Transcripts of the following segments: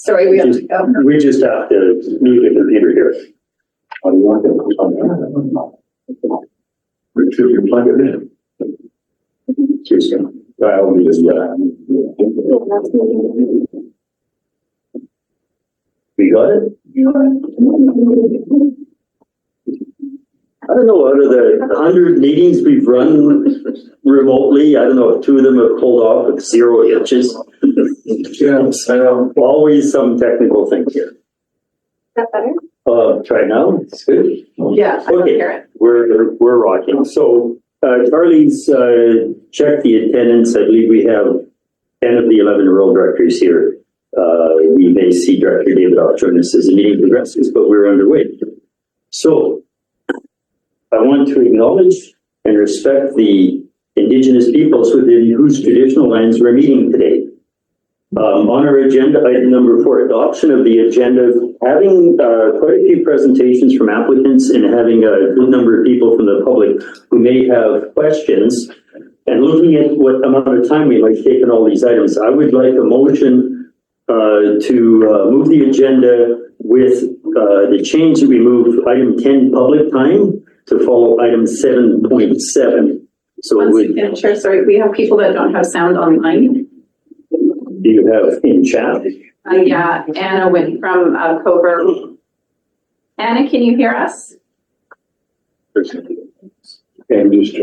Sorry, we have to go. We just have to mute the computer here. How do you want it? Make sure you plug it in. Cheers. I'll be just, We got it? I don't know, out of the 100 meetings we've run remotely, I don't know if 2 of them have pulled off with 0 hitches. yeah, so, Always some technical thing here. Is that better? Try now, it's good. Yeah, I can Okay, hear it. we're rocking. So, Charlie's, checked the attendance. I believe we have 10 of the 11 role directors here. We may see Director David off join us as the meeting progresses, but we're underway. So, I want to acknowledge and respect the Indigenous peoples within whose traditional lands we're meeting today. On our agenda, item number 4, adoption of the agenda, having quite a few presentations from applicants and having a good number of people from the public who may have questions, and looking at what amount of time we might take on all these items, I would like a motion to move the agenda with the change that we move item 10 public time to follow item 7.7. So One second, Chair, sorry, we have people that don't have sound online. do you have in chat? Yeah, Anna went from Covert. Anna, can you hear us? and just,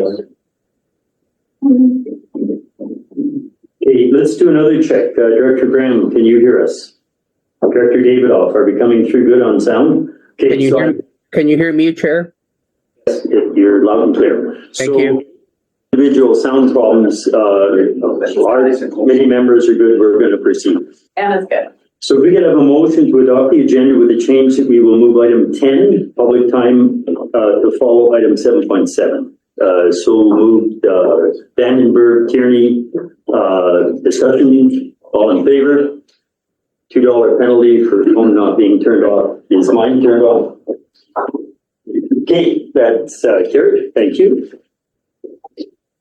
Okay, let's do another check. Director Graham, can you hear us? Director Davidoff, are we coming through good on sound? Okay, Can you hear me, Chair? yes, you're loud and clear. Thank you. Individual sound problems, our committee members are good, we're going to proceed. Anna's good. So if we could have a motion to adopt the agenda with the change that we will move item 10, public time, to follow item 7.7. So moved, Vandenberg, Tierney, discussion, all in favor? $2 penalty for phone not being turned off. Is mine turned off? Okay, that's carried. Thank you.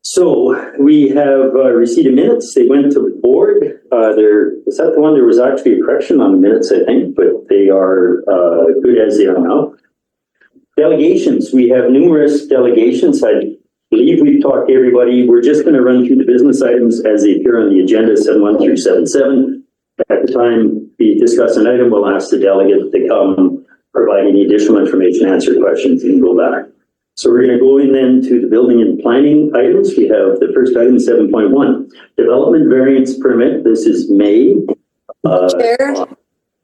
So we have received minutes. They went to the board. Was that the one? There was actually a correction on the minutes, I think, but they are good as they are now. Delegations. We have numerous delegations. I believe we've talked to everybody. We're just going to run through the business items as they appear on the agenda, 7.1 through 7.7. At the time we discuss an item, we'll ask the delegate to come provide any additional information, answer questions, and go back. So we're going to go in then to the building and planning items. We have the first item, 7.1, development variance permit. This is May. Chair,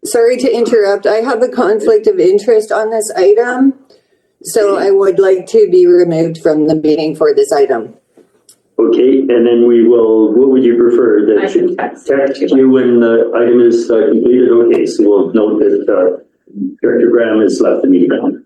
sorry to interrupt. I have a conflict of interest on this item, so I would like to be removed from the meeting for this item. Okay, and then we will, what would you prefer? That I can text. you when the item is completed? Okay, so we'll note that Director Graham has left the meeting.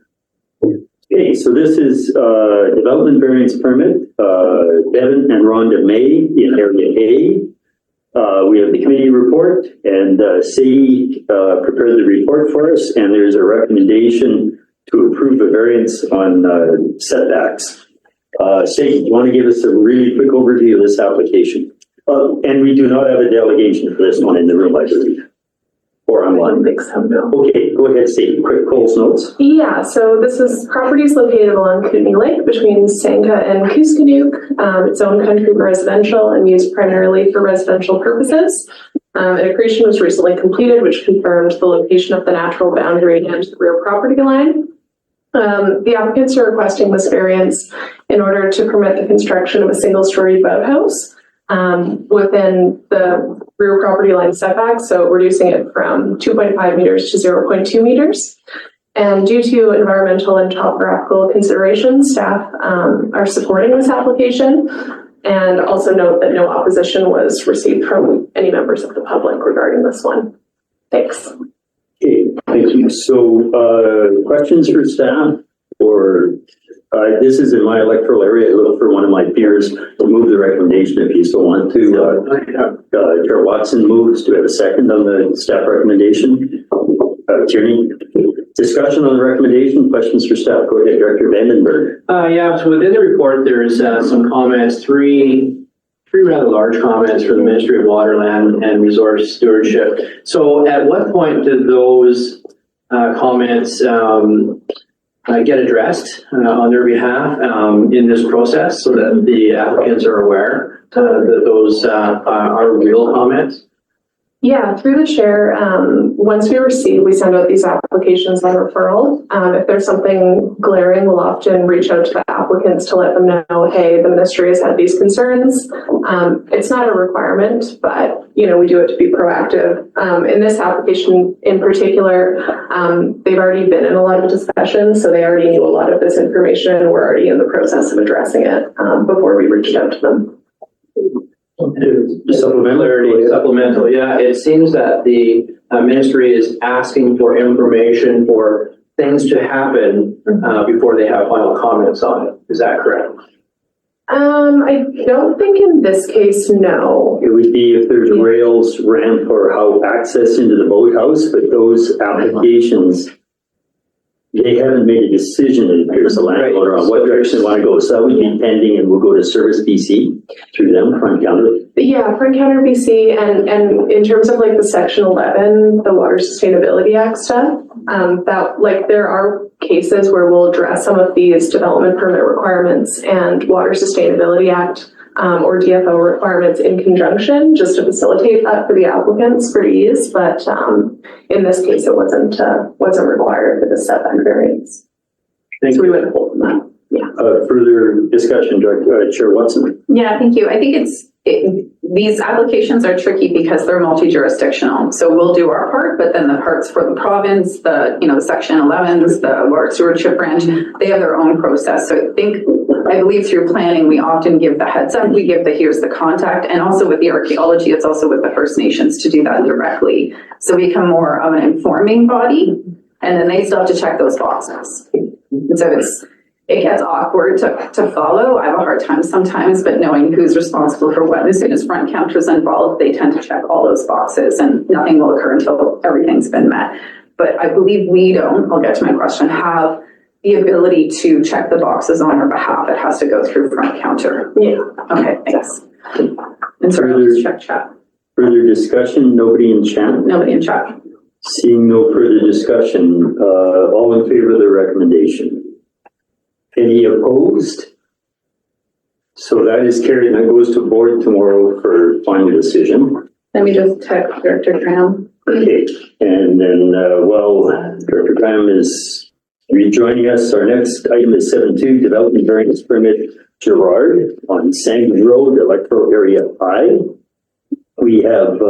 Okay, so this is development variance permit, Devin and Rhonda May in area A. We have the committee report, and Sadie prepared the report for us, and there's a recommendation to approve a variance on setbacks. Sadie, do you want to give us a really quick overview of this application? And we do not have a delegation for this one in the room, I believe. Or online. Okay, go ahead, Sadie. Quick Cole's notes. Yeah, so this is properties located along Kootenay Lake between Sanka and Kuskatuk. It's owned country residential and used primarily for residential purposes. An accretion was recently completed, which confirmed the location of the natural boundary and the rear property line. The applicants are requesting this variance in order to permit the construction of a single-story boathouse within the rear property line setback, so reducing it from 2.5 meters to 0.2 meters. And due to environmental and topographical considerations, staff are supporting this application. And also note that no opposition was received from any members of the public regarding this one. Thanks. Okay, thank you. So, questions for staff? Or this is in my electoral area. I look for one of my peers to move the recommendation if you still want to. Chair Watson moves. Do we have a second on the staff recommendation? Tierney, discussion on the recommendation. Questions for staff? Go ahead, Director Vandenberg. Yeah, so within the report, there's some comments, three three rather large comments for the Ministry of Water, Land and Resource Stewardship. So at what point do those comments get addressed on their behalf in this process so that the applicants are aware that those are real comments? Yeah, through the chair, once we send out these applications on referral. If there's something glaring, we'll often reach out to the applicants to let them know, hey, the ministry has had these concerns. It's not a requirement, but we do it to be proactive. In this application in particular, they've already been in a lot of discussions, so they already knew a lot of this information, and we're already in the process of addressing it before we reached out to them. Supplemental, yeah. It seems that the ministry is asking for information for things to happen before they have final comments on it. Is that correct? I don't think in this case, no. It would be if there's rails, ramp, or how access into the boathouse, but those applications, they haven't made a decision, it appears, the landowner on what direction they want to go. So that would be pending, and we'll go to Service BC through them, Front Counter. Yeah, Front Counter BC, and in terms of like the Section 11, the Water Sustainability Act stuff, there are cases where we'll address some of these development permit requirements and Water Sustainability Act or DFO requirements in conjunction, just to facilitate that for the applicants for ease. But in this case, it wasn't required for the setback variance. So we went hold on that. Yeah. Further discussion, Chair Watson. Yeah, thank you. I think these applications are tricky because they're multi-jurisdictional. So we'll do our part, but then the parts for the province, the Section 11s, the Water Stewardship Branch, they have their own process. So I believe through planning, we often give the heads up, we give here's the contact, and also with the archaeology, it's also with the First Nations to do that directly. So we become more of an informing body, and then they still have to check those boxes. And so it gets awkward to follow. I have a hard time sometimes, but knowing who's responsible for what, as soon as Front Counter's involved, they tend to check all those boxes and nothing will occur until everything's been met. But I believe we don't, I'll get to my question, have the ability to check the boxes on our behalf. It has to go through Front Counter. Yeah. Okay, thanks. And so let's check chat. Further discussion, nobody in chat? Nobody in chat. Seeing no further discussion, all in favor of the recommendation? Any opposed? So that is carried, and that goes to board tomorrow for final decision. Let me just text Director Graham. Okay, and then Director Graham is rejoining us. Our next item is 7.2, Development Variance Permit Gerard on Sangre Road, Electoral Area I. We have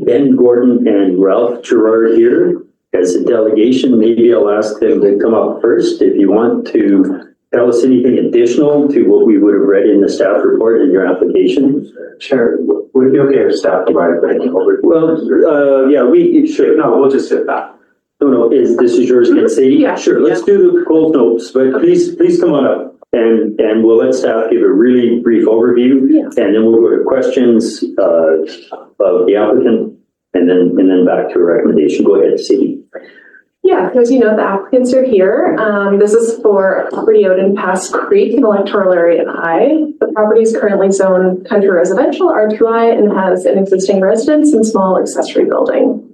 Ben Gordon and Ralph Gerard here as a delegation. Maybe I'll ask them to come up first if you want to tell us anything additional to what we would have read in the staff report in your application. Chair, would it be okay if staff provided that over? Well, yeah, sure. No, we'll just sit back. No, this is yours, Ken Sadie? Yeah. Sure, let's do the cold notes, but please come on up. And we'll let staff give a really brief overview, and then we'll go to questions of the applicant, and then back to a recommendation. Go ahead, Sadie. Yeah, as you know, the applicants are here. This is for a property out in Pass Creek in Electoral Area I. The property is currently zoned country residential R2I and has an existing residence and small accessory building.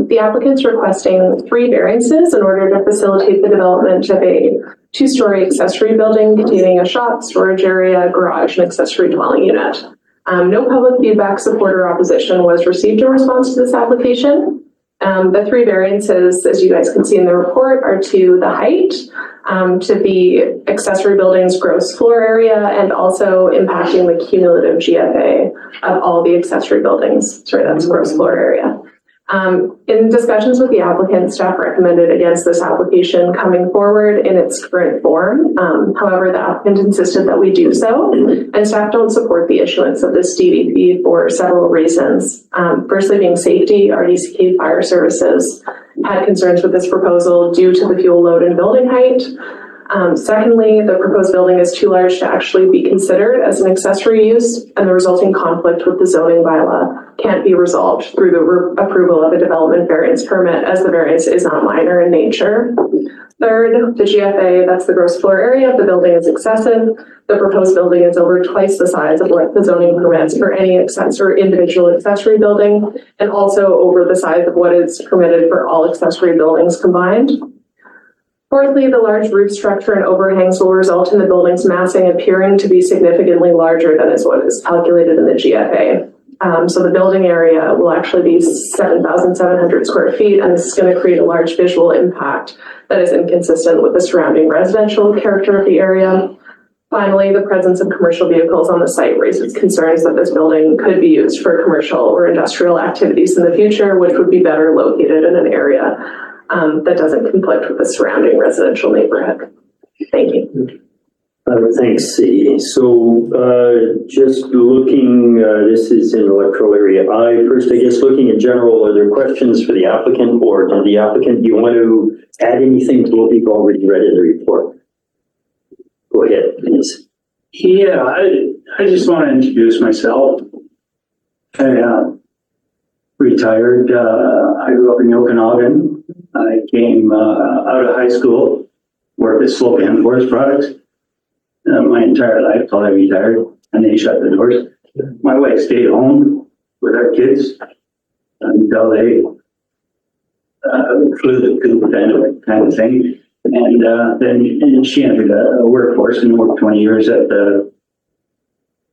The applicant's requesting 3 variances in order to facilitate the development of a 2-story accessory building containing a shop, storage area, garage, and accessory dwelling unit. No public feedback, support, or opposition was received in response to this application. The 3 variances, as you guys can see in the report, are to the height, to the accessory building's gross floor area, and also impacting the cumulative GFA of all the accessory buildings. Sorry, that's gross floor area. In discussions with the applicant, staff recommended against this application coming forward in its current form. However, the applicant insisted that we do so, and staff don't support the issuance of this DVP for several reasons. Firstly, being safety, RDCK Fire Services had concerns with this proposal due to the fuel load and building height. Secondly, the proposed building is too large to actually be considered as an accessory use, and the resulting conflict with the zoning bylaw can't be resolved through the approval of a development variance permit, as the variance is not minor in nature. Third, the GFA, that's the gross floor area of the building, is excessive. The proposed building is over twice the size of what the zoning permits for any accessory, individual accessory building, and also over the size of what is permitted for all accessory buildings combined. Fourthly, the large roof structure and overhangs will result in the building's massing appearing to be significantly larger than is what is calculated in the GFA. So the building area will actually be 7,700 square feet, and this is going to create a large visual impact that is inconsistent with the surrounding residential character of the area. Finally, the presence of commercial vehicles on the site raises concerns that this building could be used for commercial or industrial activities in the future, which would be better located in an area that doesn't conflict with the surrounding residential neighborhood. Thank you. Thanks, C. So, just looking, this is in electoral area I. First, I guess, looking in general, are there questions for the applicant, or did the applicant, do you want to add anything to what we've already read in the report? Go ahead, please. Yeah, I just want to introduce myself. I retired. I grew up in Okanagan. I came out of high school, worked at Slocan Forest Products my entire life till I retired, and they shut the doors. My wife stayed home with our kids until they flew the coop kind of thing. And then she entered a workforce and worked 20 years at the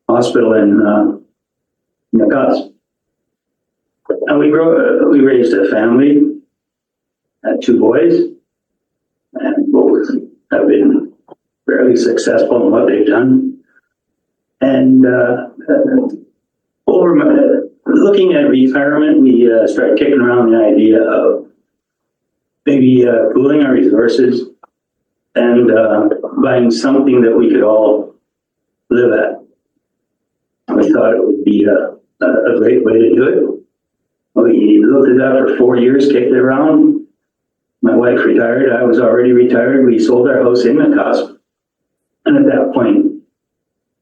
hospital in Nakas. And we raised a family, had 2 boys, and both have been fairly successful in what they've done. And looking at retirement, we started kicking around the idea of maybe pooling our resources and buying something that we could all live at. We thought it would be a great way to do it. We looked at that for 4 years, kicked it around. My wife retired, I was already retired. We sold our house in Nakas. And at that point,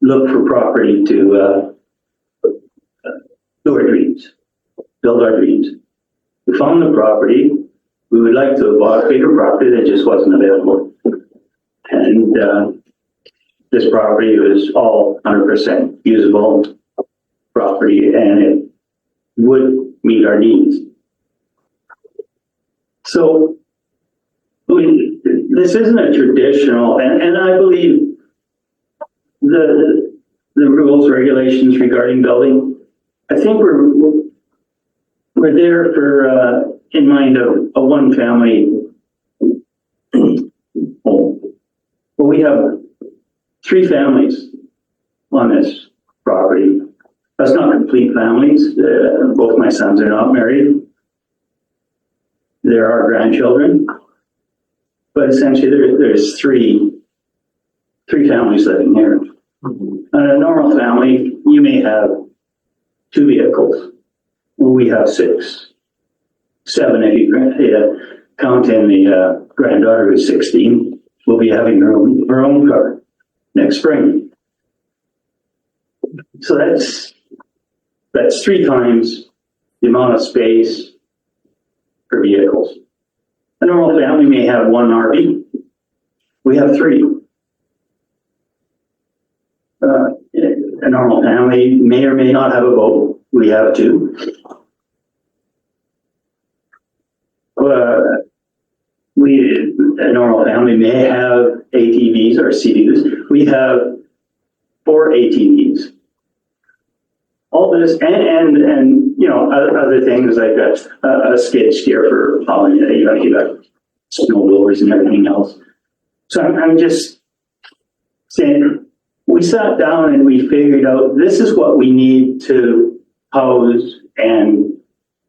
looked for property to do our dreams, build our dreams. We found the property. We would like to have bought a bigger property that just wasn't available. And this property was all 100% usable property, and it would meet our needs. So this isn't a traditional, and I believe the rules, regulations regarding building, I think we're there for in mind of a one family home. Well, we have 3 families on this property. That's not complete families. Both my sons are not married. There are grandchildren, but essentially there's three families living here. In a normal family, you may have 2 vehicles. We have 6, 7 if you count in the granddaughter who's 16. Will be having her own car next spring. So that's 3 times the amount of space for vehicles. A normal family may have 1 RV. We have 3. A normal family may or may not have a boat. We have 2. A normal family may have ATVs or CUs. We have 4 ATVs. All this and you know other things like a skid steer for hauling. You got snow blowers and everything else. So I'm just saying, we sat down and we figured out this is what we need to house and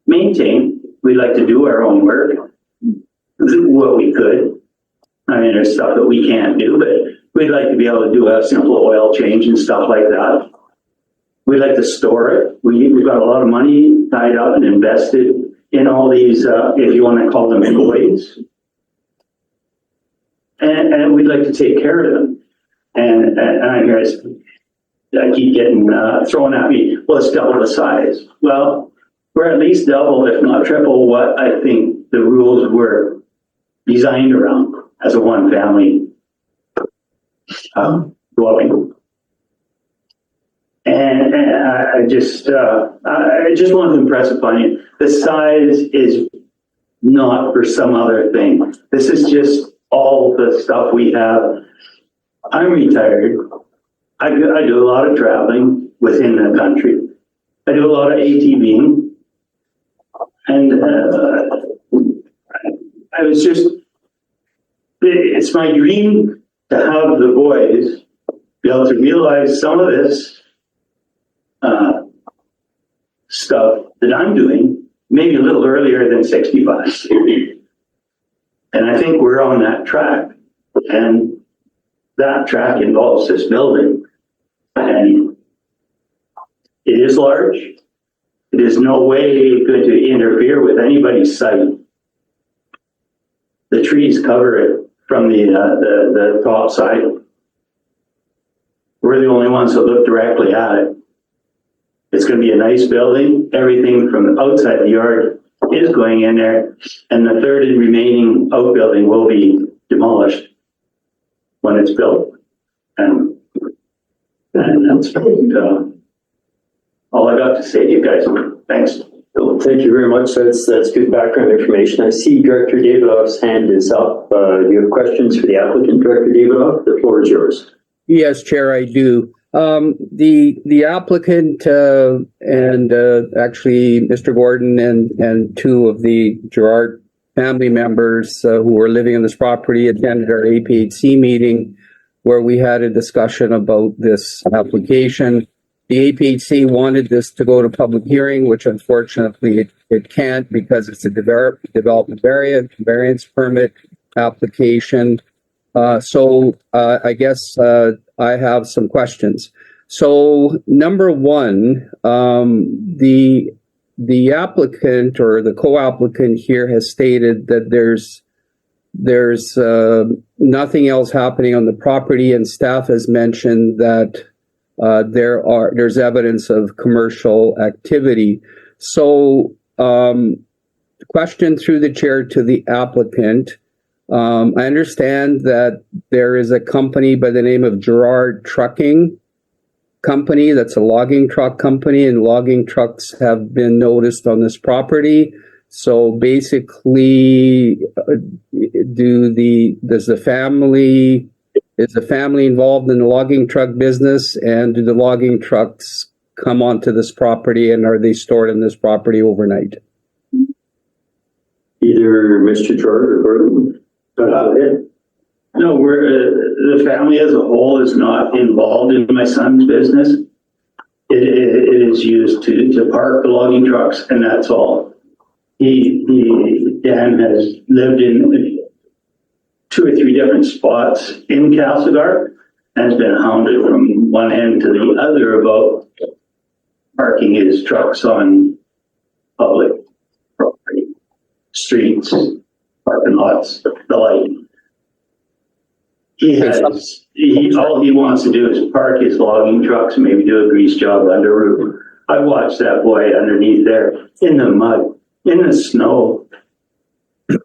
maintain. We like to do our own work, what we could. I mean, there's stuff that we can't do, but we'd like to be able to do a simple oil change and stuff like that. We'd like to store it. We've got a lot of money tied up and invested in all these, if you want to call them employees. And we'd like to take care of them. And I hear I keep getting thrown at me, well, it's double the size. Well, we're at least double, if not triple, what I think the rules were designed around. as a one-family dwelling. And I just want to impress upon you, the size is not for some other thing. This is just all the stuff we have. I'm retired. I do a lot of traveling within the country. I do a lot of ATVing. And I was just, it's my dream to have the boys be able to realize some of this stuff that I'm doing, maybe a little earlier than 65. And I think we're on that track. And that track involves this building. And it is large. It is no way going to interfere with anybody's sight. The trees cover it from the top side. We're the only ones that look directly at it. It's going to be a nice building. Everything from outside the yard is going in there. And the third and remaining outbuilding will be demolished when it's built. And that's all I got to say to you guys. Thanks. Well, thank you very much. That's good background information. I see Director Davidoff's hand is up. Do you have questions for the applicant, Director Davidoff? The floor is yours. Yes, Chair, I do. The applicant and actually Mr. Gordon and two of the Gerard family members who were living on this property attended our APHC meeting where we had a discussion about this application. The APHC wanted this to go to public hearing, which unfortunately it can't because it's a development variance permit application. So I guess I have some questions. So number one, the applicant or the co-applicant here has stated that there's nothing else happening on the property, and staff has mentioned that there's evidence of commercial activity. So question through the chair to the applicant. I understand that there is a company by the name of Gerard Trucking Company that's a logging truck company, and logging trucks have been noticed on this property. So basically, is the family involved in the logging truck business, and do the logging trucks come onto this property, and are they stored in this property overnight? Either Mr. Gerard or Gordon. Go ahead. No, the family as a whole is not involved in my son's business. It is used to park the logging trucks, and that's all. Dan has lived in 2 or 3 different spots in Castlegar and has been hounded from one end to the other about parking his trucks on public property, streets, parking lots, the like. All he wants to do is park his logging trucks and maybe do a grease job under roof. I watched that boy underneath there in the mud, in the snow.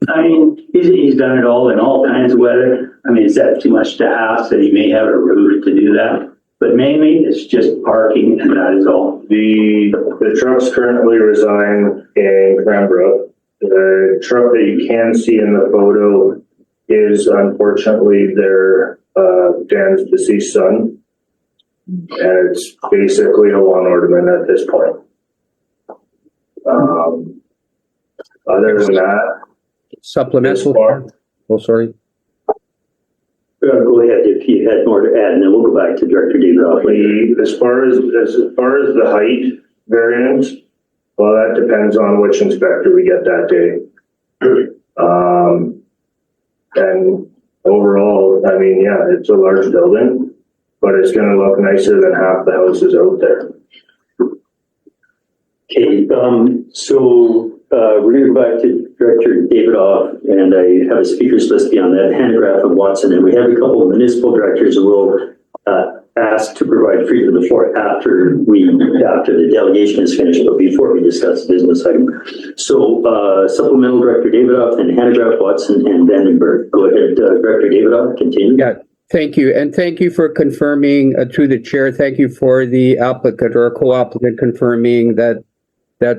I mean, he's done it all in all kinds of weather. I mean, is that too much to ask that he may have a roof to do that? But mainly it's just parking, and that is all. The trucks currently reside in Cranbrook. The truck that you can see in the photo is unfortunately their Dan's deceased son. And it's basically a lawn ornament at this point. Other than that, Supplemental? Oh, sorry. Go ahead if you had more to add, and then we'll go back to Director Davidoff later. as far as the height variance, well, that depends on which inspector we get that day. And overall, I mean, yeah, it's a large building, but it's gonna look nicer than half the houses out there. Okay, so we're going to go back to Director Davidoff, and I have a speakers list beyond that, Handraff and Watson, and we have a couple of municipal directors who will ask to provide freedom of the floor after the delegation is finished, but before we discuss the business item. So, supplemental Director Davidoff and Hanegraaff, Watson, and Vandenberg. Go ahead, Director Davidoff, continue. Yeah, thank you. And thank you for confirming, through the chair, thank you for the applicant or co-applicant confirming that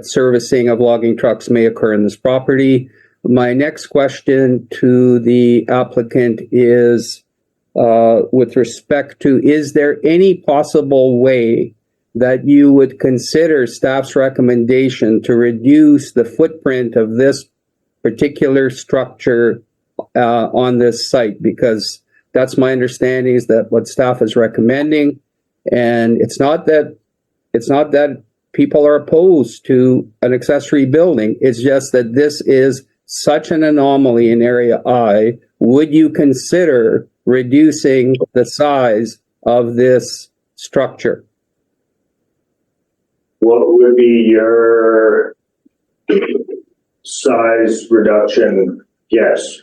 servicing of logging trucks may occur in this property. My next question to the applicant is, with respect to, is there any possible way that you would consider staff's recommendation to reduce the footprint of this particular structure on this site? Because that's my understanding, is that what staff is recommending. And it's not that people are opposed to an accessory building. It's just that this is such an anomaly in Area I. Would you consider reducing the size of this structure? What would be your size reduction? Yes.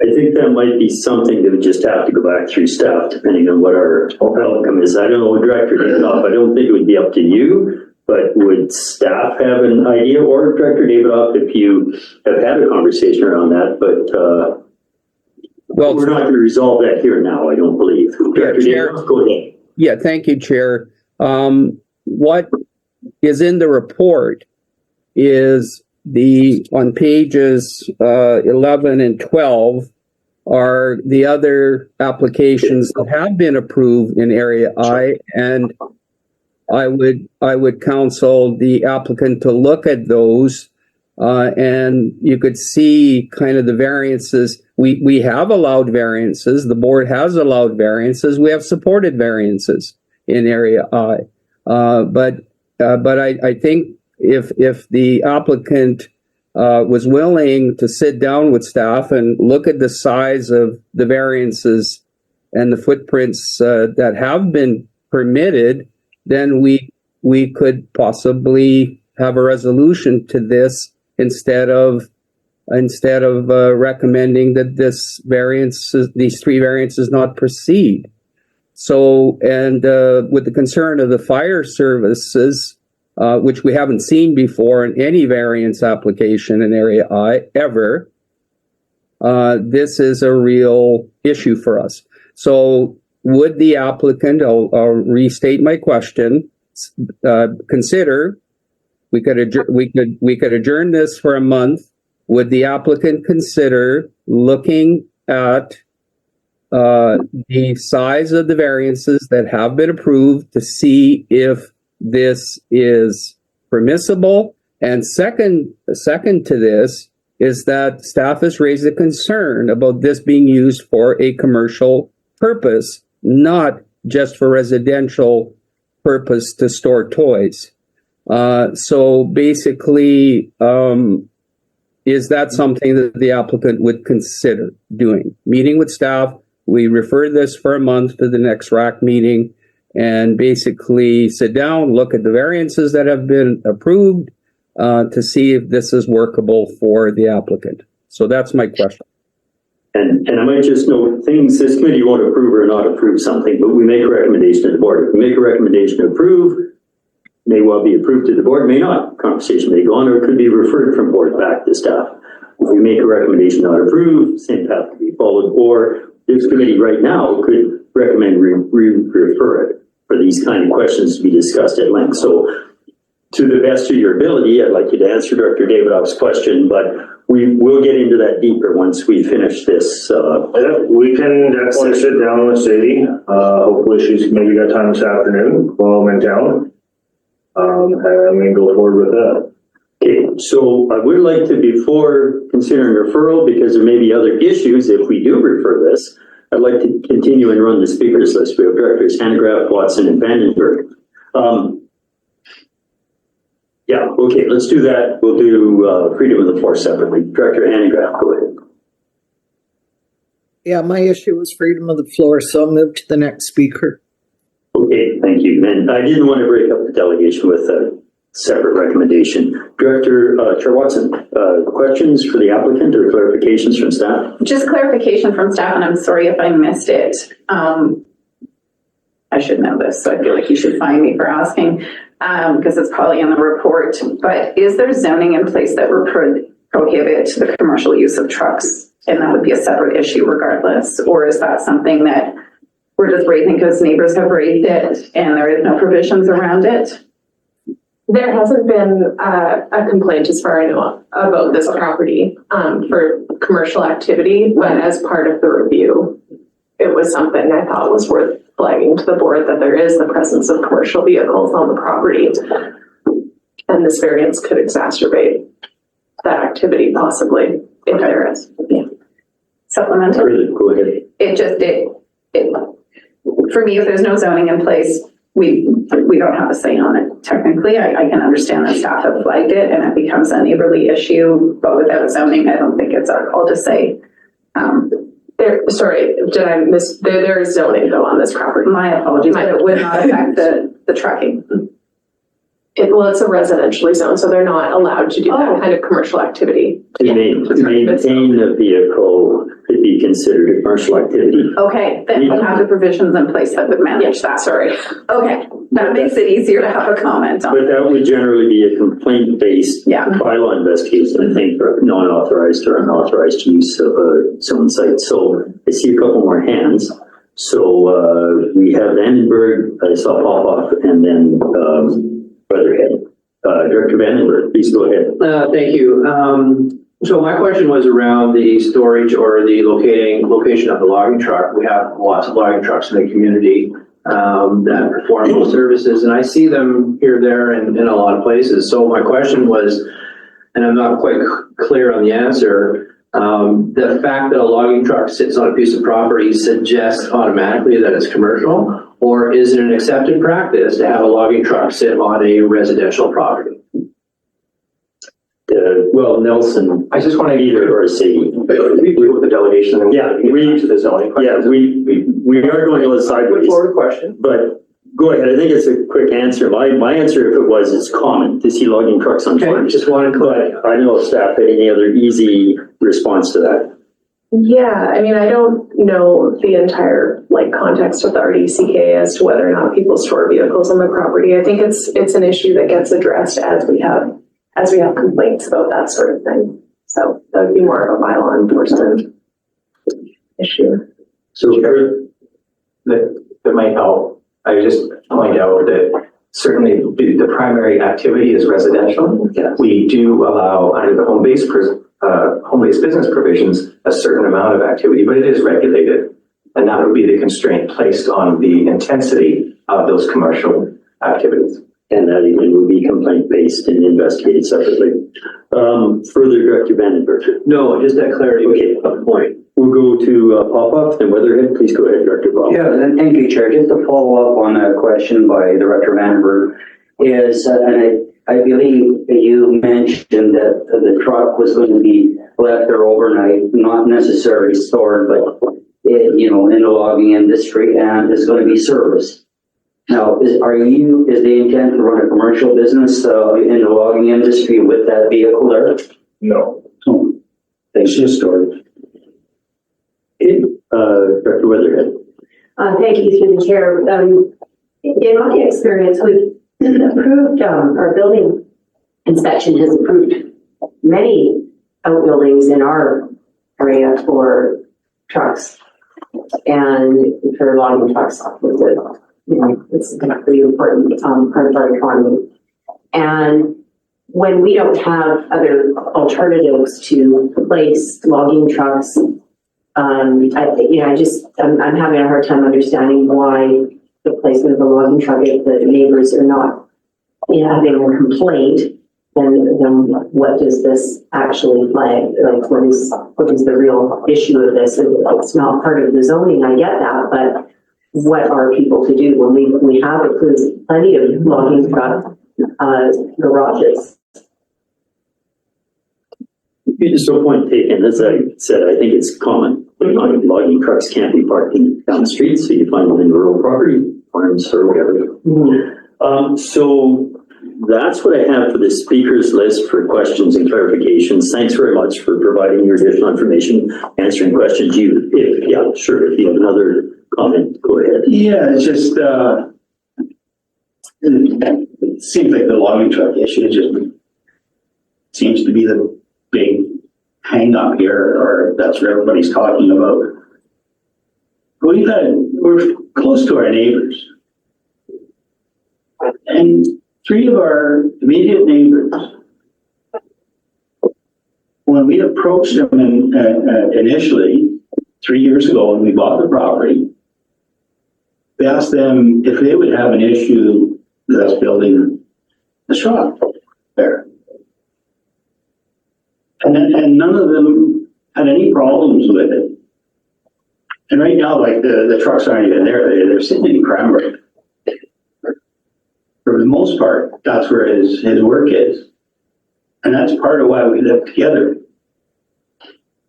I think that might be something that would just have to go back through staff, depending on what our outcome is. I don't know, Director Davidoff, I don't think it would be up to you, but would staff have an idea? Or Director Davidoff, if you have had a conversation around that, but Well, we're not going to resolve that here now, I don't believe. Director Chair. Davidoff, go ahead. Yeah, thank you, Chair. What is in the report is on pages 11 and 12 are the other applications that have been approved in Area I, and I would counsel the applicant to look at those, and you could see kind of the variances. We have allowed variances. The board has allowed variances. We have supported variances in Area I. But I think if the applicant was willing to sit down with staff and look at the size of the variances and the footprints that have been permitted, then we could possibly have a resolution to this instead of recommending that these three variances not proceed. So, and with the concern of the fire services, which we haven't seen before in any variance application in Area I ever, this is a real issue for us. So would the applicant, I'll restate my question, consider, we could adjourn this for a month. Would the applicant consider looking at the size of the variances that have been approved to see if this is permissible? And second to this is that staff has raised a concern about this being used for a commercial purpose, not just for residential purpose to store toys. So basically, is that something that the applicant would consider doing? Meeting with staff, we refer this for a month to the next RAC meeting and basically sit down, look at the variances that have been approved to see if this is workable for the applicant. So that's my question. And I might just note things, this committee won't approve or not approve something, but we make a recommendation to the board. If we make a recommendation to approve, may well be approved to the board, may not. Conversation may go on, or it could be referred from board back to staff. If we make a recommendation not approve, same path could be followed, or this committee right now could recommend refer it for these kind of questions to be discussed at length. So to the best of your ability, I'd like you to answer Director Davidoff's question, but we will get into that deeper once we finish this. We can definitely sit down with Sadie. Hopefully she's maybe got time this afternoon while I'm in town. And we can go forward with that. Okay, so I would like to, before considering referral, because there may be other issues if we do refer this, I'd like to continue and run the speakers list. We have Directors Hanegraaff, Watson, and Vandenberg. Yeah, okay, let's do that. We'll do freedom of the floor separately. Director Hanegraaff, go ahead. Yeah, my issue was freedom of the floor, so I'll move to the next speaker. Okay, thank you. And I didn't want to break up the delegation with a separate recommendation. Director Chair Watson, questions for the applicant or clarifications from staff? Just clarification from staff, and I'm sorry if I missed it. I should know this, so I feel like you should fine me for asking, because it's probably in the report, but is there zoning in place that would prohibit the commercial use of trucks? And that would be a separate issue regardless, or is that something that we're just raising because neighbors have raised it and there is no provisions around it? There hasn't been a complaint, as far as I know, about this property for commercial activity, but as part of the review, it was something I thought was worth flagging to the board, that there is the presence of commercial vehicles on the property. And this variance could exacerbate that activity possibly, if there is. Yeah. Supplemental? Further, go ahead. For me, if there's no zoning in place, we don't have a say on it. Technically, I can understand that staff have flagged it and it becomes a neighborly issue, but without zoning, I don't think it's our call to say. Sorry, did I miss? There is zoning though on this property. My apologies, but it would not affect the trucking. It's a residentially zone, so they're not allowed to do that kind of commercial activity. To maintain the vehicle could be considered a commercial activity. Okay, then we have the provisions in place that would manage that. Sorry. Okay, that makes it easier to have a comment on. But that would generally be a complaint-based Yeah. bylaw investigation, I think, for non-authorized or unauthorized use of a zone site. So I see a couple more hands. So we have Vandenberg, I saw Popoff, and then Weatherhead. Director Vandenberg, please go ahead. Thank you. So my question was around the storage or the location of the logging truck. We have lots of logging trucks in the community that perform those services, and I see them here, there, and in a lot of places. So my question was, and I'm not quite clear on the answer, the fact that a logging truck sits on a piece of property suggests automatically that it's commercial, or is it an accepted practice to have a logging truck sit on a residential property? Well, Nelson, I just want to either or say. we deal with the delegation and Yeah, we to the zoning. Yeah, we are going a little sideways, Forward question. but go ahead. I think it's a quick answer. My answer, if it was, it's common to see logging trucks on farms. Just wanted to clarify. But I don't know if staff had any other easy response to that. Yeah, I mean, I don't know the entire context of the RDCK as to whether or not people store vehicles on the property. I think it's an issue that gets addressed as we have complaints about that sort of thing. So that would be more of a bylaw enforcement issue. So That might help. I would just point out that certainly the primary activity is residential. Yes. We do allow under the home-based business provisions a certain amount of activity, but it is regulated. And that would be the constraint placed on the intensity of those commercial activities. And that again would be complaint-based and investigated separately. Further, Director Vandenberg. No, just that clarity. Okay, point. We'll go to Popoff and Weatherhead. Please go ahead, Director Popoff. Yeah, and thank you, Chair. Just to follow up on a question by Director Vandenberg is, and I believe you mentioned that the truck was going to be left there overnight, not necessarily stored, but in the logging industry, and is going to be serviced. Now, is the intent to run a commercial business in the logging industry with that vehicle there? No. Thanks, just storage. Okay, Director Weatherhead. Thank you, through the chair. In my experience, we've approved, our building inspection has approved many outbuildings in our area for trucks and for logging trucks. It's a pretty important part of our economy. And when we don't have other alternatives to place logging trucks, I'm having a hard time understanding why the placement of a logging truck, if the neighbors are not having a complaint, then what does this actually flag? Like, what is the real issue of this? And it's not part of the zoning, I get that, but what are people to do when we have approved plenty of logging truck garages? So point taken. As I said, I think it's common. Logging trucks can't be parking down the street, so you find them in rural property, farms or whatever. Mm-hmm. So that's what I have for the speakers list for questions and clarifications. Thanks very much for providing your additional information, answering questions. If you have another comment, go ahead. Yeah, it's just, it seems like the logging truck issue just seems to be the big hang up here, or that's what everybody's talking about. We're close to our neighbors. And 3 of our immediate neighbors, when we approached them initially, 3 years ago when we bought the property, we asked them if they would have an issue with us building the shop there. And none of them had any problems with it. And right now, like, the trucks aren't even there, they're sitting in Cranbrook. For the most part, that's where his work is. And that's part of why we live together.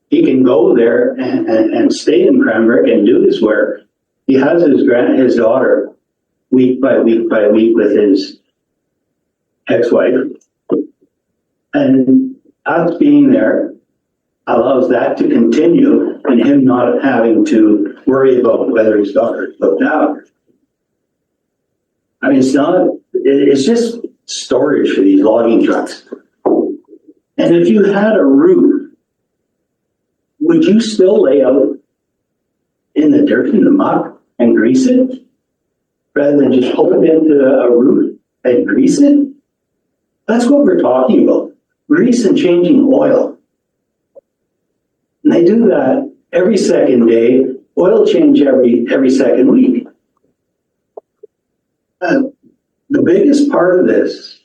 He can go there and stay in Cranbrook and do his work. He has his daughter week by week by week with his ex-wife. And us being there allows that to continue and him not having to worry about whether his daughter is looked out. I mean, it's just storage for these logging trucks. And if you had a roof, would you still lay out in the dirt and the muck and grease it? Rather than just hold it into a roof and grease it? That's what we're talking about. Grease and changing oil. And they do that every second day, oil change every second week. The biggest part of this,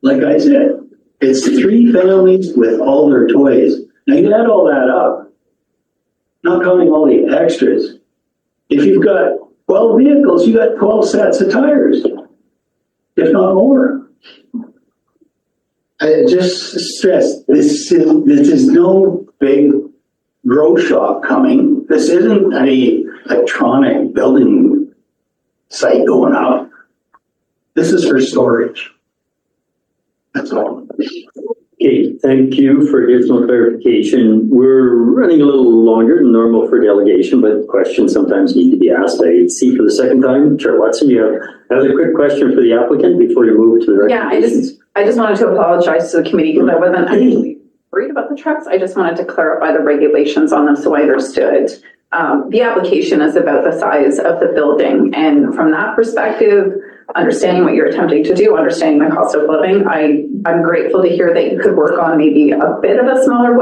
like I said, it's 3 families with all their toys. Now you add all that up, not counting all the extras. If you've got 12 vehicles, you got 12 sets of tires, if not more. I just stress, this is no big grow shop coming. This isn't any electronic building site going up. This is for storage. That's all. Okay, thank you for additional clarification. We're running a little longer than normal for delegation, but questions sometimes need to be asked. I see for the second time, Chair Watson, you have another quick question for the applicant before you move to the Yeah, recommendations. I just wanted to apologize to the committee because I wasn't actually worried about the trucks. I just wanted to clarify the regulations on them so I understood. The application is about the size of the building, and from that perspective, understanding what you're attempting to do, understanding the cost of living, I'm grateful to hear that you could work on maybe a bit of a smaller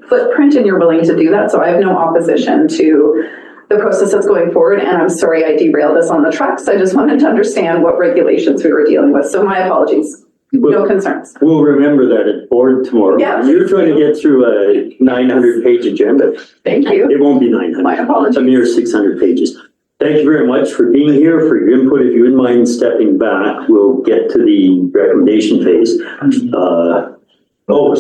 footprint, and you're willing to do that. So I have no opposition to the process that's going forward. And I'm sorry I derailed us on the trucks. I just wanted to understand what regulations we were dealing with. So my apologies. No concerns. We'll remember that at board tomorrow. Yeah. You're trying to get through a 900-page agenda. Thank you. It won't be 900. My apologies. A mere 600 pages. Thank you very much for being here, for your input. If you wouldn't mind stepping back, we'll get to the recommendation phase.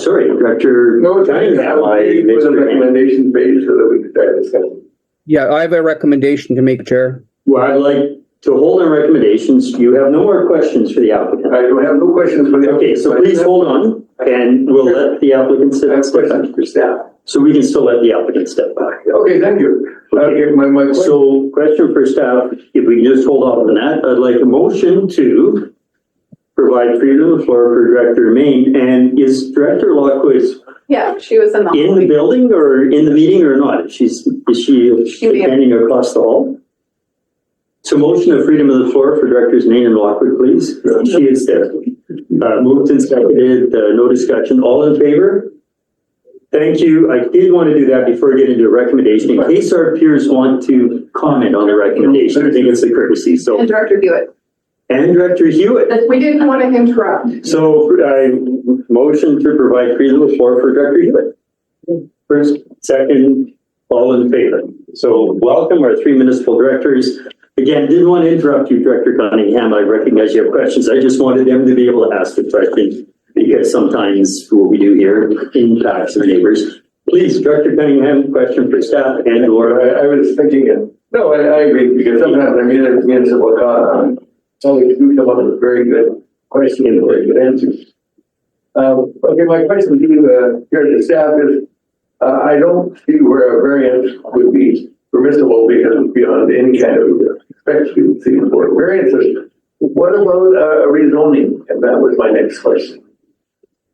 Sorry, Director. No, it's fine. For the recommendation phase so that we can start discussing. Yeah, I have a recommendation to make, Chair. Well, I'd like to hold on recommendations. You have no more questions for the applicant. I don't have no questions for the. Okay, so please hold on, and we'll let the applicant step back. For staff. So we can still let the applicant step back. Okay, thank you. Okay. My question. So question for staff, if we can just hold off on that, I'd like a motion to provide freedom of floor for Director Main. And is Director Lockwood Yeah, she was in the. in the building or in the meeting or not? Is she standing across the hall? So motion of freedom of the floor for Directors Main and Lockwood, please. She is there. Moved and seconded, no discussion. All in favor? Thank you. I did want to do that before we get into a recommendation, in case our peers want to comment on the recommendation. I think it's a courtesy, so. And Director Hewitt. And Director Hewitt. We didn't want to interrupt. So I motion to provide freedom of floor for Director Hewitt. First, second, all in favor. So welcome our 3 municipal directors. Again, didn't want to interrupt you, Director Cunningham. I recognize you have questions. I just wanted them to be able to ask the question because sometimes what we do here impacts our neighbors. Please, Director Cunningham, question for staff and Laura. I was thinking, I agree, because sometimes I mean, it's municipal, only two come up with very good questions and very good answers. Okay, my question to you, here to staff is, I don't see where a variance would be permissible because it's beyond any kind of expectancy for variances. What about rezoning? And that was my next question.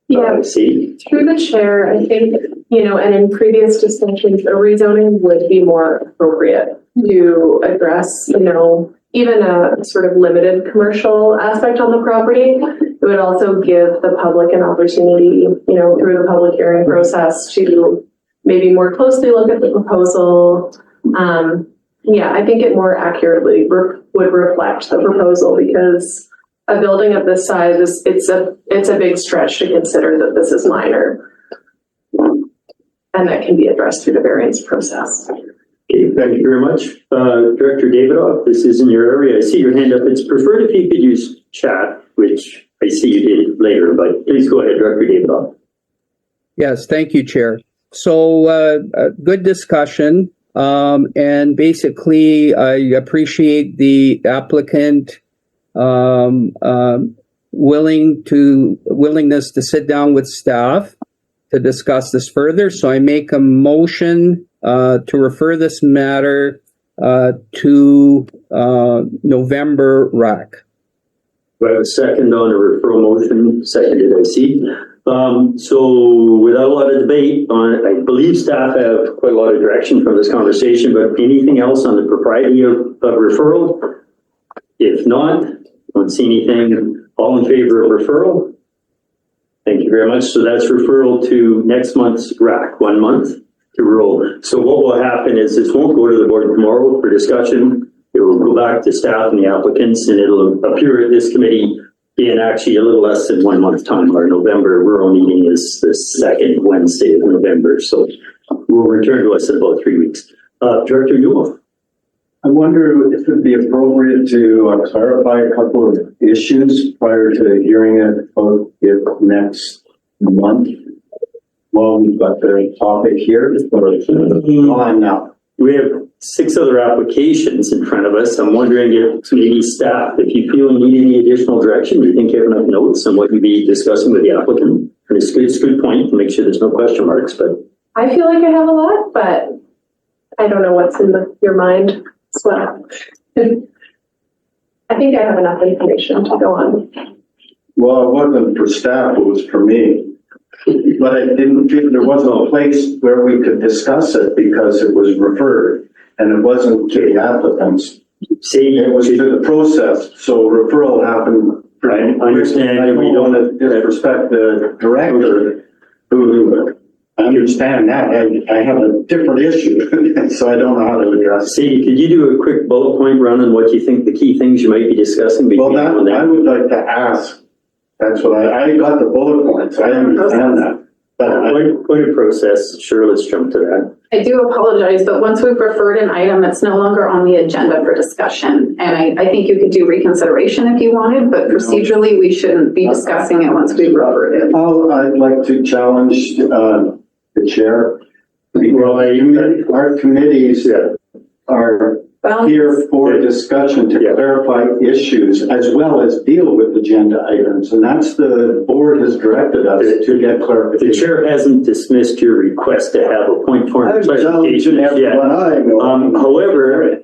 Yeah, See, through the chair, I think, and in previous discussions, a rezoning would be more appropriate to address, even a sort of limited commercial aspect on the property. It would also give the public an opportunity, through the public hearing process to maybe more closely look at the proposal. I think it more accurately would reflect the proposal because a building of this size it's a big stretch to consider that this is minor. And that can be addressed through the variance process. okay, thank you very much. Director Davidoff, this is in your area. I see your hand up. It's preferred if you could use chat, which I see you did later, but please go ahead, Director Davidoff. Yes, thank you, Chair. So, a good discussion. And basically, I appreciate the applicant willingness to sit down with staff to discuss this further. So I make a motion to refer this matter to November RAC. Do I have a second on a referral motion? Seconded, I see. So without a lot of debate on, I believe staff have quite a lot of direction from this conversation, but anything else on the propriety of referral? If not, don't see anything. All in favor of referral? Thank you very much. So that's referral to next month's RAC, 1 month to roll. So what will happen is this won't go to the board tomorrow for discussion. It will go back to staff and the applicants, and it'll appear at this committee in actually a little less than 1 month time. Our November rural meeting is the second Wednesday of November. So will return to us in about 3 weeks. Director Newell. I wonder if it'd be appropriate to clarify a couple of issues prior to hearing it next month. Well, we've got the topic here, but on now. We have 6 other applications in front of us. I'm wondering if maybe staff, if you feel you need any additional direction, do you think you have enough notes on what you'd be discussing with the applicant? And it's a good point to make sure there's no question marks, but. I feel like I have a lot, but I don't know what's in your mind as well. I think I have enough information to go on. Well, it wasn't for staff, it was for me. But I didn't feel there wasn't a place where we could discuss it because it was referred and it wasn't to the applicants. See, it was to the process. So referral happened. Right, I understand. I don't want to disrespect the director who I understand that. I have a different issue, so I don't know how to address it. Sadie, could you do a quick bullet point run on what you think the key things you might be discussing? Well, that I would like to ask. That's what I got the bullet points. I understand that. But point of process. Sure, let's jump to that. I do apologize, but once we've referred an item, it's no longer on the agenda for discussion. And I think you could do reconsideration if you wanted, but procedurally, we shouldn't be discussing it once we've referred it. I'd like to challenge the chair. Well, our committees are here for discussion to clarify issues as well as deal with agenda items. And that's the board has directed us to get clarification. The chair hasn't dismissed your request to have a point form clarification yet. However,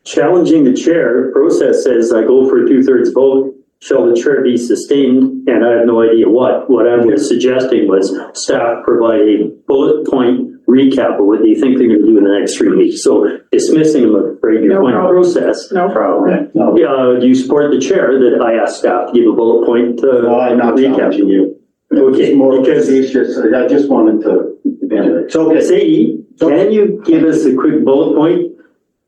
challenging the chair process says I go for a 2/3 vote. Shall the chair be sustained? And I have no idea what. What I was suggesting was staff provide a bullet point recap of what they think they're going to do in the next 3 weeks. So dismissing them, I'm afraid, your point of process. No problem. Do you support the chair that I asked staff to give a bullet point No, I'm not recap? challenging you. Okay, because I just wanted to. It's okay. Sadie, can you give us a quick bullet point?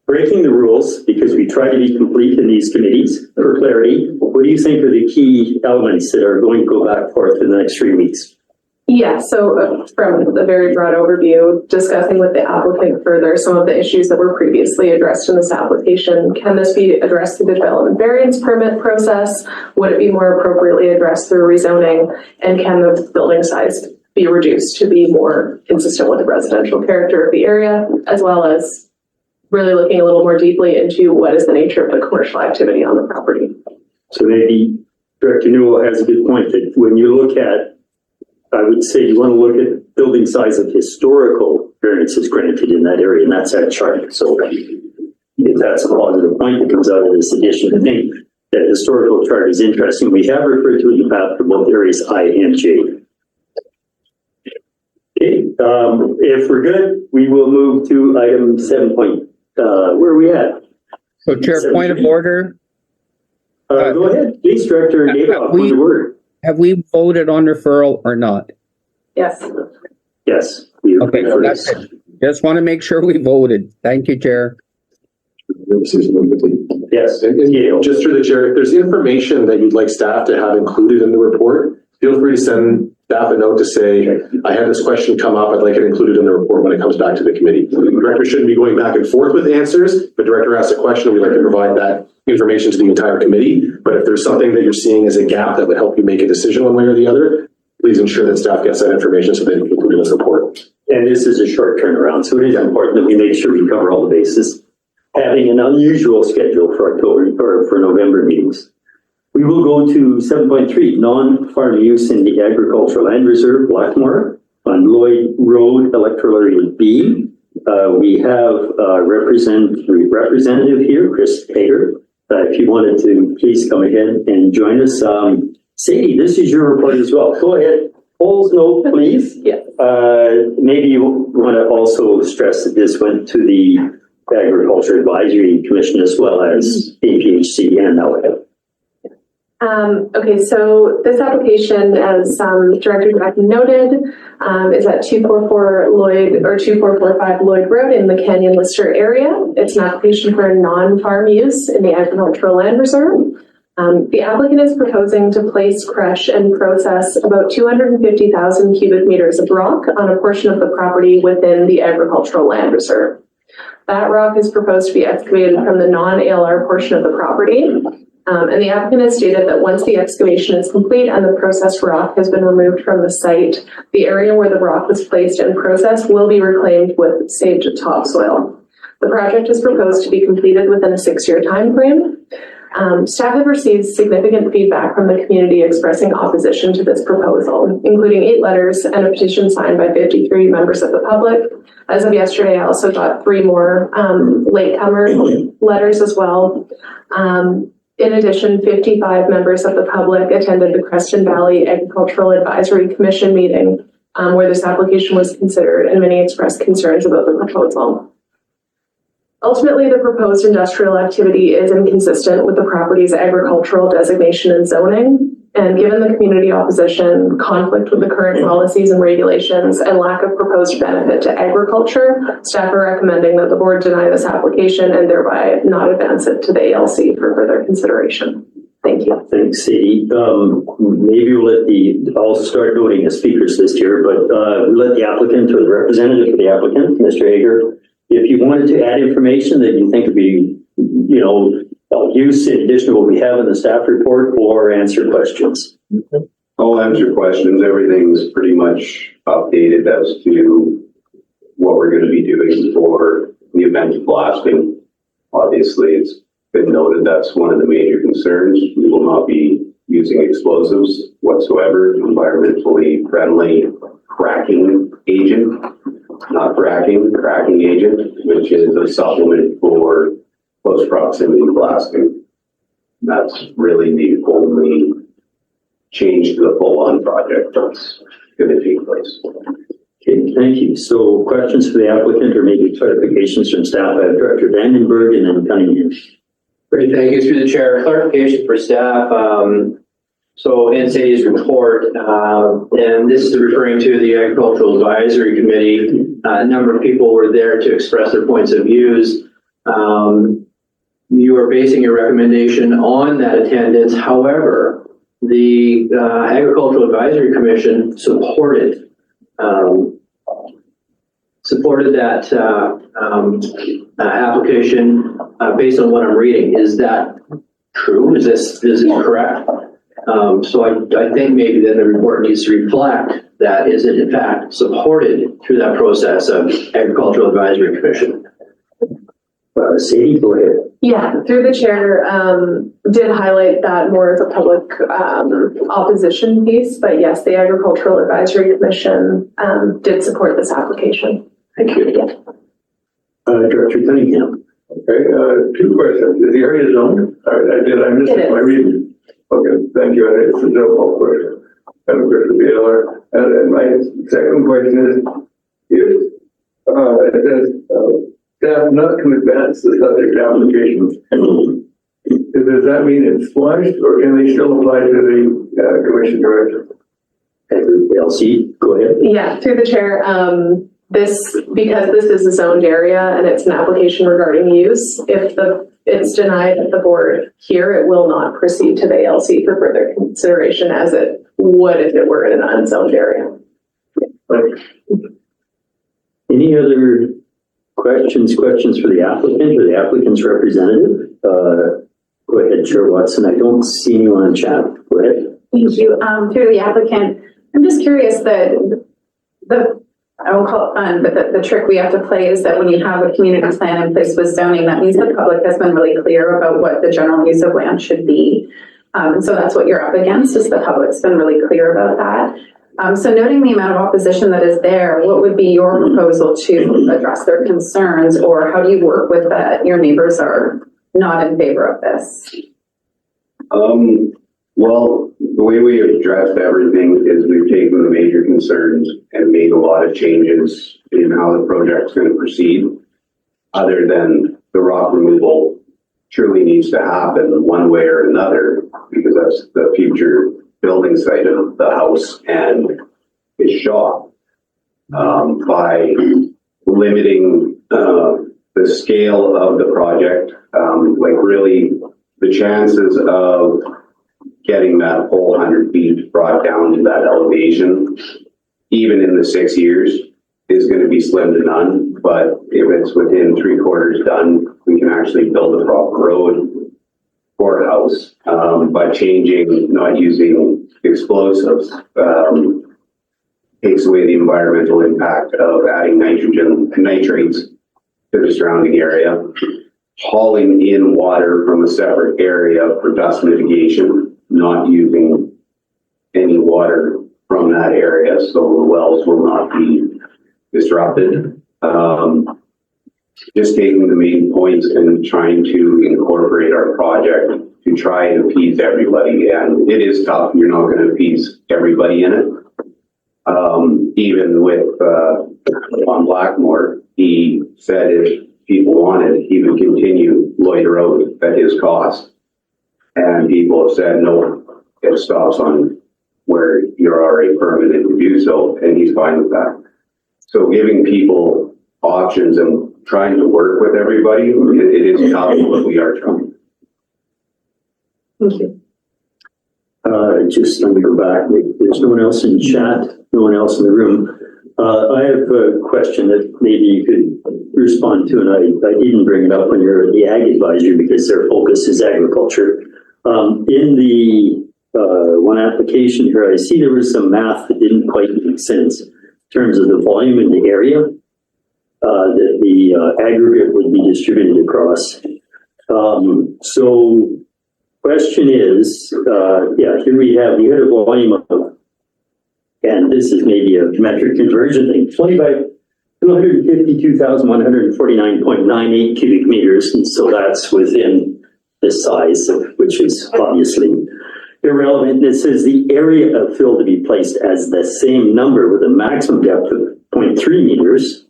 Breaking the rules, because we try to be complete in these committees for clarity. What do you think are the key elements that are going to go back forth in the next 3 weeks? Yeah, so from the very broad overview, discussing with the applicant further some of the issues that were previously addressed in this application. Can this be addressed through the development variance permit process? Would it be more appropriately addressed through rezoning? And can the building size be reduced to be more consistent with the residential character of the area, as well as really looking a little more deeply into what is the nature of the commercial activity on the property? So maybe Director Newell has a good point that when you look at, I would say you want to look at building size of historical variances granted in that area, and that's that chart. So if that's a positive point that comes out of this addition, I think that historical chart is interesting. We have referred to it in the past for both areas I and J. Okay, if we're good, we will move to item 7 point, where are we at? So Chair, point of order, Go ahead, please, Director David, point of order. have we voted on referral or not? Yes. Yes. we Okay, agree for that's this. it. Just want to make sure we voted. Thank you, Chair. Yes, And just through the chair, if there's information that you'd like staff to have included in the report, feel free to send staff a note to say, I had this question come up, I'd like it included in the report when it comes back to the committee. The director shouldn't be going back and forth with answers. If the director asks a question, we'd like to provide that information to the entire committee. But if there's something that you're seeing as a gap that would help you make a decision one way or the other, please ensure that staff gets that information so that you can include it in this report. and this is a short turnaround, so it is important that we make sure we cover all the bases. Having an unusual schedule for October, or for November meetings. We will go to 7.3, non-farm use in the agricultural land reserve, Blackmore, on Lloyd Road, electoral area B. We have representative here, Chris Hager. If you wanted to, please come ahead and join us. Sadie, this is your report as well. Go ahead. Polls note, please. Yes. Maybe you want to also stress that this went to the Agriculture Advisory Commission as well as APHC and NOAA. Okay, so this application, as Director Becky noted, is at 244 Lloyd or 2445 Lloyd Road in the Canyon Lister area. It's an application for non-farm use in the agricultural land reserve. The applicant is proposing to place, crush, and process about 250,000 cubic meters of rock on a portion of the property within the agricultural land reserve. That rock is proposed to be excavated from the non-ALR portion of the property. And the applicant has stated that once the excavation is complete and the processed rock has been removed from the site, the area where the rock was placed and processed will be reclaimed with saved topsoil. The project is proposed to be completed within a 6-year time frame. Staff have received significant feedback from the community expressing opposition to this proposal, including 8 letters and a petition signed by 53 members of the public. As of yesterday, I also got 3 more latecomer letters as well. In addition, 55 members of the public attended the Creston Valley Agricultural Advisory Commission meeting where this application was considered, and many expressed concerns about the proposal. Ultimately, the proposed industrial activity is inconsistent with the property's agricultural designation and zoning. And given the community opposition, conflict with the current policies and regulations, and lack of proposed benefit to agriculture, staff are recommending that the board deny this application and thereby not advance it to the ALC for further consideration. Thank you. Thanks, Sadie. Maybe I'll start noting the speakers list here, but we'll let the applicant or the representative of the applicant, Mr. Hager, if you wanted to add information that you think would be, use in addition to what we have in the staff report, or answer questions. I'll answer questions. Everything's pretty much updated as to what we're going to be doing for the event of blasting. Obviously, it's been noted that's one of the major concerns. We will not be using explosives whatsoever. Environmentally friendly cracking agent, not fracking, cracking agent, which is a supplement for close proximity blasting. That's really the only change to the full-on project that's going to take place. Okay, thank you. So questions for the applicant or maybe clarifications from staff? I have Director Vandenberg and then Cunningham. Great, thank you through the chair. Clarification for staff. So in Sadie's report, and this is referring to the Agricultural Advisory Committee, a number of people were there to express their points of views. You are basing your recommendation on that attendance. However, the Agricultural Advisory Commission supported that application based on what I'm reading. Is that true? Is this correct? So I think maybe then the report needs to reflect that is it in fact supported through that process of Agricultural Advisory Commission. Sadie, go ahead. Yeah, through the chair, did highlight that more as a public opposition piece, but yes, the Agricultural Advisory Commission did support this application. Thank you. Director Cunningham. Okay, two questions. Is the area zoned? Did I miss It it? is. My reading? Okay, thank you. And it's a no question. And of course, the BLR. And my second question is, if, it says, staff not to advance the subject application, does that mean it's flushed, or can they still apply to the, commission director? LC, go ahead. Yeah, through the chair, because this is a zoned area and it's an application regarding use, if it's denied at the board here, it will not proceed to the ALC for further consideration as it would if it were in an unzoned area. Any other questions for the applicant or the applicant's representative? Go ahead, Chair Watson. I don't see anyone in chat. Go ahead. Thank you. Through the applicant, I'm just curious that I won't call it fun, but the trick we have to play is that when you have a community plan in place with zoning, that means the public has been really clear about what the general use of land should be. So that's what you're up against, is the public's been really clear about that. So noting the amount of opposition that is there, what would be your proposal to address their concerns, or how do you work with that your neighbors are not in favor of this? Well, the way we have addressed everything is we've taken the major concerns and made a lot of changes in how the project's going to proceed. Other than the rock removal truly needs to happen one way or another, because that's the future building site of the house and its shop. By limiting the scale of the project, like really the chances of getting that whole 100 feet brought down to that elevation, even in the 6 years, is going to be slim to none. But if it's within 3/4 done, we can actually build a proper road for a house by changing, not using explosives. Takes away the environmental impact of adding nitrogen and nitrates to the surrounding area. Hauling in water from a separate area for dust mitigation, not using any water from that area, so the wells will not be disrupted. Just taking the main points and trying to incorporate our project to try and appease everybody. And it is tough, you're not going to appease everybody in it. Even with on Blackmore, he said if people wanted, he would continue Lloyd Road at his cost. And people have said, no, it stops on where you're already permitted to do so, and he's fine with that. So giving people options and trying to work with everybody, it is tough, but we are trying. Thank you. Just let me go back. There's no one else in chat, no one else in the room. I have a question that maybe you could respond to, and I didn't bring it up when you're the Ag Advisory because their focus is agriculture. In the one application here, I see there was some math that didn't quite make sense in terms of the volume in the area that the aggregate would be distributed across. So question is, here we have, you had a volume of, and this is maybe a metric conversion thing, 20 by 252,149.98 cubic meters. And so that's within the size of, which is obviously irrelevant. It says the area of fill to be placed as the same number with a maximum depth of 0.3 meters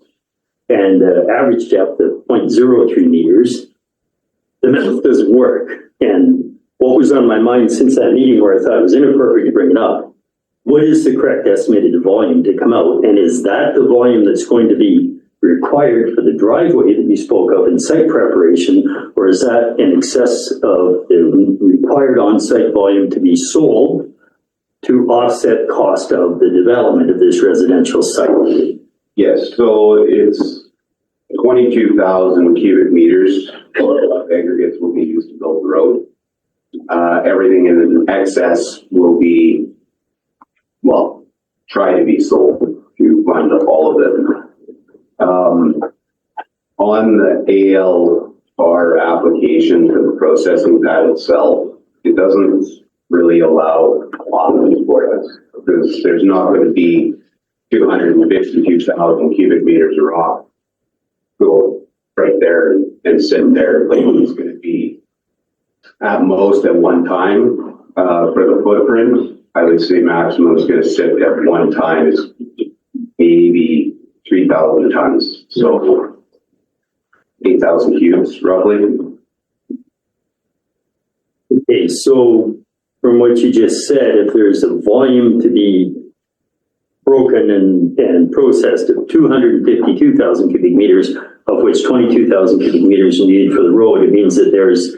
and average depth of 0.03 meters. The math doesn't work. And what was on my mind since that meeting where I thought it was inappropriate to bring it up, what is the correct estimated volume to come out? And is that the volume that's going to be required for the driveway that you spoke of in site preparation, or is that in excess of the required on-site volume to be sold to offset cost of the development of this residential site? Yes, so it's 22,000 cubic meters of aggregates will be used to build the road. Everything in excess will be, well, try to be sold to fund all of it. On the ALR application to the processing pad itself, it doesn't really allow options for us because there's not going to be 252,000 cubic meters of rock go right there and sit there. Like it's going to be at most at one time for the footprint. I would say maximum is going to sit at one time is maybe 3,000 tons. So 8,000 cubes roughly. Okay, so from what you just said, if there's a volume to be broken and processed of 252,000 cubic meters, of which 22,000 cubic meters are needed for the road, it means that there's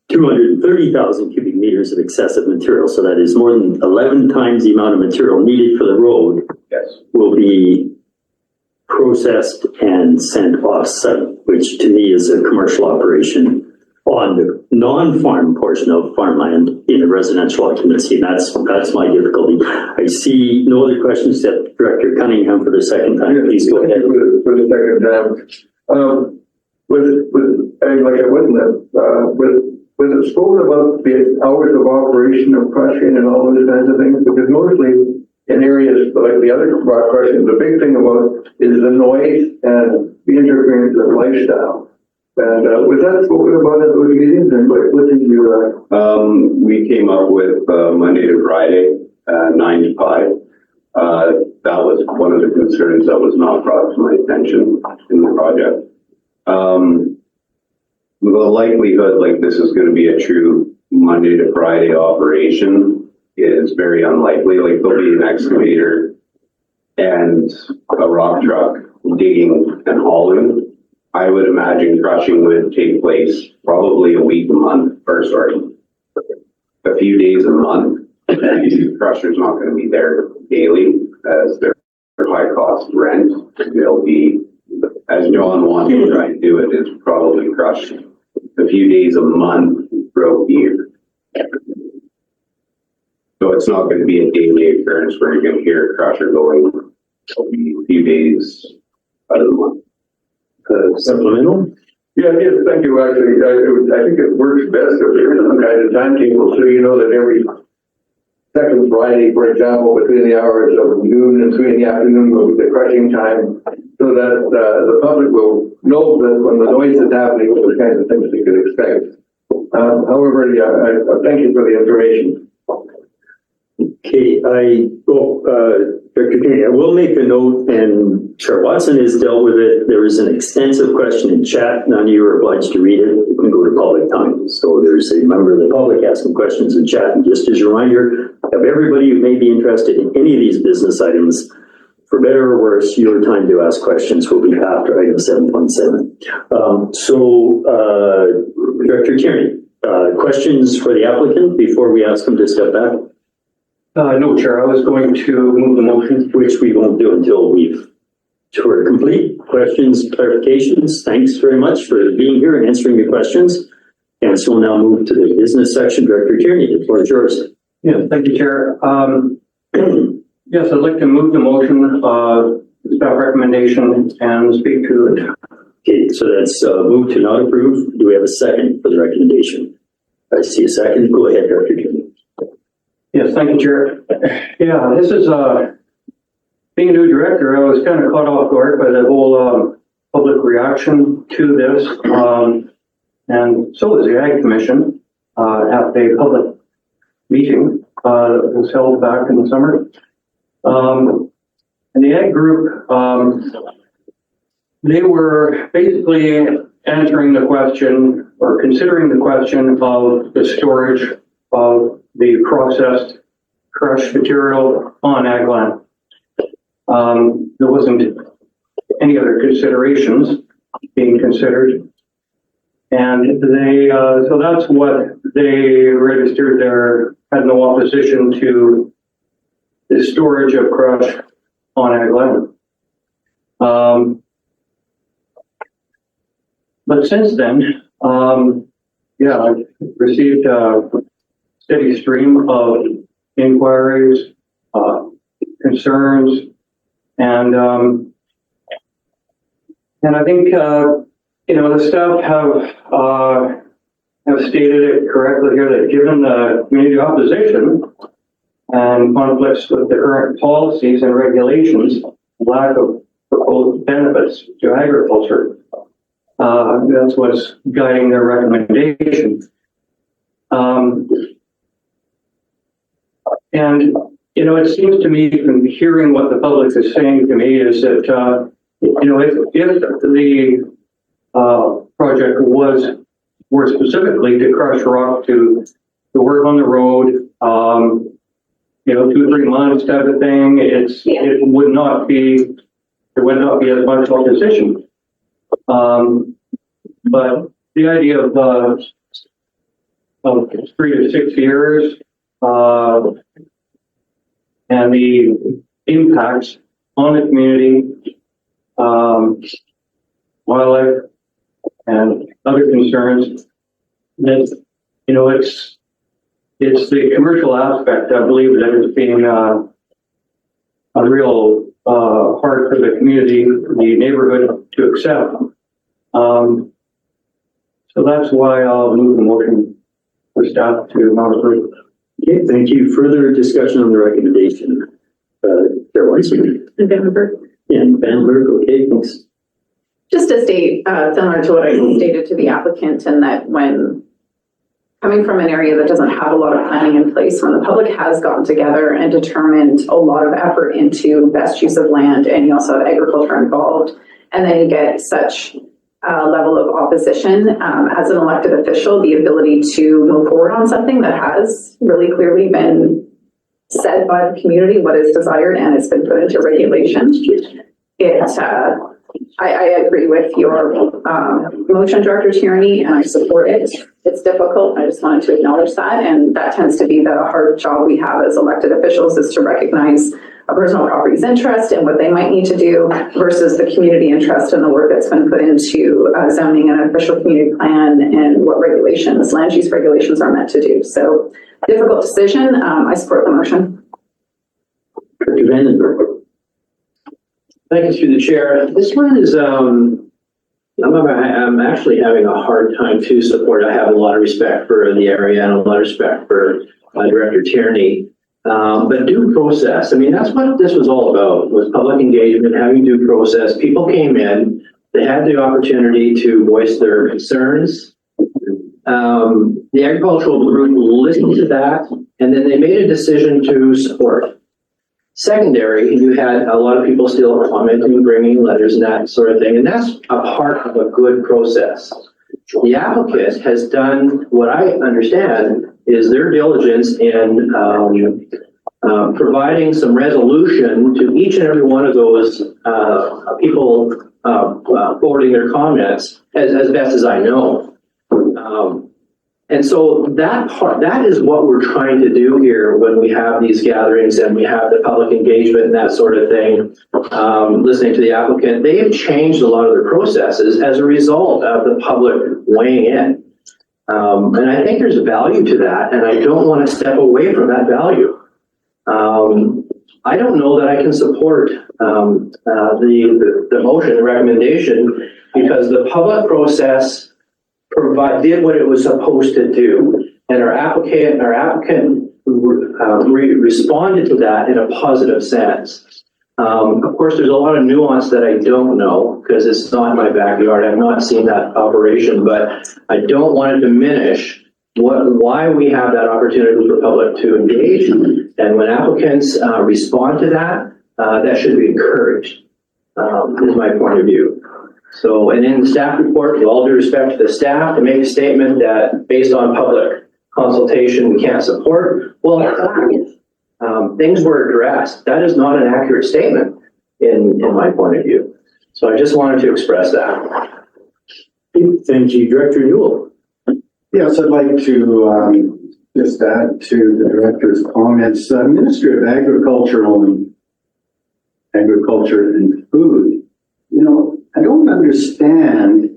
230,000 cubic meters of excessive material. So that is more than 11 times the amount of material needed for the road. Yes. Will be processed and sent off-site, which to me is a commercial operation on the non-farm portion of farmland in a residential occupancy. That's my difficulty. I see no other questions except Director Cunningham for the second time. Please go ahead. For the second time. Was it spoken about the hours of operation of crushing and all those kinds of things? Because mostly in areas like the other rock crushing, the big thing about is the noise and the interference of lifestyle. And was that spoken about at those meetings? And what did you? We came up with Monday to Friday, 9 to 5. That was one of the concerns that was not brought to my attention in the project. The likelihood like this is going to be a true Monday to Friday operation is very unlikely. Like there'll be an excavator and a rock truck digging and hauling. I would imagine crushing would take place probably a week a month, or sorry, a few days a month. And the crusher's not going to be there daily as their high cost rent. They'll be, as John wants to try and do it, is probably crush a few days a month throughout the year. So it's not going to be a daily occurrence where you're going to hear a crusher going. It'll be a few days out of the month. Supplemental? Yeah, yes, thank you. Actually, I think it works best if there is some kind of timetable, so you know that every second Friday, for example, between the hours of noon and 3 in the afternoon will be the crushing time, so that the public will know that when the noise is happening, what kinds of things they could expect. However, yeah, I thank you for the information. Okay, Director Kennedy, I will make a note, and Chair Watson has dealt with it. There is an extensive question in chat. None of you are obliged to read it. You can go to public time. So there's a member of the public asking questions in chat. And just as a reminder of everybody who may be interested in any of these business items, for better or worse, your time to ask questions will be after item 7.7. Director Tierney, questions for the applicant before we ask him to step back? No, Chair, I was going to move the motion. Which we won't do until we're complete. Questions, clarifications? Thanks very much for being here and answering your questions. And so we'll now move to the business section. Director Tierney, the floor is yours. Yeah, thank you, Chair. Yes, I'd like to move the motion, staff recommendation, and speak to it. Okay, so that's move to not approve. Do we have a second for the recommendation? I see a second. Go ahead, Director Tierney. Yes, thank you, Chair. Yeah, this is, being a new director, I was kind of caught off guard by the whole public reaction to this. And so was the Ag Commission at a public meeting that was held back in the summer. And the Ag group, they were basically answering the question or considering the question of the storage of the processed crushed material on ag land. There wasn't any other considerations being considered. And they, so that's what they registered there, had no opposition to the storage of crush on ag land. But since then, yeah, I've received steady stream of inquiries, concerns, and I think you know, the staff have stated it correctly here that given the community opposition, and conflicts with the current policies and regulations, lack of proposed benefits to agriculture. That's what's guiding their recommendation. And, you know, it seems to me from hearing what the public is saying to me is that, you know, if the project were specifically to crush rock to work on the road, you know, 2-3 months type of thing, it would not be as much opposition. But the idea of 3 to 6 years, and the impacts on the community, wildlife, and other concerns, that, you know, it's the commercial aspect, I believe, that is being a real hard for the community, the neighborhood to accept. So that's why I'll move the motion for staff to not approve. Okay, thank you. Further discussion on the recommendation. Chair Weissman. And Vandenberg. And Vandenberg, okay, thanks. Just to state, similar to what I stated to the applicant, and that when coming from an area that doesn't have a lot of planning in place, when the public has gotten together and determined a lot of effort into best use of land, and you also have agriculture involved, and then you get such a level of opposition, as an elected official, the ability to move forward on something that has really clearly been said by the community what is desired and it's been put into regulation. I agree with your motion, Director Tierney, and I support it. It's difficult. I just wanted to acknowledge that. And that tends to be the hard job we have as elected officials, is to recognize a personal property's interest and what they might need to do versus the community interest and the work that's been put into zoning and official community plan and what regulations, land use regulations are meant to do. So difficult decision. I support the motion. Director Vandenberg. Thank you through the chair. This one is, I'm actually having a hard time to support. I have a lot of respect for the area and a lot of respect for Director Tierney. But due process, I mean, that's what this was all about, was public engagement, having due process. People came in, they had the opportunity to voice their concerns. The agricultural group listened to that, and then they made a decision to support. Secondary, you had a lot of people still commenting, bringing letters and that sort of thing, and that's a part of a good process. The applicant has done what I understand is their diligence in providing some resolution to each and every one of those people forwarding their comments as best as I know. And so that is what we're trying to do here when we have these gatherings and we have the public engagement and that sort of thing. Listening to the applicant, they have changed a lot of their processes as a result of the public weighing in. And I think there's value to that, and I don't want to step away from that value. I don't know that I can support the motion, the recommendation, because the public process did what it was supposed to do, and our applicant responded to that in a positive sense. Of course, there's a lot of nuance that I don't know because it's not my backyard. I've not seen that operation, but I don't want to diminish why we have that opportunity for public to engage. And when applicants respond to that, that should be encouraged, is my point of view. So, and in the staff report, with all due respect to the staff, to make a statement that based on public consultation, we can't support, well, things were addressed. That is not an accurate statement in my point of view. So I just wanted to express that. Thank you, Director Newell. Yes, I'd like to just add to the director's comments. Ministry of Agriculture and Food, you know, I don't understand,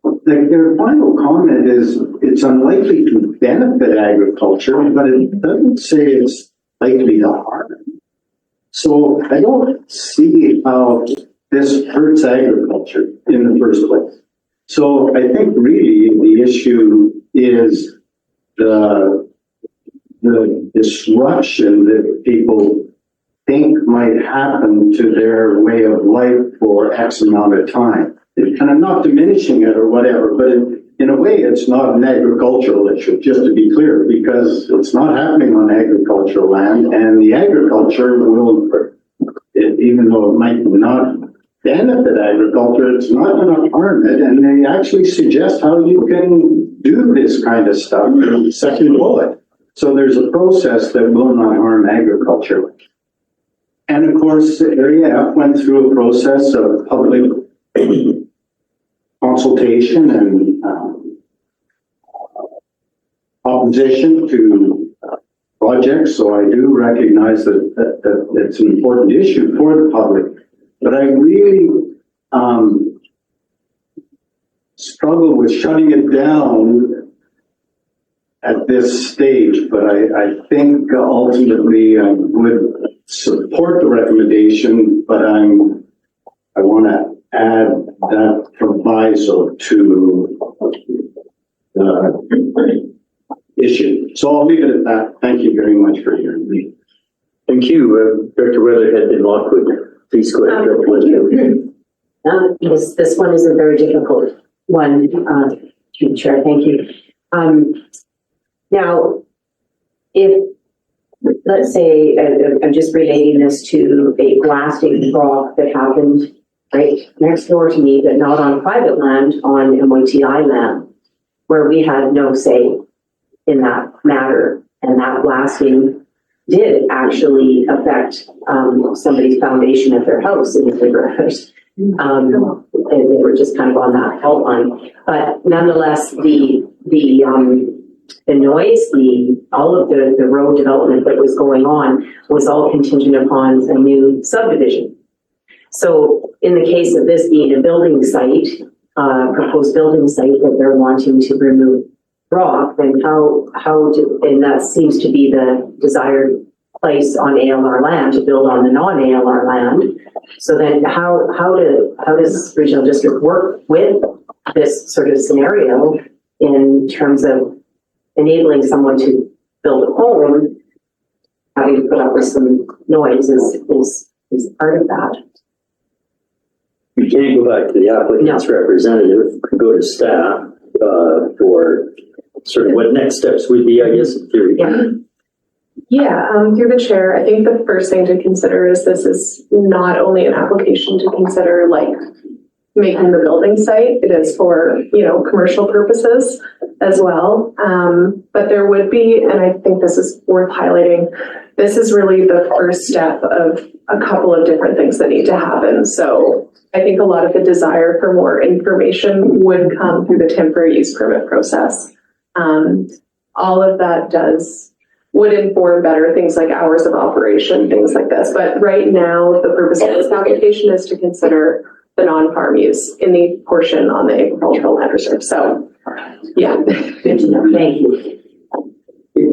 like their final comment is it's unlikely to benefit agriculture, but it doesn't say it's likely to harm. So I don't see how this hurts agriculture in the first place. So I think really the issue is the the disruption that people think might happen to their way of life for X amount of time. And I'm not diminishing it or whatever, but in a way, it's not an agricultural issue, just to be clear, because it's not happening on agricultural land, and the agriculture will, even though it might not benefit agriculture, it's not going to harm it, and they actually suggest how you can do this kind of stuff in the second bullet. So there's a process that will not harm agriculture. And of course, Area F went through a process of public consultation and opposition to projects, so I do recognize that it's an important issue for the public. But I really struggle with shutting it down at this stage, but I think ultimately I would support the recommendation, but I want to add that proviso to the issue. So I'll leave it at that. Thank you very much for hearing me. Thank you. Director Weatherhead and Lockwood, please go ahead. Thank you. This one is a very difficult one, to Chair. Thank you. Now, if, let's say, I'm just relating this to a blasting rock that happened right next door to me, but not on private land, on MOTI land, where we had no say in that matter, and that blasting did actually affect somebody's foundation of their house in the garage. And they were just kind of on that fault line. But nonetheless, the noise, all of the road development that was going on was all contingent upon a new subdivision. So in the case of this being a building site, proposed building site that they're wanting to remove rock, then and that seems to be the desired place on ALR land, to build on the non-ALR land. So then how does Regional District work with this sort of scenario in terms of enabling someone to build a home, having to put up with some noise is part of that? We can't go back to the applicant's representative, we can go to staff for sort of what next steps would be, I guess, in theory. Yeah, through the chair, I think the first thing to consider is this is not only an application to consider like making the building site, it is for, commercial purposes as well. But there would be, and I think this is worth highlighting, this is really the first step of a couple of different things that need to happen. So I think a lot of the desire for more information would come through the temporary use permit process. All of that would inform better things like hours of operation, things like this. But right now, the purpose of this application is to consider the non-farm use in the portion on the agricultural land reserve. So, yeah. Good to know. Thank you.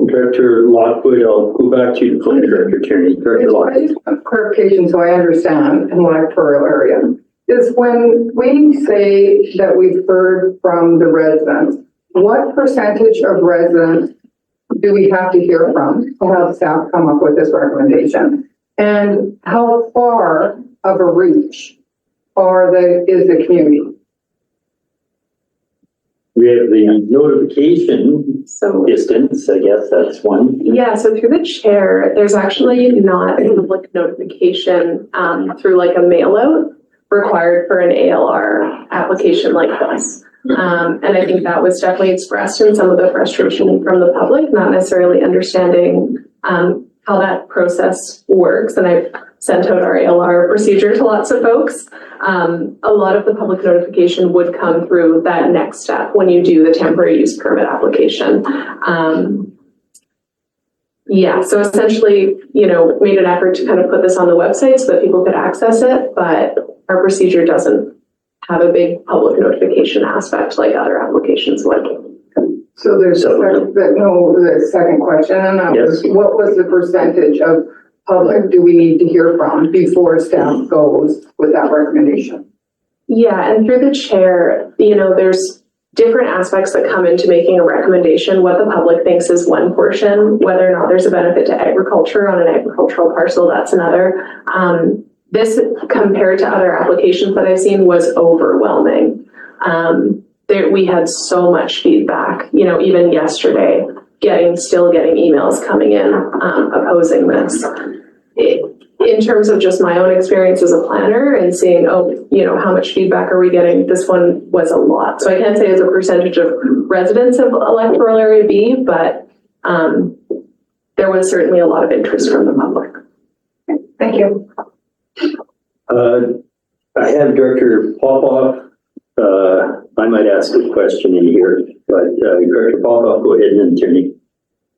Director Lockwood, I'll go back to you, Planning Director Tierney. Director Lockwood. Clarification so I understand in my electoral area is when we say that we've heard from the residents, what percentage of residents do we have to hear from to have staff come up with this recommendation? And how far of a reach is the community? We have the notification distance, I guess that's one. Yeah, so through the chair, there's actually not a public notification through like a mail out required for an ALR application like this. And I think that was definitely expressed in some of the frustration from the public, not necessarily understanding how that process works. And I've sent out our ALR procedure to lots of folks. A lot of the public notification would come through that next step when you do the temporary use permit application. Yeah, so essentially, made an effort to kind of put this on the website so that people could access it, but our procedure doesn't have a big public notification aspect like other applications would. So there's the second question, and that was, what was the percentage of public do we need to hear from before staff goes with that recommendation? Yeah, and through the chair, there's different aspects that come into making a recommendation. What the public thinks is one portion, whether or not there's a benefit to agriculture on an agricultural parcel, that's another. This, compared to other applications that I've seen, was overwhelming. We had so much feedback, you know, even yesterday, still getting emails coming in, opposing this. In terms of just my own experience as a planner and seeing, oh, you know, how much feedback are we getting? This one was a lot. So I can't say as a percentage of residents of electoral area B, but there was certainly a lot of interest from the public. Thank you. I have Director Popoff. I might ask a question in here, but Director Popoff, go ahead and attorney.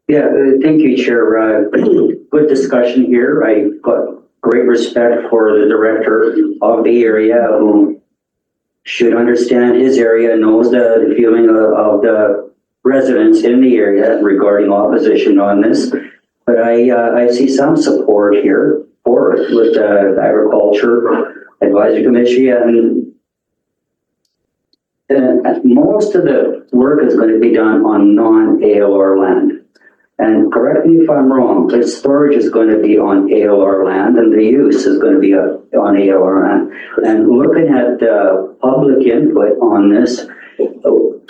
Yeah, thank you, Chair. Good discussion here. I've got great respect for the director of the area who should understand his area, knows the feeling of the residents in the area regarding opposition on this. But I see some support here for it with the Agriculture Advisory Commission, and most of the work is going to be done on non-ALR land. And correct me if I'm wrong, the storage is going to be on ALR land and the use is going to be on ALR land. And looking at public input on this,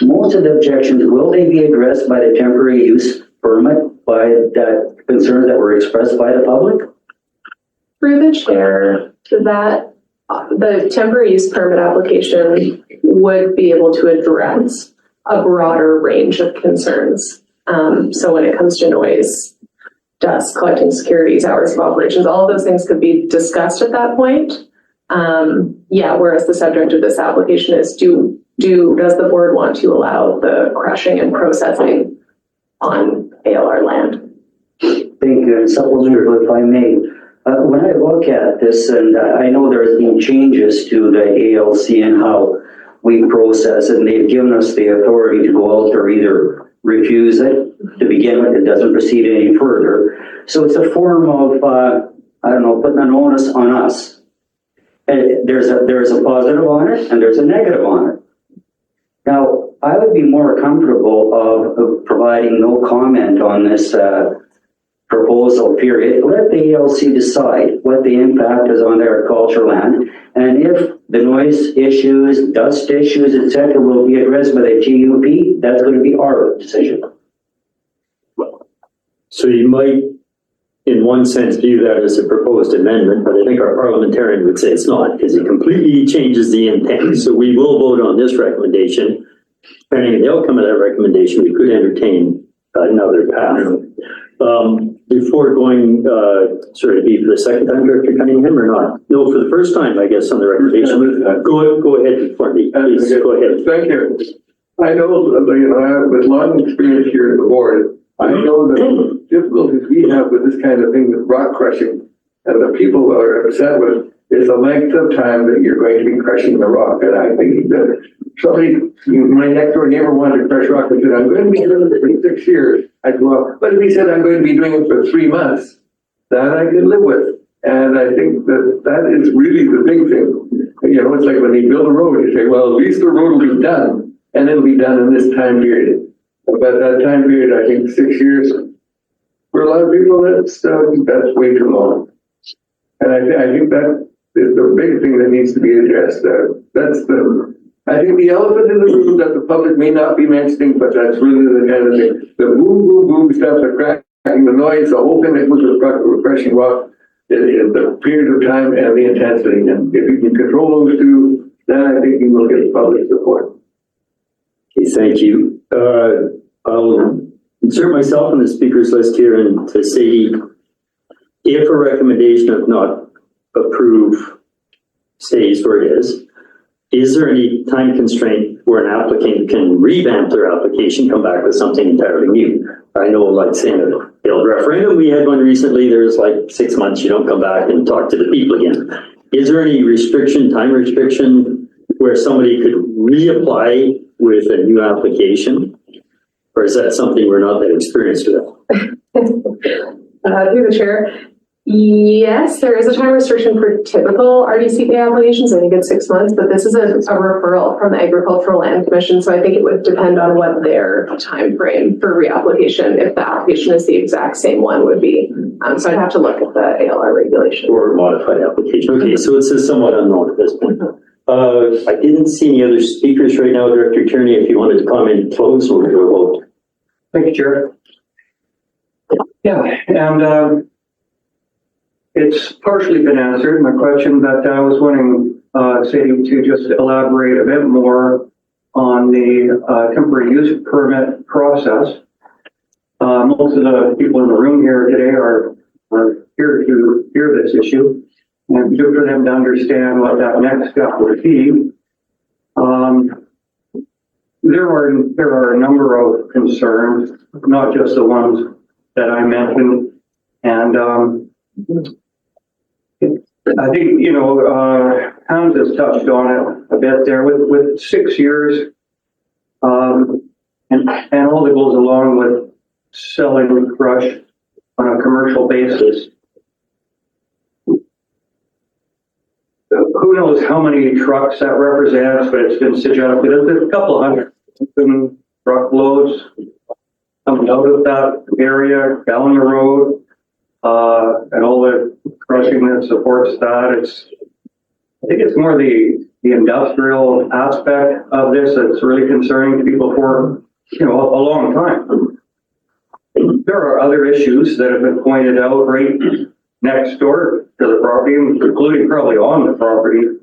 most of the objections, will they be addressed by the temporary use permit, by the concerns that were expressed by the public? Through the chair, that the temporary use permit application would be able to address a broader range of concerns. So when it comes to noise, dust, collecting securities, hours of operations, all of those things could be discussed at that point. Whereas the subject of this application is does the board want to allow the crushing and processing on ALR land? Thank you, and supplementary, if I may. When I look at this, and I know there's been changes to the ALC and how we process it, and they've given us the authority to go out there, either refuse it to begin with, it doesn't proceed any further. So it's a form of, putting an onus on us. And there's a positive on it and there's a negative on it. Now, I would be more comfortable of providing no comment on this proposal period. Let the ALC decide what the impact is on their agricultural land. And if the noise issues, dust issues, etc., will be addressed by the GUP, that's going to be our decision. So you might, in one sense, view that as a proposed amendment, but I think our parliamentarian would say it's not, because it completely changes the intent. So we will vote on this recommendation. Depending on the outcome of that recommendation, we could entertain another path. Before going, to be for the second time, Director Cunningham, or not? No, for the first time, I guess, on the recommendation. Go ahead before me. Please, go ahead. Thank you. I know, I have a long experience here at the board. I know the difficulties we have with this kind of thing, with rock crushing, and the people are upset with is the length of time that you're going to be crushing the rock. And I think that my next door neighbor wanted to crush rock and said, I'm going to be doing it for 6 years. I'd go, well, but if he said I'm going to be doing it for 3 months, that I could live with. And I think that is really the big thing. It's like when you build a road, you say, well, at least the road will be done, and it'll be done in this time period. But that time period, I think 6 years, for a lot of people, that's way too long. And I think that is the big thing that needs to be addressed. I think the elephant in the room that the public may not be mentioning, but that's really the kind of thing. The boom, boom, boom stuff, the cracking, the noise, the whole thing that goes with crushing rock, is the period of time and the intensity. And if you can control those two, then I think you will get public support. Okay, thank you. I'll insert myself on the speakers list here and to say, if a recommendation of not approve stays where it is there any time constraint where an applicant can revamp their application, come back with something entirely new? I know, like saying a failed referendum, we had one recently, there's like 6 months, you don't come back and talk to the people again. Is there any time restriction, where somebody could reapply with a new application? Or is that something we're not that experienced with? Through the chair, Yes, there is a time restriction for typical RDCP applications. I think it's 6 months, but this is a referral from the Agricultural Land Commission. So I think it would depend on what their time frame for reapplication, if the application is the exact same one, would be. So I'd have to look at the ALR regulation. Or modified application. Okay, so it's somewhat unknown at this point. I didn't see any other speakers right now. Director Tierney, if you wanted to comment, close, we'll go vote. Thank you, Chair. Yeah, and it's partially been answered, my question, but I was wanting, Sadie, to just elaborate a bit more on the temporary use permit process. Most of the people in the room here today are here to hear this issue, and good for them to understand what that next step would be. There are a number of concerns, not just the ones that I mentioned, and I think, Hans has touched on it a bit there with 6 years, and all that goes along with selling crush on a commercial basis. Who knows how many trucks that represents, but it's been suggested there's a couple hundred truckloads coming out of that area down the road, and all the crushing that supports that. I think it's more the industrial aspect of this that's really concerning to people for a long time. There are other issues that have been pointed out right next door to the property, including probably on the property.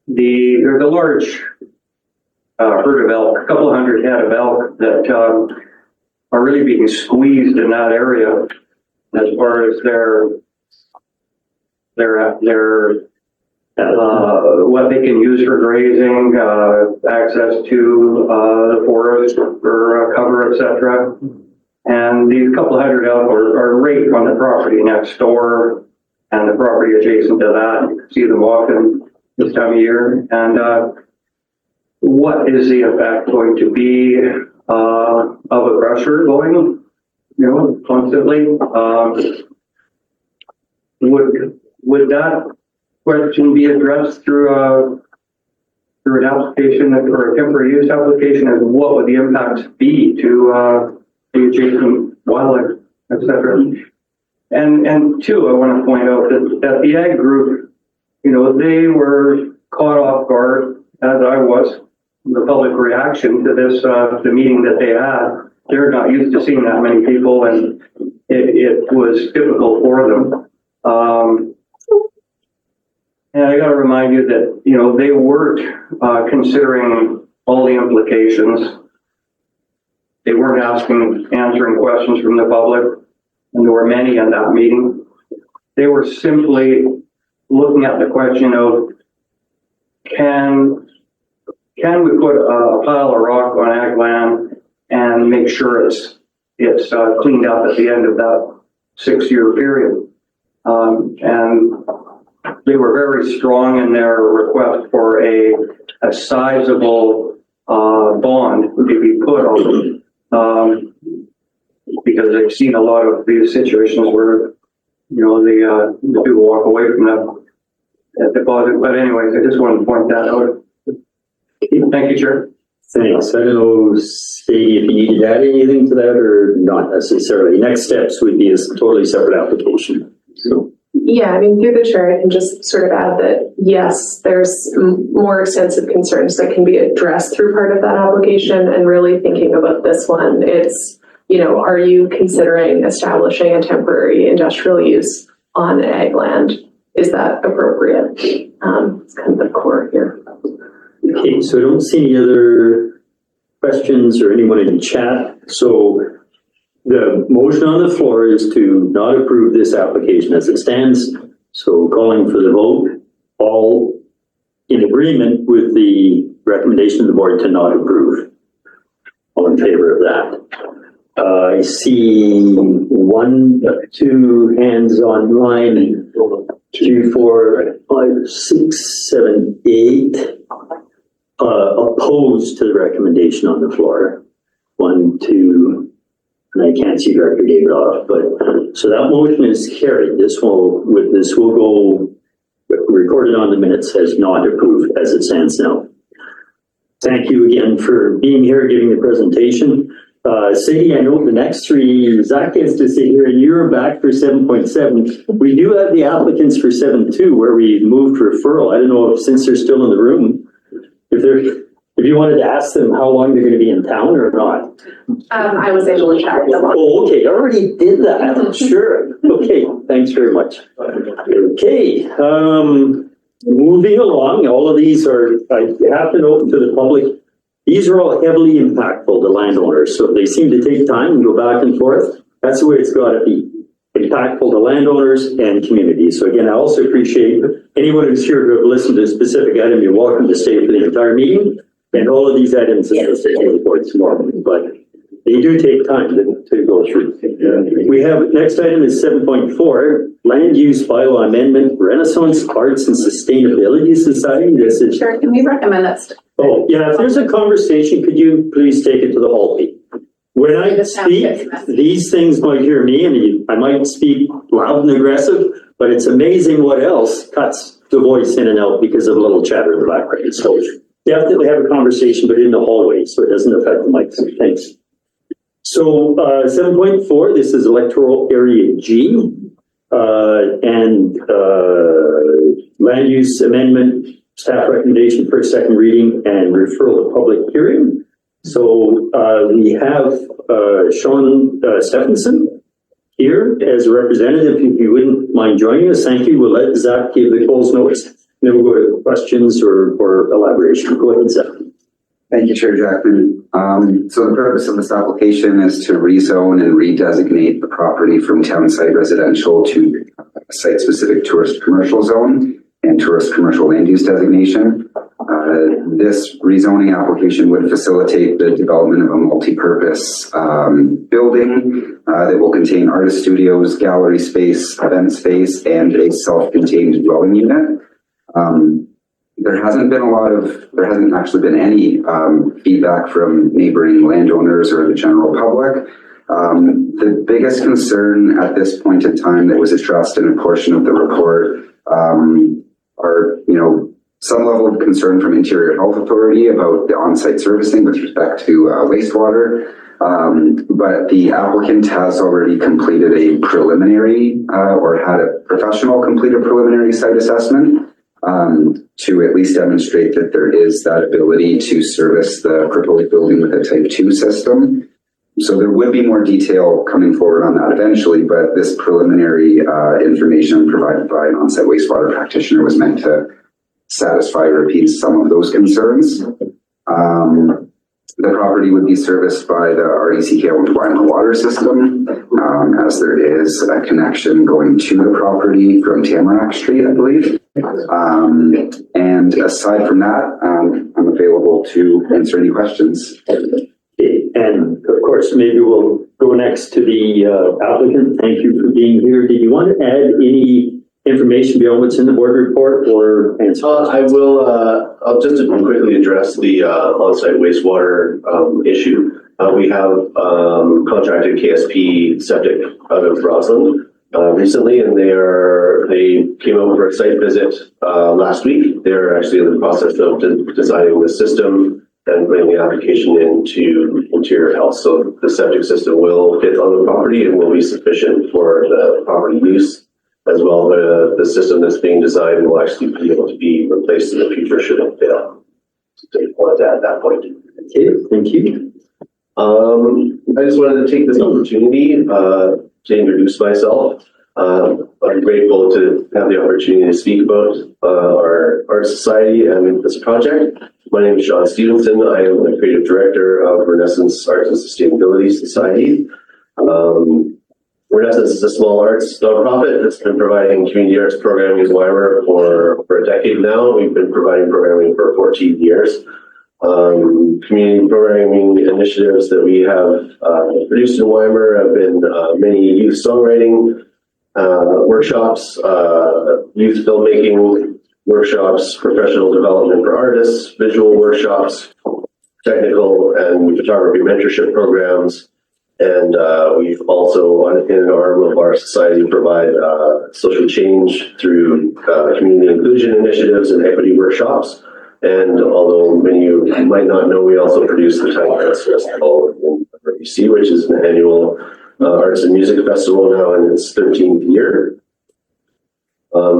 There's a large herd of elk, a couple hundred head of elk that are really being squeezed in that area as far as their what they can use for grazing, access to the forest for cover, etc. And these couple hundred elk are right on the property next door and the property adjacent to that. You can see them walking this time of year. And what is the effect going to be of a crusher going, constantly? Would that question be addressed through an application or a temporary use application, and what would the impact be to the adjacent wildlife, etc.? And two, I want to point out that the ag group, they were caught off guard, as I was, the public reaction to this, the meeting that they had. They're not used to seeing that many people, and it was difficult for them. And I got to remind you that, they weren't considering all the implications. They weren't answering questions from the public, and there were many in that meeting. They were simply looking at the question of, can we put a pile of rock on ag land and make sure it's cleaned up at the end of that 6-year period? And they were very strong in their request for a sizable bond to be put on them, because they've seen a lot of these situations where the people walk away from that deposit. But anyways, I just wanted to point that out. Thank you, Chair. Thanks. I don't know, Sadie, if you needed to add anything to that or not necessarily. Next steps would be a totally separate application. So. Yeah, through the chair, I can just sort of add that, yes, there's more extensive concerns that can be addressed through part of that application, and really thinking about this one, it's, are you considering establishing a temporary industrial use on ag land? Is that appropriate? It's kind of the core here. Okay, so I don't see any other questions or anyone in chat. So the motion on the floor is to not approve this application as it stands. So calling for the vote, all in agreement with the recommendation of the board to not approve. All in favor of that. I see 1, 2 hands online. 3, 4, 5, 6, 7, 8. Opposed to the recommendation on the floor. 1, 2, And I can't see Director David off, but, so that motion is carried. This will go recorded on the minutes as not approved as it stands now. Thank you again for being here, giving the presentation. Sadie, I know the next three, Zach gets to sit here and you're back for 7.7. We do have the applicants for 7.2 where we moved referral. I don't know if, since they're still in the room, if you wanted to ask them how long they're going to be in town or not. I was able to chat with them. Oh, okay, I already did that, sure. Okay, thanks very much. Okay, moving along, all of these are, I have to note to the public, these are all heavily impactful to landowners, so they seem to take time and go back and forth. That's the way it's got to be. Impactful to landowners and communities. So again, I also appreciate anyone who's here who have listened to a specific item, you're welcome to stay for the entire meeting. And all of these items are taken report tomorrow, but they do take time to go through. We have, next item is 7.4, Land Use Bylaw Amendment, Renaissance Arts and Sustainability Society. This is. Sure, can we recommend that? Oh, yeah, if there's a conversation, could you please take it to the hallway? When I speak, these things might hear me and I might speak loud and aggressive, but it's amazing what else cuts the voice in and out because of a little chatter in the background. So definitely have a conversation, but in the hallway, so it doesn't affect the mics. Thanks. So 7.4, this is electoral area G, and land use amendment, staff recommendation for a second reading and referral to public hearing. So we have Sean Stephenson here as a representative. If you wouldn't mind joining us, thank you. We'll let Zach give the close notes. Then we'll go to questions or elaboration. Go ahead, Zach. Thank you, Chair Jackman. So the purpose of this application is to rezone and redesignate the property from town site residential to site-specific tourist commercial zone and tourist commercial land use designation. This rezoning application would facilitate the development of a multi-purpose building that will contain artist studios, gallery space, event space, and a self-contained dwelling unit. There hasn't actually been any feedback from neighboring landowners or the general public. The biggest concern at this point in time that was addressed in a portion of the report are, some level of concern from Interior Health Authority about the on-site servicing with respect to wastewater. But the applicant has already completed a preliminary or had a professional complete a preliminary site assessment to at least demonstrate that there is that ability to service the proposed building with a type 2 system. So there would be more detail coming forward on that eventually, but this preliminary information provided by an on-site wastewater practitioner was meant to satisfy or appease some of those concerns. The property would be serviced by the RDC-K water system, as there is a connection going to the property from Tamarack Street, I believe. And aside from that, I'm available to answer any questions. And of course, maybe we'll go next to the applicant. Thank you for being here. Did you want to add any information beyond what's in the board report or answer? I will, I'll just quickly address the on-site wastewater issue. We have contracted KSP Septic out of Rossland recently, and they came over for a site visit last week. They're actually in the process of designing the system and putting the application into Interior Health. So the septic system will fit on the property and will be sufficient for the property use. As well, the system that's being designed will actually be able to be replaced in the future should it fail. So I wanted to add that point. Okay, thank you. I just wanted to take this opportunity to introduce myself. I'm grateful to have the opportunity to speak about our art society and this project. My name is Sean Stevenson. I am the creative director of Renaissance Arts and Sustainability Society. Renaissance is a small arts nonprofit that's been providing community arts programming in Weimar for a decade now. We've been providing programming for 14 years. Community programming initiatives that we have produced in Weimar have been many youth songwriting workshops, youth filmmaking workshops, professional development for artists, visual workshops, technical and photography mentorship programs, And we've also, in our arm of our society, provide social change through community inclusion initiatives and equity workshops. And although many of you might not know, we also produce the Tiny Arts Festival in BC, which is an annual arts and music festival now in its 13th year. A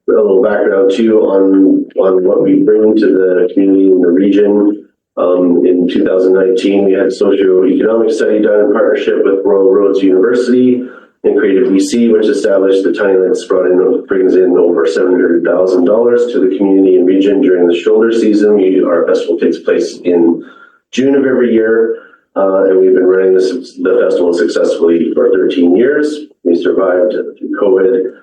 little background too on what we bring to the community in the region. In 2019, we had a socio-economic study done in partnership with Royal Roads University and Creative BC, which established the Tiny Lakes brings in over $700,000 to the community and region during the shoulder season. Our festival takes place in June of every year, and we've been running the festival successfully for 13 years. We survived through COVID.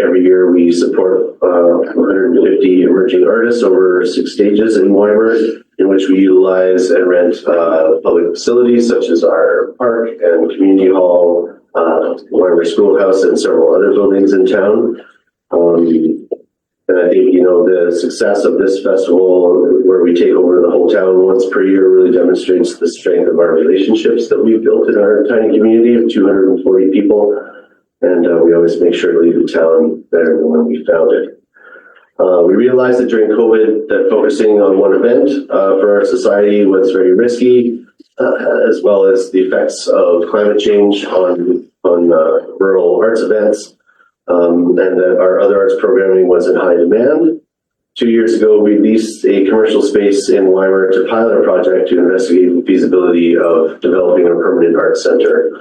Every year we support 150 emerging artists over 6 stages in Weimar, in which we utilize and rent public facilities such as our park and community hall, Weimar Schoolhouse, and several other buildings in town. And I think, the success of this festival, where we take over the whole town once per year, really demonstrates the strength of our relationships that we've built in our tiny community of 240 people. And we always make sure to leave the town better than when we found it. We realized that during COVID that focusing on one event for our society was very risky, as well as the effects of climate change on rural arts events, and that our other arts programming was in high demand. 2 years ago, we leased a commercial space in Weimar to pilot a project to investigate the feasibility of developing a permanent arts center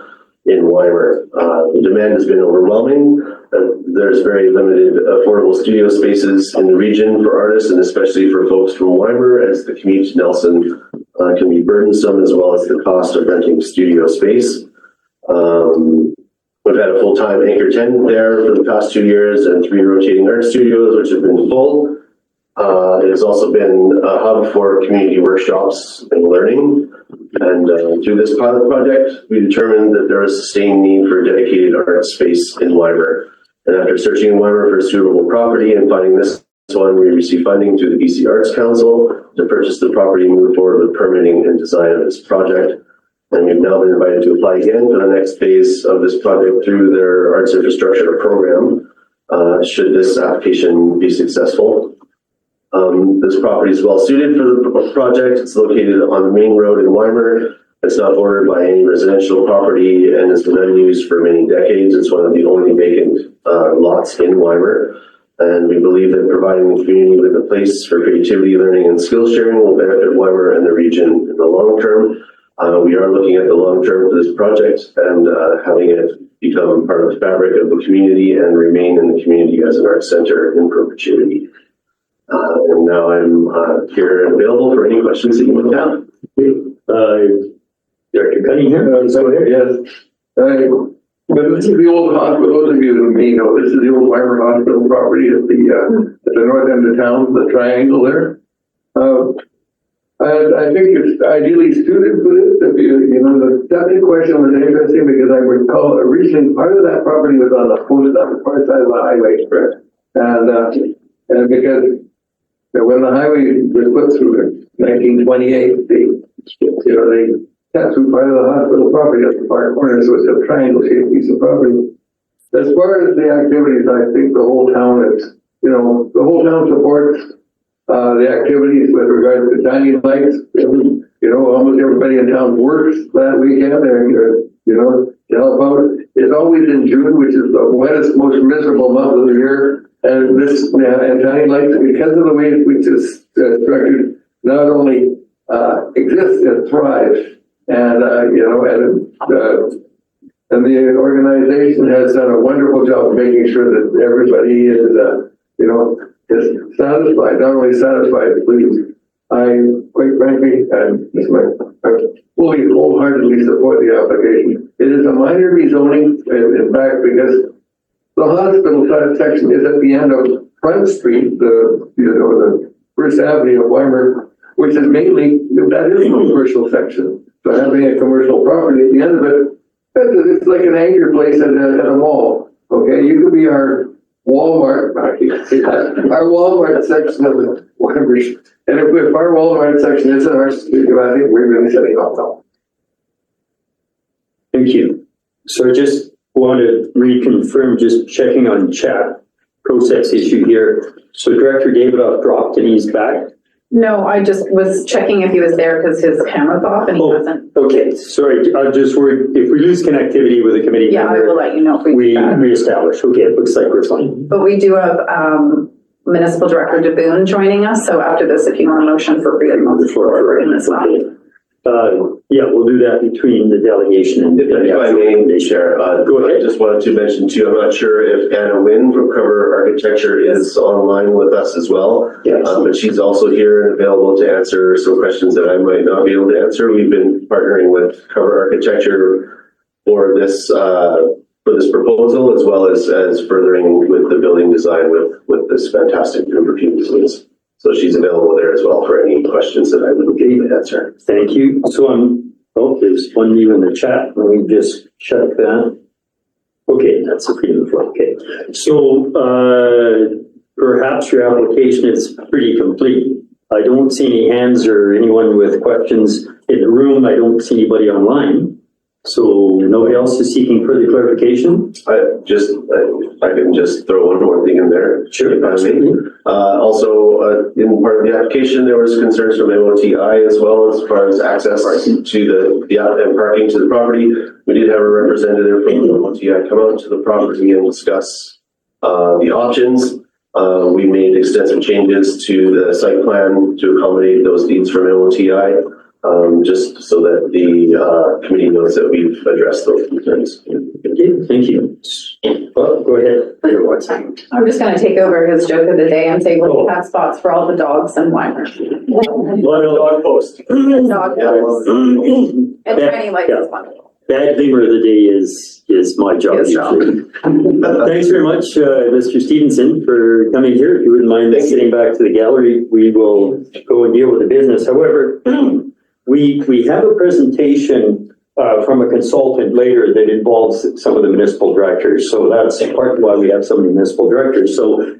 in Weimar. The demand has been overwhelming. There's very limited affordable studio spaces in the region for artists, and especially for folks from Weimar, as the commute to Nelson can be burdensome, as well as the cost of renting studio space. We've had a full-time anchor tenant there for the past 2 years and 3 rotating art studios, which have been full. It has also been a hub for community workshops and learning. And through this pilot project, we determined that there is a sustained need for a dedicated art space in Weimar. And after searching in Weimar for a suitable property and finding this one, we received funding through the BC Arts Council to purchase the property and move forward with permitting and design of this project. And we've now been invited to apply again for the next phase of this project through their Arts Infrastructure Program, should this application be successful. This property is well suited for the project. It's located on the main road in Weimar. It's not bordered by any residential property and has been unused for many decades. It's one of the only vacant lots in Weimar. And we believe that providing the community with a place for creativity, learning, and skill sharing will benefit Weimar and the region in the long term. We are looking at the long term for this project and having it become part of the fabric of the community and remain in the community as an art center in perpetuity. And now I'm here and available for any questions that you might have. Director Cuddy here. Yes. But this is the old hospital. Those of you who may know, this is the old Weimar Hospital property at the north end of town, the triangle there. I think it's ideally suited for this. If the second question was interesting because I would call originally part of that property was on the post on the far side of the highway, correct? And because when the highway was put through in 1928, they cut through part of the hospital property at the far corner, so it's a triangle-shaped piece of property. As far as the activities, I think the whole town is, the whole town supports the activities with regard to Tiny Lakes. Almost everybody in town works that weekend, to help out. It's always in June, which is the wettest, most miserable month of the year. And Tiny Lakes, because of the way we just structured, not only exists, it thrives. And the organization has done a wonderful job of making sure that everybody is, is satisfied, not only satisfied, but pleased. I, quite frankly, I fully, wholeheartedly support the application. It is a minor rezoning, in fact, because the hospital section is at the end of Front Street, the First Avenue of Weimar, which is mainly, that is a commercial section. So having a commercial property at the end of it, it's like an anchor place at a mall. Okay, you could be our Walmart, our Walmart section of the Weimar. And if our Walmart section isn't our studio, I think we're really setting off now. Thank you. So I just want to reconfirm, just checking on chat process issue here. So Director Davidoff dropped and he's back. No, I just was checking if he was there because his camera's off and he wasn't. Okay, sorry, I'm just worried if we lose connectivity with the committee Yeah, I member, will let you know if we we do that. reestablish. Okay, it looks like we're fine. But we do have Municipal Director DeBoon joining us, so after this, if you want a motion for freedom of the floor, we're in this one. Yeah, we'll do that between the delegation and. If I may, Chair, Go ahead. I just wanted to mention too, I'm not sure if Anna Wynn from Cover Architecture is online with us as well. Yes. But she's also here and available to answer some questions that I might not be able to answer. We've been partnering with Cover Architecture for this proposal, as well as furthering with the building design with this fantastic group of people. So she's available there as well for any questions that I would be able to answer. Thank you. So there's one new in the chat. Let me just check that. Okay, that's the freedom of flow. Okay. So, perhaps your application is pretty complete. I don't see any hands or anyone with questions in the room. I don't see anybody online. So nobody else is seeking further clarification? I can just throw one more thing in there. Sure. If I may. Also, in part of the application, there was concerns from MOTI as well as far as access to the and parking to the property. We did have a representative from MOTI come out to the property and discuss the options. We made extensive changes to the site plan to accommodate those needs from MOTI. Just so that the committee knows that we've addressed those concerns. Okay, thank you. Well, go ahead. I'm just gonna take over his joke of the day and say, well, we have spots for all the dogs and Weimer. Dog post. Dog post. And Tiny Lights is wonderful. Bad lemur of the day is my job. His job. Thanks very much, Mr. Stevenson, for coming here. If you wouldn't mind sitting back to the gallery, we will go and deal with the business. However, we have a presentation from a consultant later that involves some of the municipal directors. So that's partly why we have so many municipal directors. So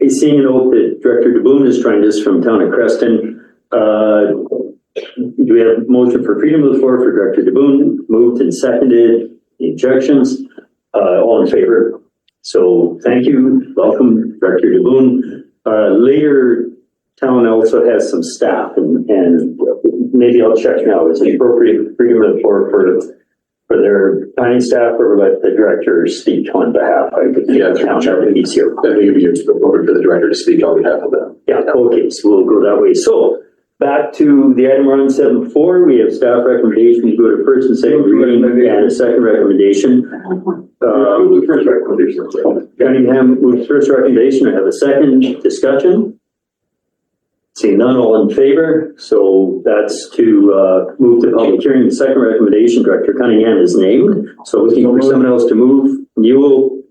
seeing a note that Director DeBoon has joined us from town of Creston, do we have a motion for freedom of the floor for Director DeBoon? Moved and seconded. Any objections? All in favor? So thank you. Welcome, Director DeBoon. Later, town also has some staff and maybe I'll check now. Is it appropriate freedom of the floor for their planning staff or let the director speak on behalf of the town? He's here. I think it'd be appropriate for the director to speak on behalf of them. Yeah, okay, so we'll go that way. So back to the item we're on 7.4, we have staff recommendations, go to first and second reading and a second recommendation. The first recommendation. Cunningham moves first recommendation. I have a second discussion. Seeing none, all in favor. So that's to move to public hearing. The second recommendation, Director Cunningham is named. So looking for someone else to move. Newell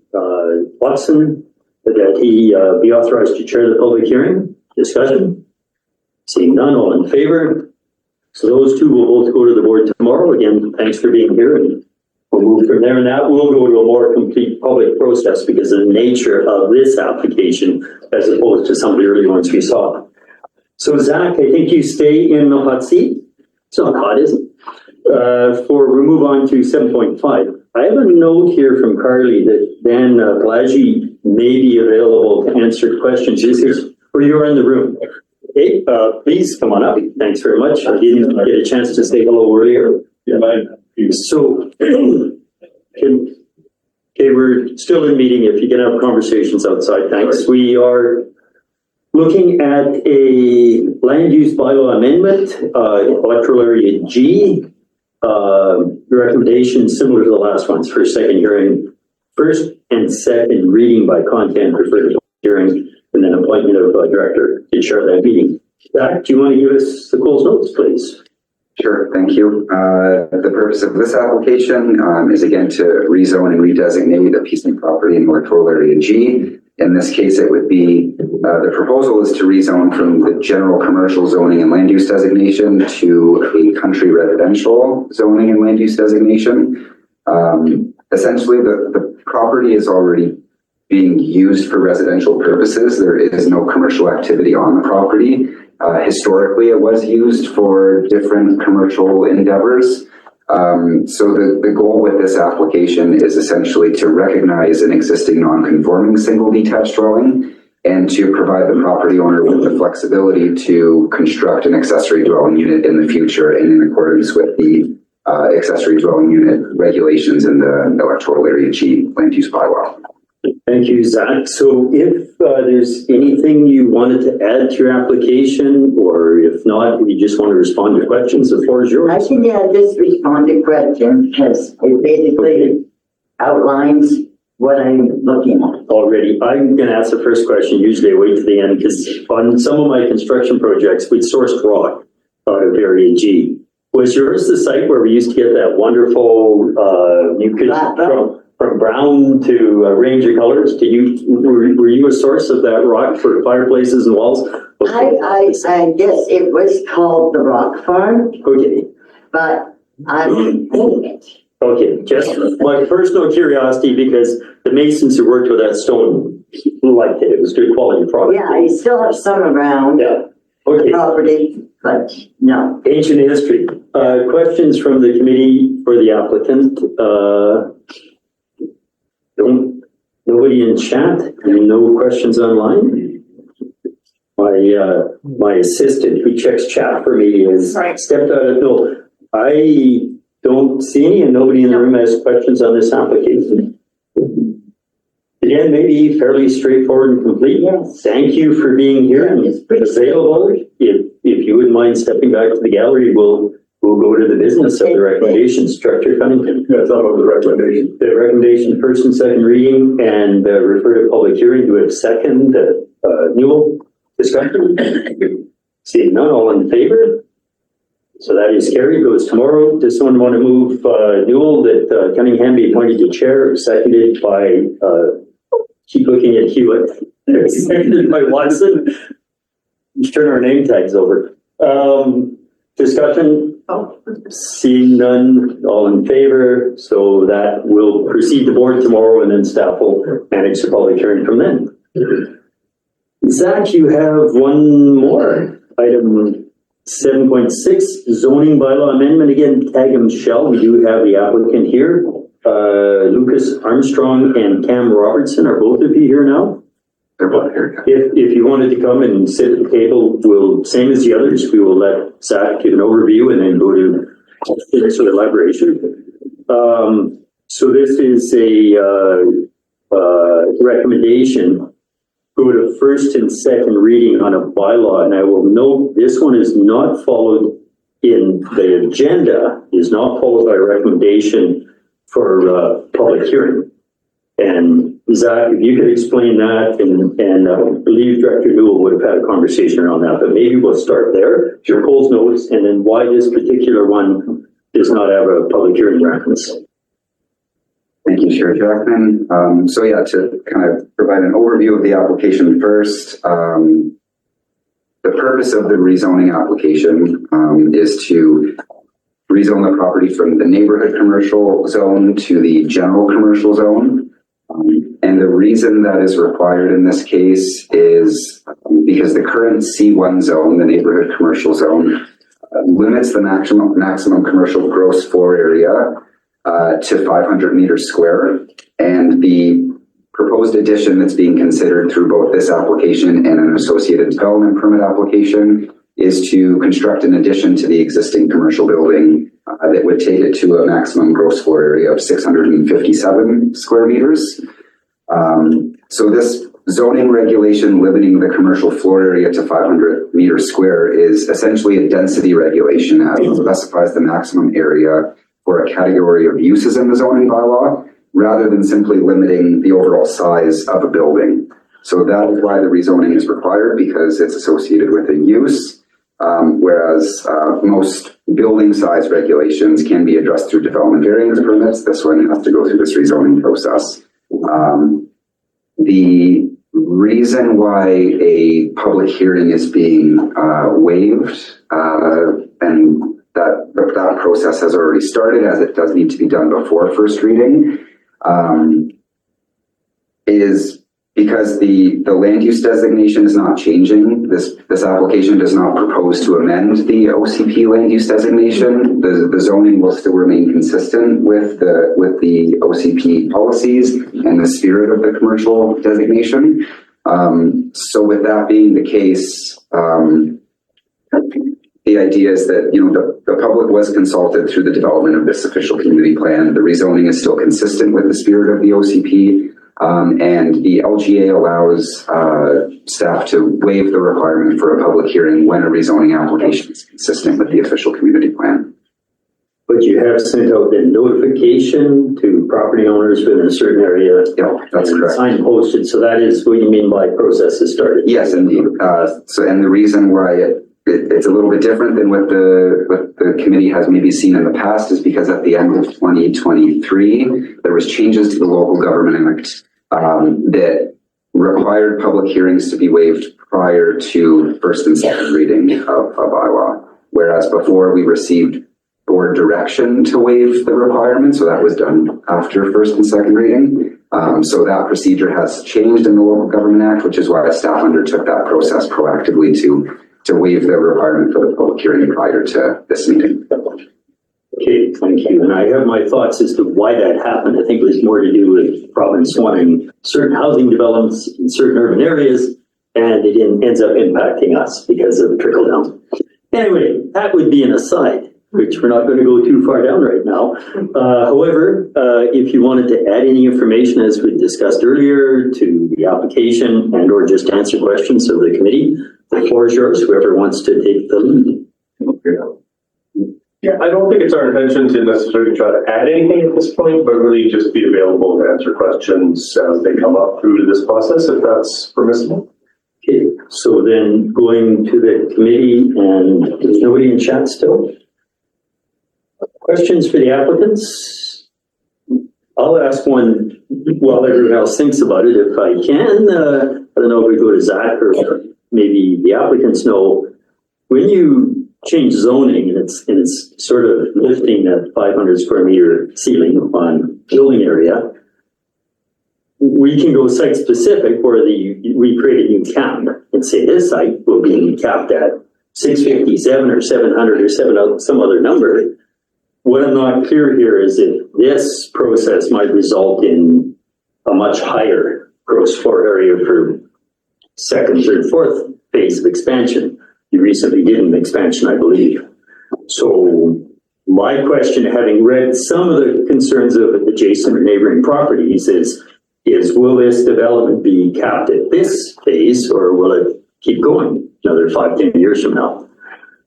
Watson, that he be authorized to chair the public hearing. Discussion. Seeing none, all in favor. So those two will both go to the board tomorrow. Again, thanks for being here, and we'll move from there. And that will go to a more complete public process because of the nature of this application as opposed to some of the early ones we saw. So Zach, I think you stay in the hot seat. It's not hot, is it? We'll move on to 7.5. I have a note here from Carly that Dan Pelagi may be available to answer questions. This is where you're in the room. Okay, please come on up. Thanks very much. I didn't get a chance to say hello earlier. So, okay, we're still in meeting. If you can have conversations outside, thanks. We are looking at a land use bylaw amendment, electoral area G. Recommendation similar to the last ones for second hearing, first and second reading by content referred to hearing, and then appointment of director to chair that meeting. Zach, do you want to give us the Coles notes, please? Sure, thank you. The purpose of this application is again to rezone and redesignate a piece of property in electoral area G. In this case, it would be, the proposal is to rezone from the general commercial zoning and land use designation to a country residential zoning and land use designation. Essentially, the property is already being used for residential purposes. There is no commercial activity on the property. Historically, it was used for different commercial endeavors. So the goal with this application is essentially to recognize an existing non-conforming single detached dwelling and to provide the property owner with the flexibility to construct an accessory dwelling unit in the future and in accordance with the accessory dwelling unit regulations in the electoral area G land use bylaw. Thank you, Zach. So if there's anything you wanted to add to your application, or if not, you just want to respond to questions, the floor is yours. I can just respond to questions because it basically outlines what I'm looking at. Already, I'm going to ask the first question. Usually I wait to the end because on some of my construction projects, we'd sourced rock out of Area G. Was yours the site where we used to get that wonderful, you could, from brown to a range of colors? Were you a source of that rock for fireplaces and walls? I guess it was called the Rock Farm. Okay. But I'm paying it. Okay, just my personal curiosity, because the masons who worked with that stone liked it. It was good quality product. Yeah, I still have some around. Yeah. Okay. The property, but no. Ancient history. Questions from the committee for the applicant? Nobody in chat? No questions online? My assistant who checks chat for me has stepped out of, no, I don't see any, and nobody in the room has questions on this application. Again, maybe fairly straightforward and complete. Yes. Thank you for being here and available. If you wouldn't mind stepping back to the gallery, we'll go to the business of the recommendations. Director Cunningham. That's all of the recommendation. The recommendation, first and second reading, and refer to public hearing. Do we have second? Newell, discussion? Seeing none, all in favor? So that is carried, goes tomorrow. Does someone want to move Newell that Cunningham be appointed to chair, seconded by, keep looking at Hewitt, seconded by Watson? Let's turn our name tags over. Discussion? Seeing none, all in favor. So that will proceed to board tomorrow, and then staff will manage the public hearing from then. Zach, you have one more item. 7.6 zoning bylaw amendment. Again, tag them Shell. We do have the applicant here. Lucas Armstrong and Cam Robertson. Are both of you here now? They're both here. If you wanted to come and sit at the table, we'll, same as the others, we will let Zach give an overview and then go to the elaboration. So this is a recommendation. Go to first and second reading on a bylaw, and I will note this one is not followed in the agenda, is not followed by a recommendation for public hearing. And Zach, if you could explain that, and I believe Director Newell would have had a conversation around that, but maybe we'll start there. Your Coles notes, and then why this particular one does not have a public hearing reference. Thank you, Chair Jackman. So yeah, to kind of provide an overview of the application first, the purpose of the rezoning application is to rezone the property from the neighborhood commercial zone to the general commercial zone. And the reason that is required in this case is because the current C1 zone, the neighborhood commercial zone, limits the maximum commercial gross floor area to 500 meters square, and the proposed addition that's being considered through both this application and an associated development permit application is to construct an addition to the existing commercial building that would take it to a maximum gross floor area of 657 square meters. So this zoning regulation limiting the commercial floor area to 500 meters square is essentially a density regulation as it specifies the maximum area for a category of uses in the zoning bylaw, rather than simply limiting the overall size of a building. So that is why the rezoning is required, because it's associated with a use, whereas most building size regulations can be addressed through development variance permits. This one has to go through this rezoning process. The reason why a public hearing is being waived, and that process has already started, as it does need to be done before first reading, is because the land use designation is not changing, this application does not propose to amend the OCP land use designation. The zoning will still remain consistent with the OCP policies and the spirit of the commercial designation. So with that being the case, the idea is that, the public was consulted through the development of this official community plan. The rezoning is still consistent with the spirit of the OCP. And the LGA allows staff to waive the requirement for a public hearing when a rezoning application is consistent with the official community plan. But you have sent out a notification to property owners within a certain area. Yeah, that's correct. Sign posted, so that is what you mean by process has started? Yes, indeed. And the reason why it's a little bit different than what the committee has maybe seen in the past is because at the end of 2023, there was changes to the Local Government Act that required public hearings to be waived prior to first and second reading of bylaw. Whereas before we received board direction to waive the requirement, so that was done after first and second reading. So that procedure has changed in the Local Government Act, which is why staff undertook that process proactively to waive the requirement for the public hearing prior to this meeting. Okay, thank you. And I have my thoughts as to why that happened. I think it was more to do with province wanting certain housing developments in certain urban areas, and it ends up impacting us because of the trickle down. Anyway, that would be an aside, which we're not going to go too far down right now. However, if you wanted to add any information as we discussed earlier to the application and or just answer questions of the committee, the floor is yours, whoever wants to take the lead. Yeah, I don't think it's our intention to necessarily try to add anything at this point, but really just be available to answer questions as they come up through this process, if that's permissible. Okay, so then going to the committee, and there's nobody in chat still? Questions for the applicants? I'll ask one while everyone else thinks about it if I can. I don't know if we go to Zach or maybe the applicants know. When you change zoning and it's sort of lifting that 500 square meter ceiling on building area, we can go site specific where we create a new cap and say this site will be capped at 657 or 700 or some other number. What I'm not clear here is if this process might result in a much higher gross floor area for second, third, fourth phase of expansion. You recently did an expansion, I believe. So my question, having read some of the concerns of adjacent or neighboring properties is will this development be capped at this phase or will it keep going another 5-10 years from now?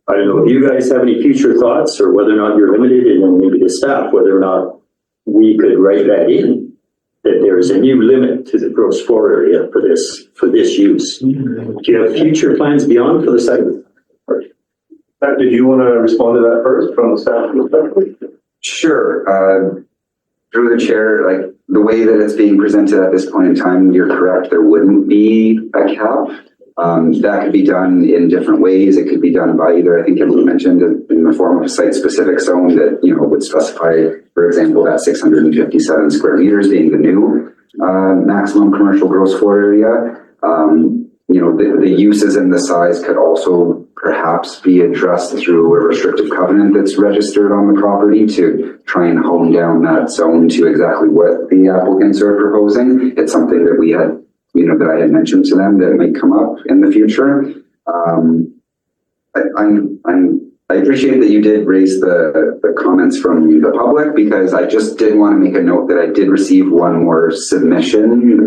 I don't know if you guys have any future thoughts or whether or not you're limited, and then maybe the staff, whether or not we could write that in, that there is a new limit to the gross floor area for this use. Do you have future plans beyond for the site? Matt, did you want to respond to that first from the staff perspective? Sure. Through the chair, like the way that it's being presented at this point in time, you're correct. There wouldn't be a cap. That could be done in different ways. It could be done by either, I think it was mentioned in the form of a site-specific zone that, would specify, for example, that 657 square meters being the new maximum commercial gross floor area. The uses and the size could also perhaps be addressed through a restrictive covenant that's registered on the property to try and hone down that zone to exactly what the applicants are proposing. It's something that we had that I had mentioned to them that might come up in the future. I appreciate that you did raise the comments from the public, because I just did want to make a note that I did receive one more submission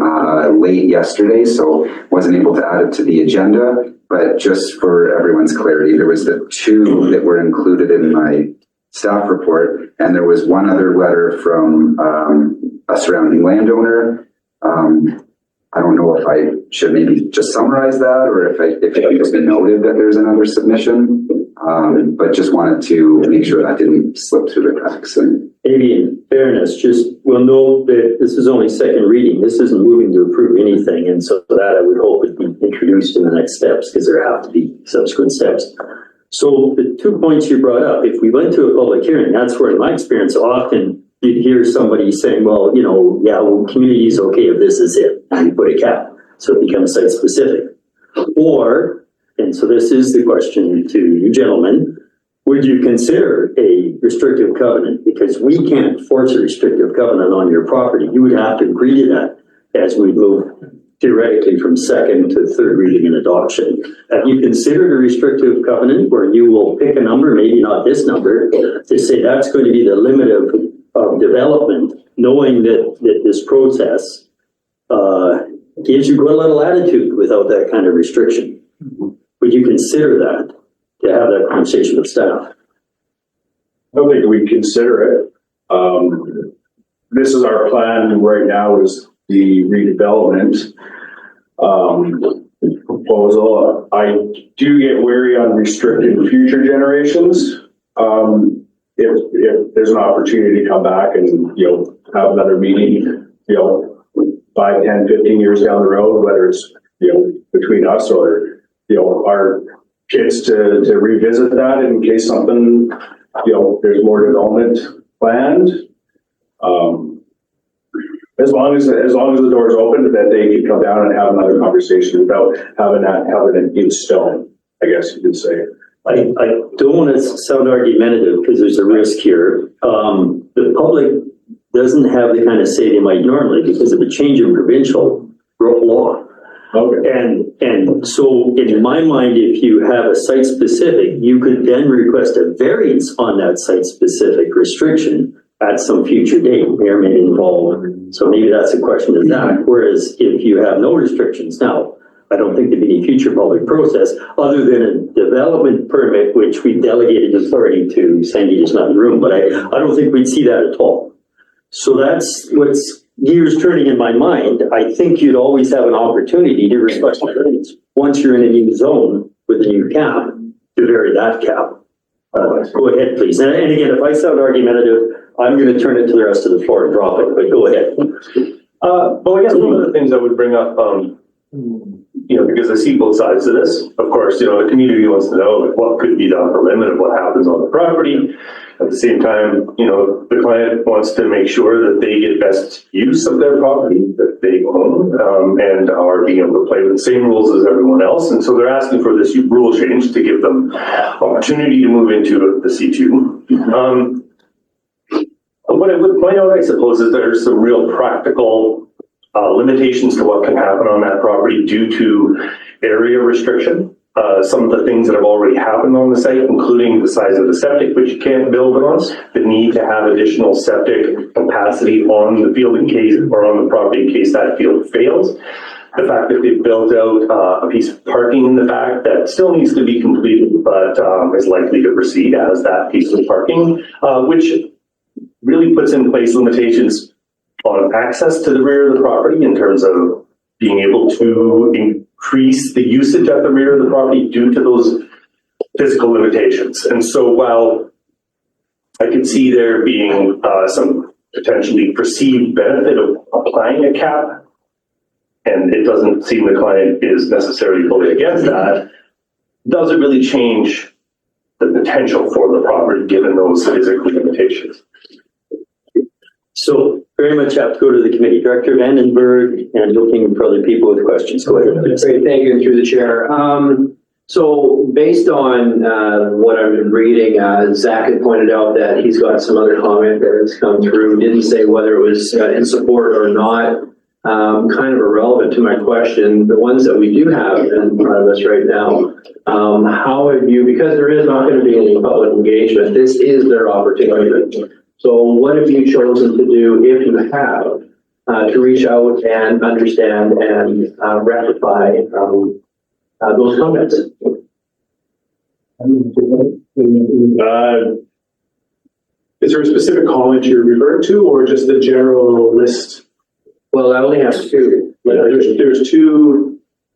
late yesterday, so wasn't able to add it to the agenda. But just for everyone's clarity, there was the 2 that were included in my staff report, and there was one other letter from a surrounding landowner. I don't know if I should maybe just summarize that or if it can just be noted that there's another submission, but just wanted to make sure that didn't slip through the cracks. And maybe in fairness, we'll note that this is only second reading. This isn't moving to approve anything, and so that I would hope would be introduced in the next steps, because there have to be subsequent steps. So the 2 points you brought up, if we went to a public hearing, that's where in my experience often you'd hear somebody saying, well, community is okay if this is it, and you put a cap. so it becomes site specific. Or, and so this is the question to you gentlemen, would you consider a restrictive covenant? Because we can't force a restrictive covenant on your property. You would have to agree to that as we move theoretically from second to third reading and adoption. Have you considered a restrictive covenant where you will pick a number, maybe not this number, to say that's going to be the limit of development, knowing that this process gives you a little latitude without that kind of restriction? Would you consider that, to have that conversation with staff? I don't think we'd consider it. This is our plan right now, is the redevelopment proposal. I do get wary on restricting future generations. If there's an opportunity to come back and, have another meeting, 5, 10, 15 years down the road, whether it's, between us or, our kids to revisit that in case something, there's more development planned. As long as the door's open, that they can come down and have another conversation without having it in stone, I guess you could say. I don't want to sound argumentative because there's a risk here. The public doesn't have the kind of say they might normally because of a change in provincial law. Okay. And so in my mind, if you have a site specific, you could then request a variance on that site specific restriction at some future date, may or may involve. So maybe that's a question of that. Whereas if you have no restrictions now, I don't think there'd be any future public process other than a development permit, which we delegated authority to. Sandy is not in the room, but I don't think we'd see that at all. So that's what's gears turning in my mind. I think you'd always have an opportunity to request a variance once you're in a new zone with a new cap to vary that cap. Go ahead, please. And again, if I sound argumentative, I'm going to turn it to the rest of the floor and drop it, but go ahead. Well, I guess one of the things I would bring up, because I see both sides of this. Of course, the community wants to know what could be the upper limit of what happens on the property. At the same time, the client wants to make sure that they get best use of their property that they own, and are being able to play with the same rules as everyone else. And so they're asking for this rule change to give them opportunity to move into the C2. What I would point out, I suppose, is there's some real practical limitations to what can happen on that property due to area restriction. Some of the things that have already happened on the site, including the size of the septic, which you can't build on, the need to have additional septic capacity on the field in case, or on the property in case that field fails. The fact that they've built out a piece of parking in the back that still needs to be completed, but is likely to proceed as that piece of parking, which really puts in place limitations on access to the rear of the property in terms of being able to increase the usage at the rear of the property due to those physical limitations. And so while I could see there being some potentially perceived benefit of applying a cap, and it doesn't seem the client is necessarily fully against that, doesn't really change the potential for the property given those physical limitations. So very much have to go to the committee. Director Vandenberg, and looking for other people with questions. Go ahead, please. Great, thank you, and through the chair. So based on what I've been reading, Zach had pointed out that he's got some other comment that has come through. Didn't say whether it was in support or not. Kind of irrelevant to my question. The ones that we do have in front of us right now, how have you, because there is not going to be any public engagement, this is their opportunity. So what have you chosen to do, if you have, to reach out and understand and rectify those comments? Is there a specific comment you're referring to, or just the general list? Well, I only have two. There's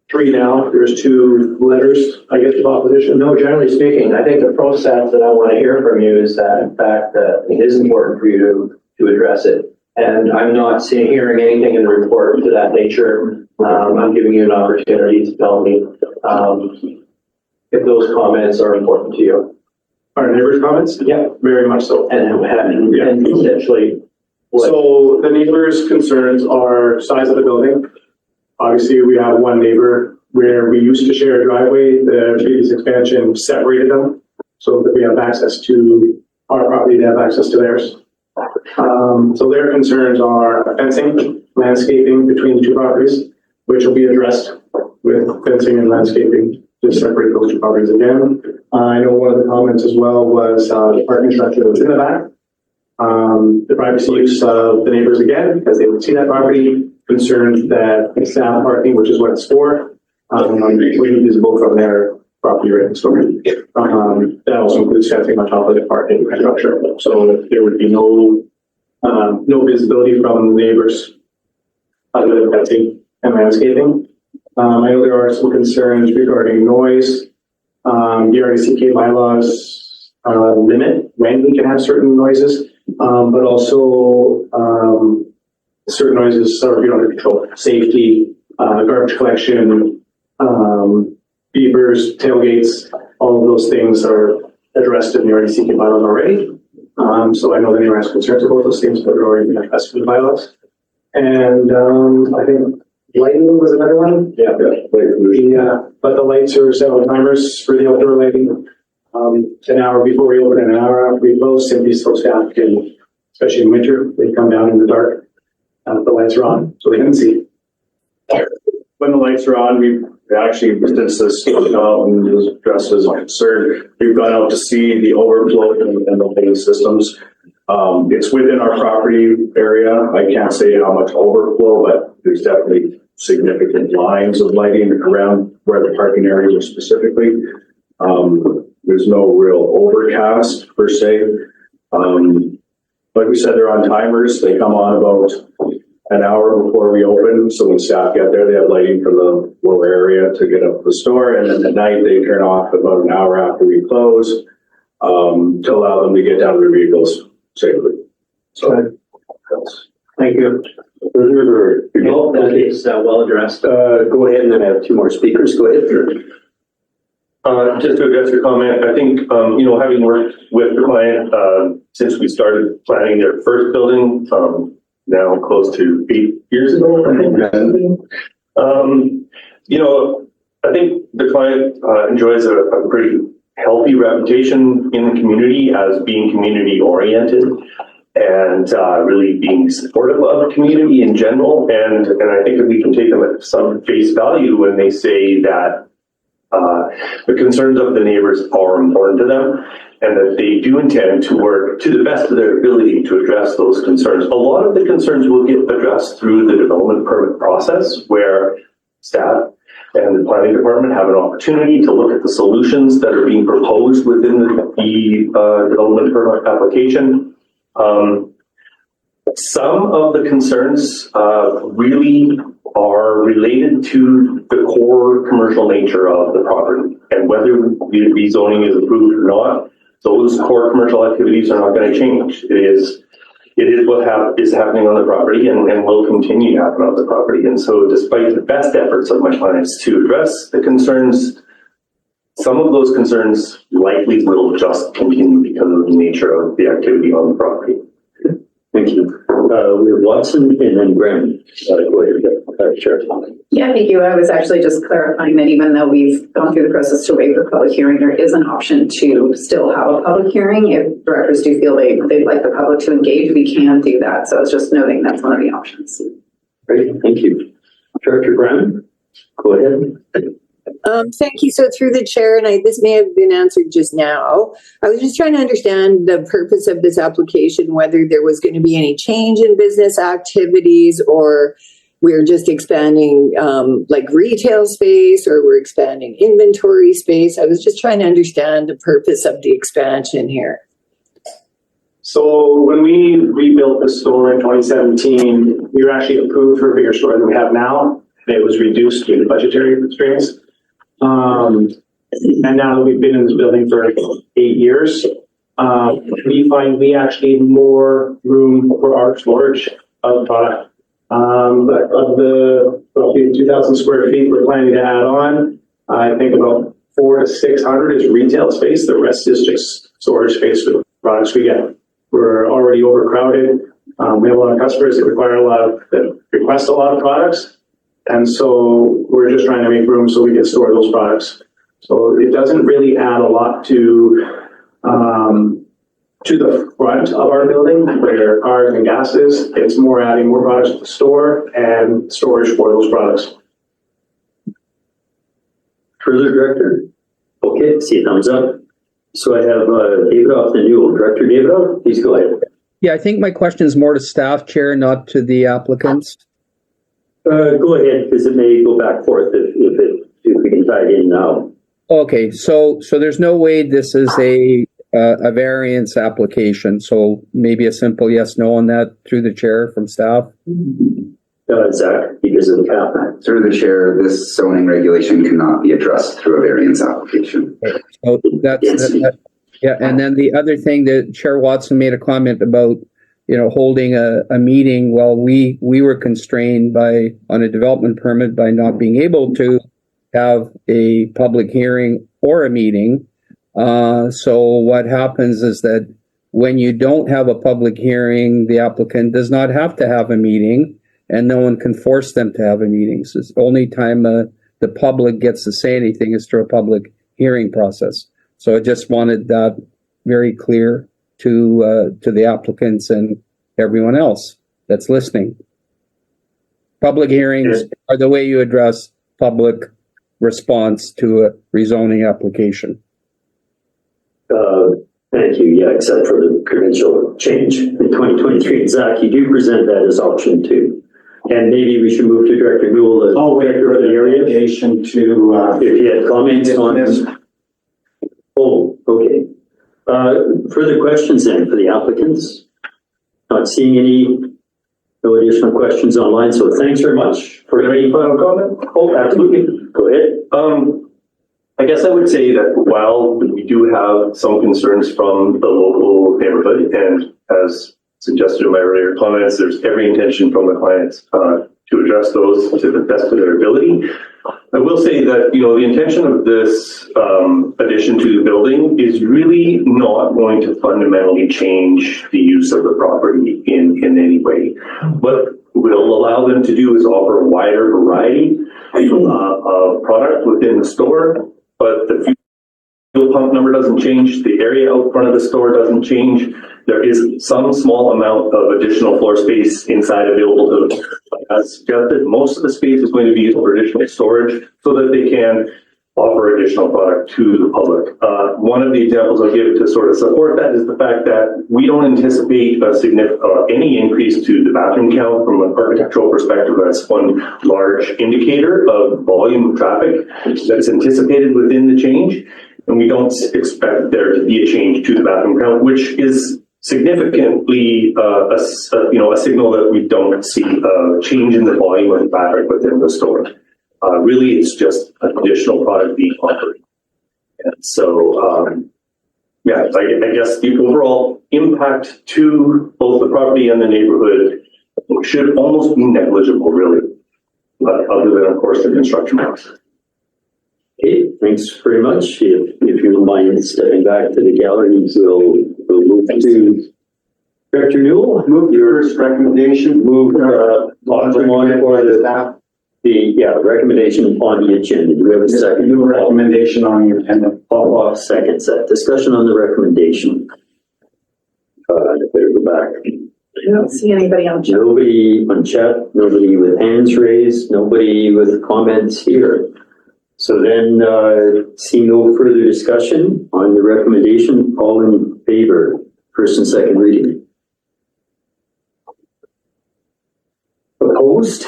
three now. There's two letters, I guess, of opposition. No, generally speaking, I think the process that I want to hear from you is that, in fact, that it is important for you to address it. And I'm not hearing anything in the report to that nature. I'm giving you an opportunity to tell me if those comments are important to you. Our neighbors' comments? Yeah, very much so. And essentially, what? So the neighbors' concerns are size of the building, Obviously, we have one neighbor where we used to share a driveway. The previous expansion separated them so that we have access to our property, they have access to theirs. So their concerns are fencing, landscaping between the two properties, which will be addressed with fencing and landscaping to separate those two properties again. I know one of the comments as well was the parking structure that's in the back. The privacy use of the neighbors again, because they would see that property, concerned that staff parking, which is what it's for, would be visible from their property right next door. That also includes fencing on top of the parking structure. So there would be no visibility from the neighbors other than fencing and landscaping. I know there are some concerns regarding noise. The RDCK bylaws limit when we can have certain noises, but also certain noises are beyond control. Safety, garbage collection, beepers, tailgates, all of those things are addressed in the RDCK bylaws already. So I know the neighbor has concerns about those things, but they're already been addressed in the bylaws. And I think lighting was another one. Yeah, but the lights are set on timers for the outdoor lighting. An hour before we open and an hour after we close, simply so staff can, especially in winter, they come down in the dark. The lights are on, so they can see. When the lights are on, we actually, since this and was addressed as a concern, we've gone out to see the overflow and the lighting systems. It's within our property area. I can't say how much overflow, but there's definitely significant lines of lighting around where the parking areas are specifically. There's no real overcast per se. Like we said, they're on timers. They come on about an hour before we open. So when staff get there, they have lighting from the lower area to get up to the store. And then at night, they turn off about an hour after we close to allow them to get down to their vehicles safely. So thank you. No, that is well addressed. Go ahead, and then I have two more speakers. Go ahead. Just to address your comment, I think, having worked with the client since we started planning their first building, now close to 8 years ago, I think. I think the client enjoys a pretty healthy reputation in the community as being community oriented and really being supportive of the community in general. And I think that we can take them at some face value when they say that the concerns of the neighbors are important to them and that they do intend to work to the best of their ability to address those concerns. A lot of the concerns will get addressed through the development permit process, where staff and the planning department have an opportunity to look at the solutions that are being proposed within the development permit application. Some of the concerns really are related to the core commercial nature of the property, and whether the rezoning is approved or not, those core commercial activities are not going to change. It is what is happening on the property and will continue to happen on the property. And so despite the best efforts of my clients to address the concerns, some of those concerns likely will just continue because of the nature of the activity on the property. Thank you. We have Watson and then Graham. Go ahead. Sure. Yeah, thank you. I was actually just clarifying that even though we've gone through the process to waive the public hearing, there is an option to still have a public hearing. If directors do feel they'd like the public to engage, we can do that. So I was just noting that's one of the options. Great, thank you. Director Graham, go ahead. Thank you. So through the chair, and this may have been answered just now, I was just trying to understand the purpose of this application, whether there was going to be any change in business activities, or we're just expanding like retail space, or we're expanding inventory space. I was just trying to understand the purpose of the expansion here. So when we rebuilt the store in 2017, we were actually approved for a bigger store than we have now. It was reduced due to budgetary constraints. And now that we've been in this building for 8 years, we find we actually need more room for our storage of product. But of the roughly 2,000 square feet we're planning to add on, I think about 400 to 600 is retail space. The rest is just storage space for the products we get. We're already overcrowded. We have a lot of customers that request a lot of products. And so we're just trying to make room so we can store those products. So it doesn't really add a lot to the front of our building where cars and gas is. It's more adding more products to the store and storage for those products. Further, Director? Okay, see a thumbs up. So I have Davidoff the Newell. Director Davidoff, please go ahead. Yeah, I think my question is more to staff, Chair, not to the applicants. Go ahead, because it may go back forth if we can tie it in now. Okay, so there's no way this is a variance application, so maybe a simple yes, no on that through the chair from staff? Zach, because of the cap. Through the chair, this zoning regulation cannot be addressed through a variance application. So yeah, and then the other thing that Chair Watson made a comment about, holding a meeting. Well, we were constrained on a development permit by not being able to have a public hearing or a meeting. So what happens is that when you don't have a public hearing, the applicant does not have to have a meeting, and no one can force them to have a meeting. So it's the only time the public gets to say anything is through a public hearing process. So I just wanted that very clear to the applicants and everyone else that's listening. Public hearings are the way you address public response to a rezoning application. Thank you. Yeah, except for the provincial change in 2023. Zach, you do present that as option 2. And maybe we should move to Director Newell, Director of the area. To, if you had comments on this. Oh, okay. Further questions then for the applicants? Not seeing no additional questions online, so thanks very much. For any final comment? Oh, absolutely. Go ahead. I guess I would say that while we do have some concerns from the local neighborhood, and as suggested in my earlier comments, there's every intention from the clients to address those to the best of their ability. I will say that, the intention of this addition to the building is really not going to fundamentally change the use of the property in any way. What will allow them to do is offer a wider variety of product within the store, but the fuel pump number doesn't change. The area out front of the store doesn't change. There is some small amount of additional floor space inside available to, as suggested. Most of the space is going to be used for additional storage so that they can offer additional product to the public. One of the examples I'll give to sort of support that is the fact that we don't anticipate a significant any increase to the bathroom count from an architectural perspective. That's one large indicator of volume of traffic that's anticipated within the change. And we don't expect there to be a change to the bathroom count, which is significantly a signal that we don't see a change in the volume of traffic within the store. Really, it's just an additional product being offered. And so, I guess the overall impact to both the property and the neighborhood should almost be negligible, really, other than, of course, the construction process. Okay, thanks very much. If you don't mind stepping back to the gallery, we'll move to Director Newell. Move your first recommendation. Move on for the recommendation on the agenda. Do we have a second? New recommendation on the agenda. Paul seconds that. Discussion on the recommendation. I better go back. I don't see anybody on chat. Nobody on chat, nobody with hands raised, nobody with comments here. So then, see no further discussion on the recommendation. All in favor, first and second reading. Opposed?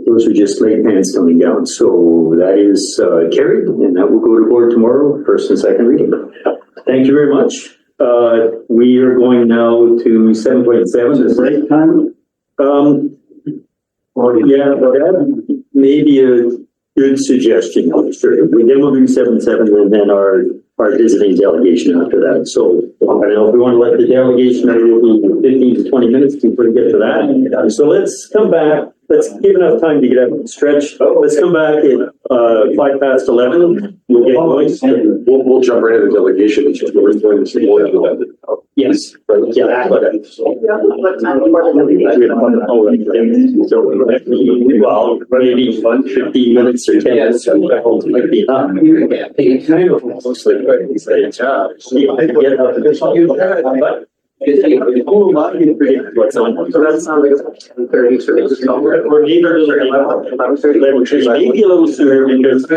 Those are just late hands coming down. So that is carried, and that will go to board tomorrow, first and second reading. Thank you very much. We are going now to 7.7. Break time? Yeah, that may be a good suggestion. Sure. Then we'll do 7.7 and then our visiting delegation after that. So I don't know if we want to let the delegation have 15 to 20 minutes before we get to that. So let's come back. Let's give enough time to get up and stretch. Let's come back at 11:05. We'll get going. We'll jump right into the delegation. It's just we're going to see more of that. Yes, but yeah, but. Well, maybe 15 minutes or 10 minutes. Might be enough. Mostly, great job. But who am I to predict what's on? So that sounds like 30, so Or maybe a little, maybe a little sooner because.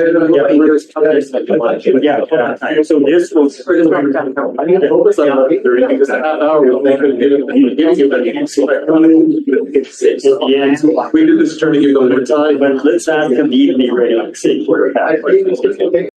Yeah, so this was. I mean, I hope it's not 30 because an hour will make it. Yeah, We did this trying to give them more time. but let's ask them to be ready to see where we're at.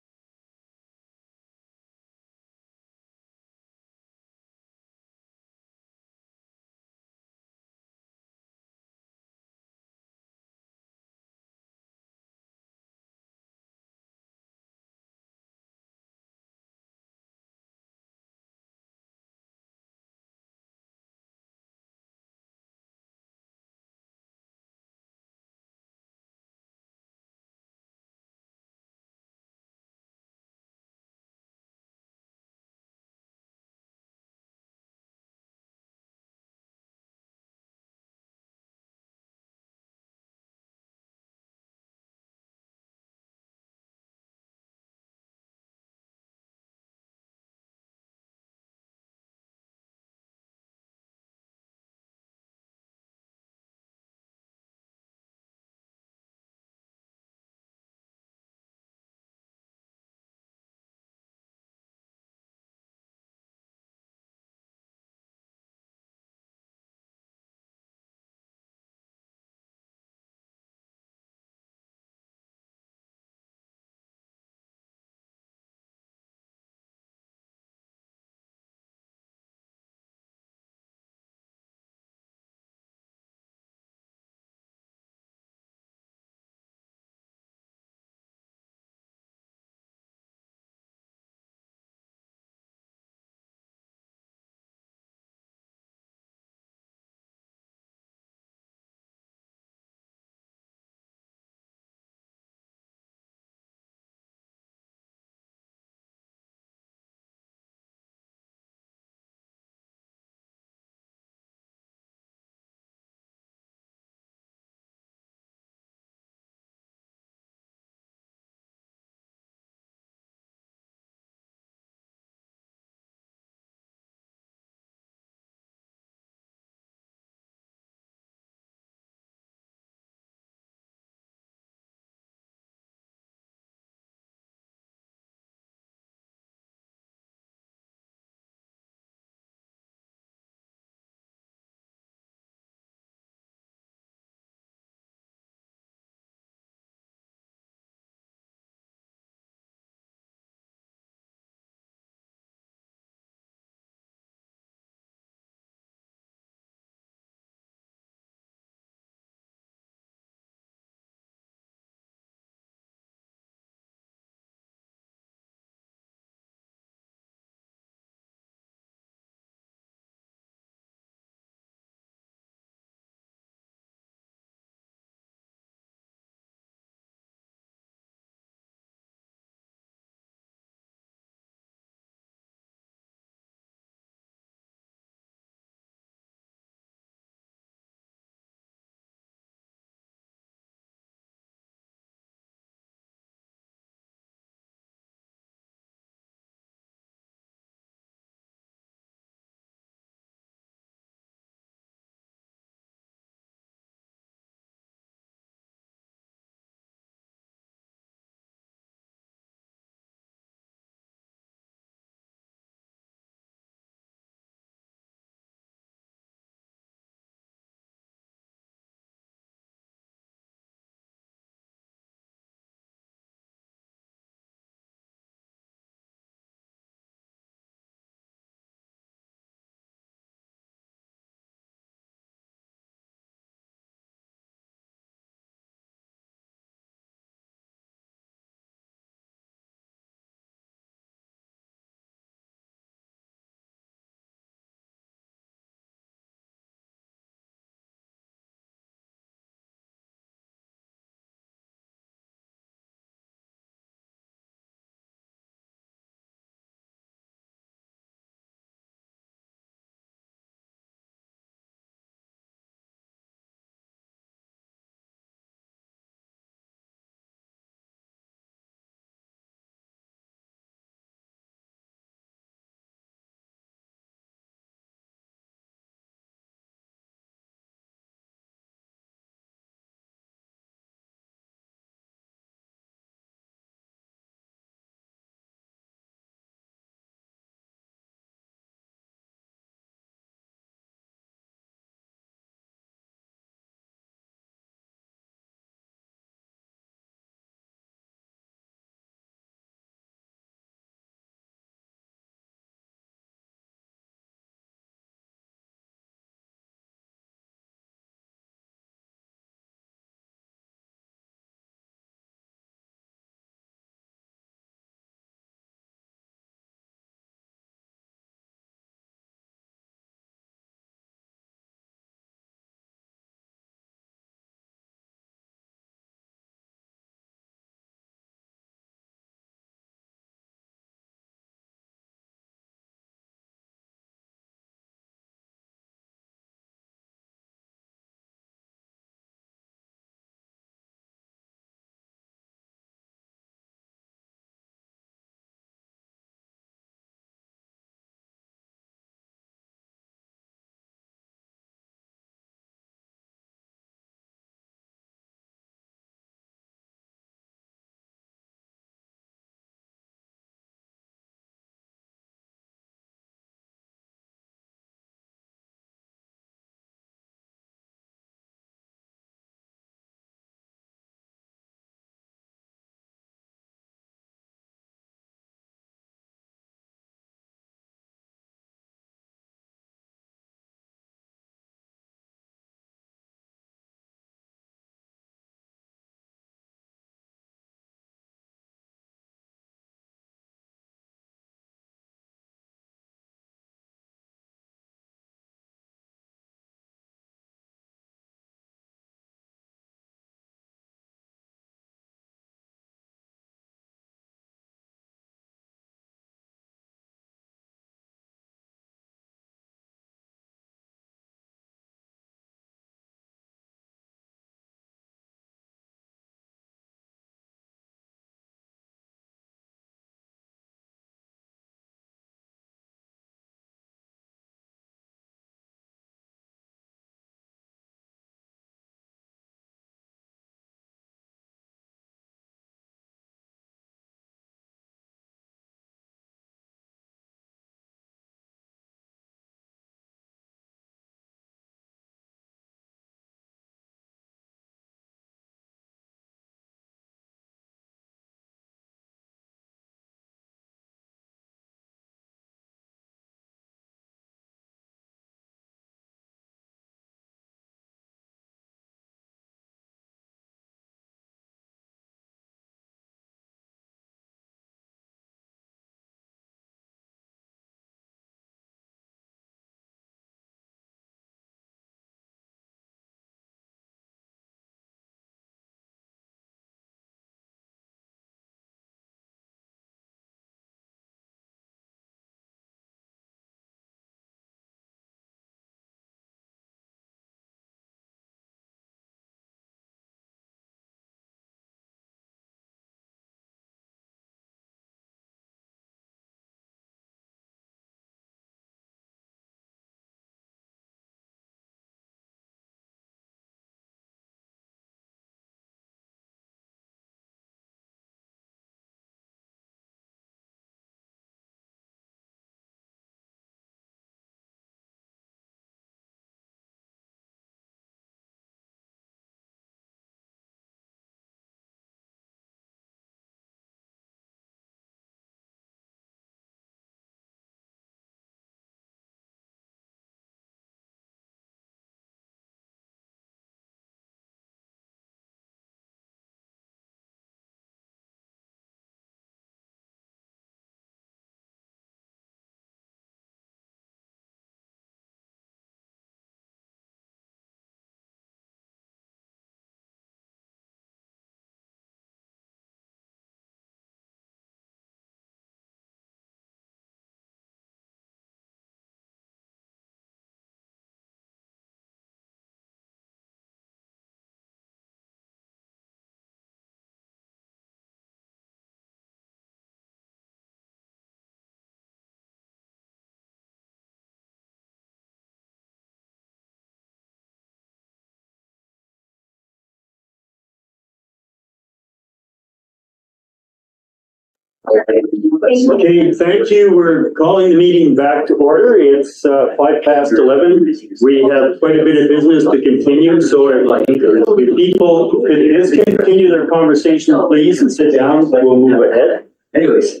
Okay, thank you. We're calling the meeting back to order. It's 11:05. We have quite a bit of business to continue, so I'd like if people could discontinue their conversation, please, and sit down, we'll move ahead. Anyways,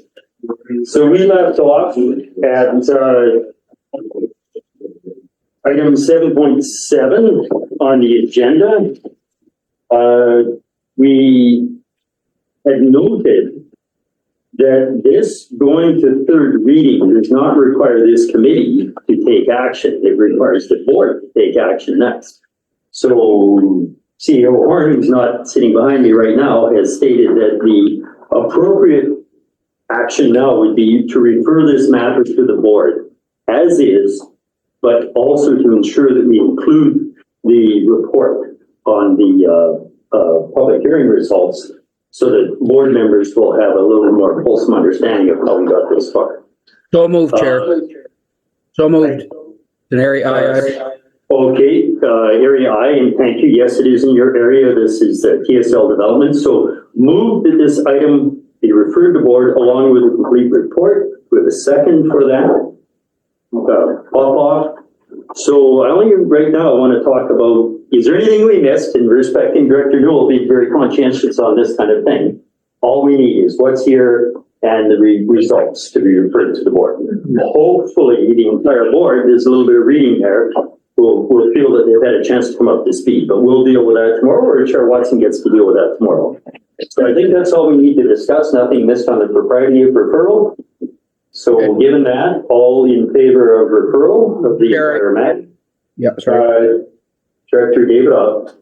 so we left off at item 7.7 on the agenda. We had noted that this going to third reading does not require this committee to take action. It requires the board to take action next. So CEO Horn, who's not sitting behind me right now, has stated that the appropriate action now would be to refer this matter to the board as is, but also to ensure that we include the report on the public hearing results, so that board members will have a little more fulsome understanding of how we got this far. So moved, Chair. So moved. Denary, aye. Okay, area I, and thank you. Yes, it is in your area. This is TSL development. So move that this item be referred to board along with a complete report with a second for that. Off. So I only right now I want to talk about, is there anything we missed in respecting Director Newell being very conscientious on this kind of thing? All we need is what's here and the results to be referred to the board. Hopefully the entire board, there's a little bit of reading there, will feel that they've had a chance to come up to speed, but we'll deal with that tomorrow, or Chair Watson gets to deal with that tomorrow. So I think that's all we need to discuss. Nothing missed on the propriety of referral. So given that, all in favor of referral of the entire matter? Yeah, sorry. Director Davidoff,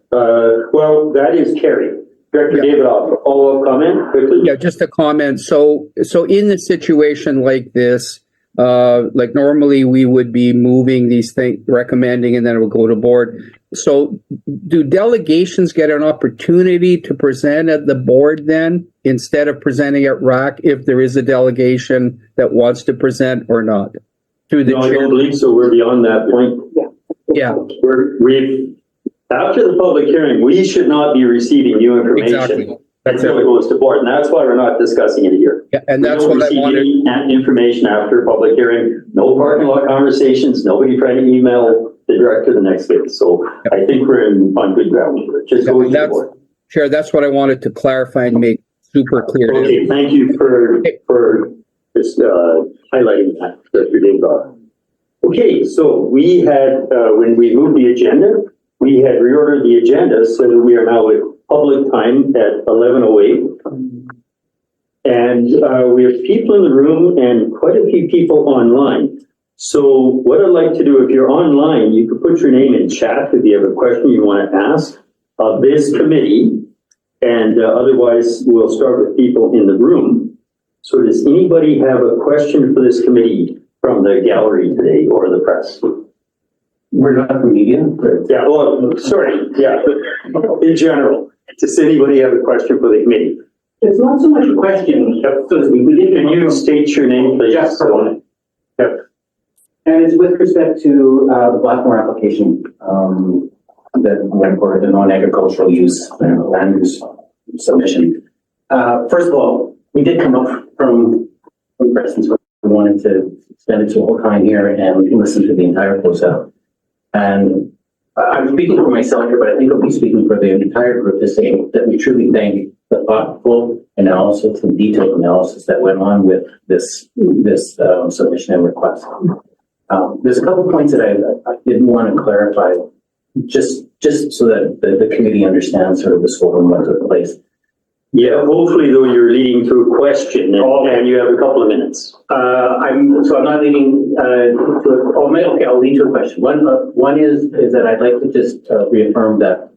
well, that is carried. Director Davidoff, follow-up comment quickly? Yeah, just a comment. So in a situation like this, like normally we would be moving these things, recommending, and then it will go to board. So do delegations get an opportunity to present at the board then, instead of presenting at RAC, if there is a delegation that wants to present or not? Through the No, I chair? don't believe so. We're beyond that point. Yeah. After the public hearing, we should not be receiving new information. Exactly. Until it goes to board, and that's why we're not discussing it here. Yeah, and that's what I wanted. We don't receive any information after public hearing, no parking lot conversations, nobody trying to email the director the next day. So I think we're on good ground here. Just go to the board. Chair, that's what I wanted to clarify and make super clear. Okay, thank you for just highlighting that, Director Davidoff. Okay, so we had, when we moved the agenda, we had reordered the agenda so that we are now at public time at 11:08. And we have people in the room and quite a few people online. So what I'd like to do, if you're online, you could put your name in chat if you have a question you want to ask of this committee. And otherwise, we'll start with people in the room. So does anybody have a question for this committee from the gallery today or the press? We're not the media. Yeah, well, sorry, yeah, in general, does anybody have a question for the committee? It's not so much a question. Can you state your name, please? Jeff Perlman. Yep. And it's with respect to the Blackmore application that went for the non-agricultural use land use submission. First of all, we did come up from questions. We wanted to spend its whole time here and listen to the entire process. And I'm speaking for myself here, but I think I'll be speaking for the entire group to say that we truly thank the thoughtful analysis and detailed analysis that went on with this submission and request. There's a couple points that I did want to clarify, just so that the committee understands sort of the scope and what took place. Yeah, hopefully though you're leading to a question and you have a couple of minutes. I'm not leading I'll lead to a question. One is that I'd like to just reaffirm that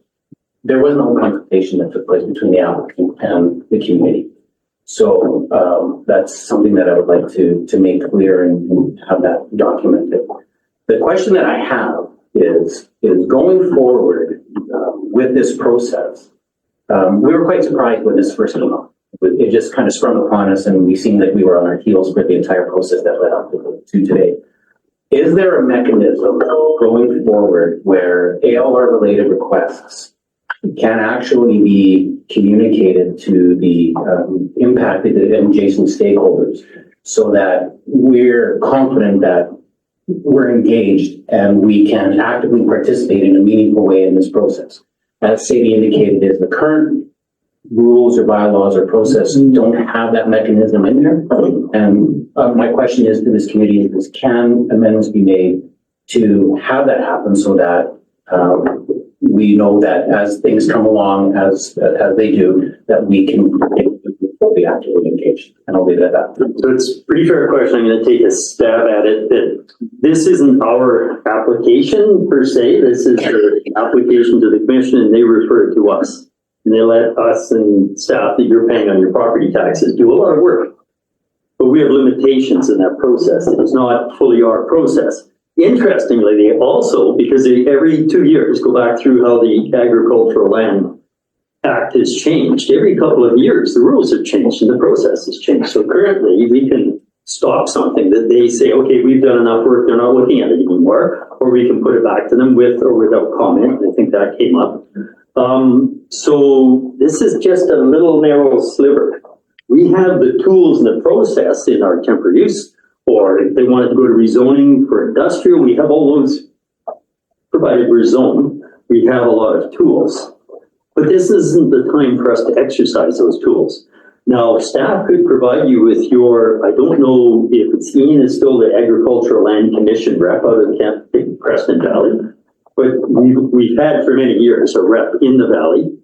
there was no consultation that took place between the applicant and the committee. So that's something that I would like to make clear and have that documented. The question that I have is going forward with this process. We were quite surprised when this first came up. It just kind of sprung upon us, and we seemed like we were on our heels for the entire process that led up to today. Is there a mechanism going forward where ALR-related requests can actually be communicated to the impacted and adjacent stakeholders so that we're confident that we're engaged and we can actively participate in a meaningful way in this process. As Sadie indicated, is the current rules or bylaws or process don't have that mechanism in there. And my question is to this committee is, can amendments be made to have that happen so that we know that as things come along, as they do, that we can be actively engaged? And I'll leave it at that. So it's a pretty fair question. I'm going to take a stab at it. That this isn't our application per se. This is the application to the commission, and they refer it to us. And they let us and staff that you're paying on your property taxes do a lot of work. But we have limitations in that process. It's not fully our process. Interestingly, they also, because they every 2 years go back through how the Agricultural Land Act has changed. Every couple of years, the rules have changed and the process has changed. So currently, we can stop something that they say, okay, we've done enough work, they're not looking at it anymore, or we can put it back to them with or without comment. I think that came up. So this is just a little narrow sliver. We have the tools and the process in our temporary use, or if they wanted to go to rezoning for industrial, we have all those provided we're zoned. We have a lot of tools, but this isn't the time for us to exercise those tools. Now, staff could provide you with your, I don't know if it's Ian is still the Agricultural Land Commission rep out of Creston Valley, but we've had for many years a rep in the valley.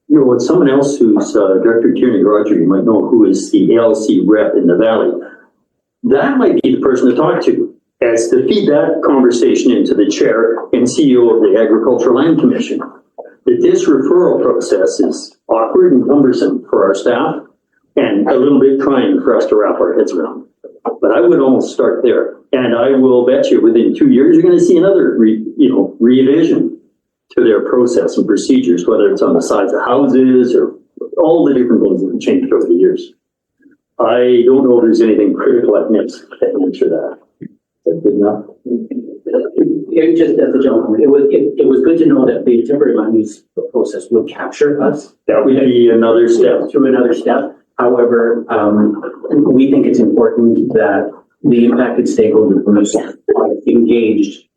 You know, with someone else who's Director Tierney Roger, you might know, who is the ALC rep in the valley. That might be the person to talk to, as to feed that conversation into the chair and CEO of the Agricultural Land Commission. That this referral process is awkward and cumbersome for our staff and a little bit trying for us to wrap our heads around. But I would almost start there. And I will bet you within 2 years, you're going to see another revision to their process and procedures, whether it's on the sides of houses or all the different things that have changed over the years. I don't know if there's anything critical I've missed to answer that. Is that good enough? Just as a gentleman, it was good to know that the temporary land use process would capture us. That would be another step. Through another step. However, we think it's important that the impacted stakeholder groups are engaged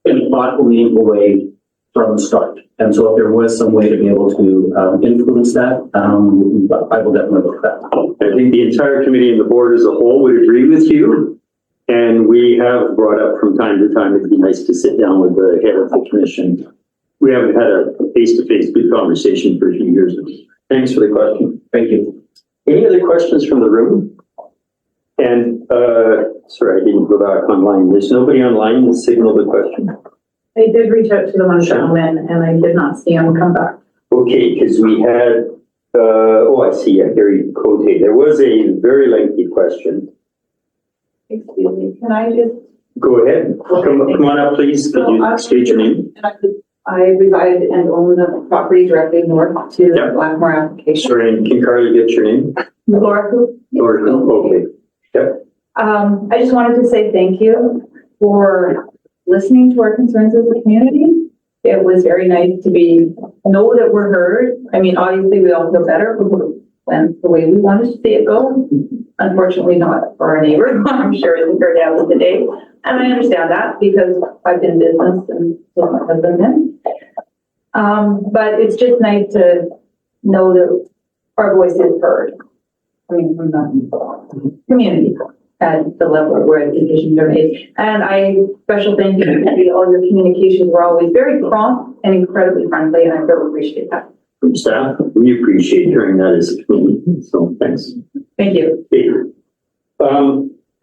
in a thoughtful, meaningful way from the start. And so if there was some way to be able to influence that, I will definitely look at that. I think the entire committee and the board as a whole would agree with you. And we have brought up from time to time, it'd be nice to sit down with the head of the commission. We haven't had a face-to-face good conversation for a few years. Thanks for the question. Thank you. Any other questions from the room? And, sorry, I didn't go back online. There's nobody online that signaled a question. I did reach out to the one gentleman and I did not see him come back. Okay, because we had, I see, Harry Cote. There was a very lengthy question. Excuse me, can I just? Go ahead. Come on up, please. Could you state your name? I reside and own the property directly north to the Blackmore application. Sorry, and can Carly get your name? Laura who? Laura, okay. Yep. I just wanted to say thank you for listening to our concerns as a community. It was very nice to know that we're heard. I mean, obviously we all feel better when the way we wanted to see it go. Unfortunately not for our neighbor. I'm sure it's heard out of the day. And I understand that because I've been in business and so my husband then. But it's just nice to know that our voice is heard. I mean, from the community at the level where decisions are made. And special thank you to all your communications were always very prompt and incredibly friendly, and I really appreciate that. From staff, we appreciate hearing that as a community. So thanks. Thank you.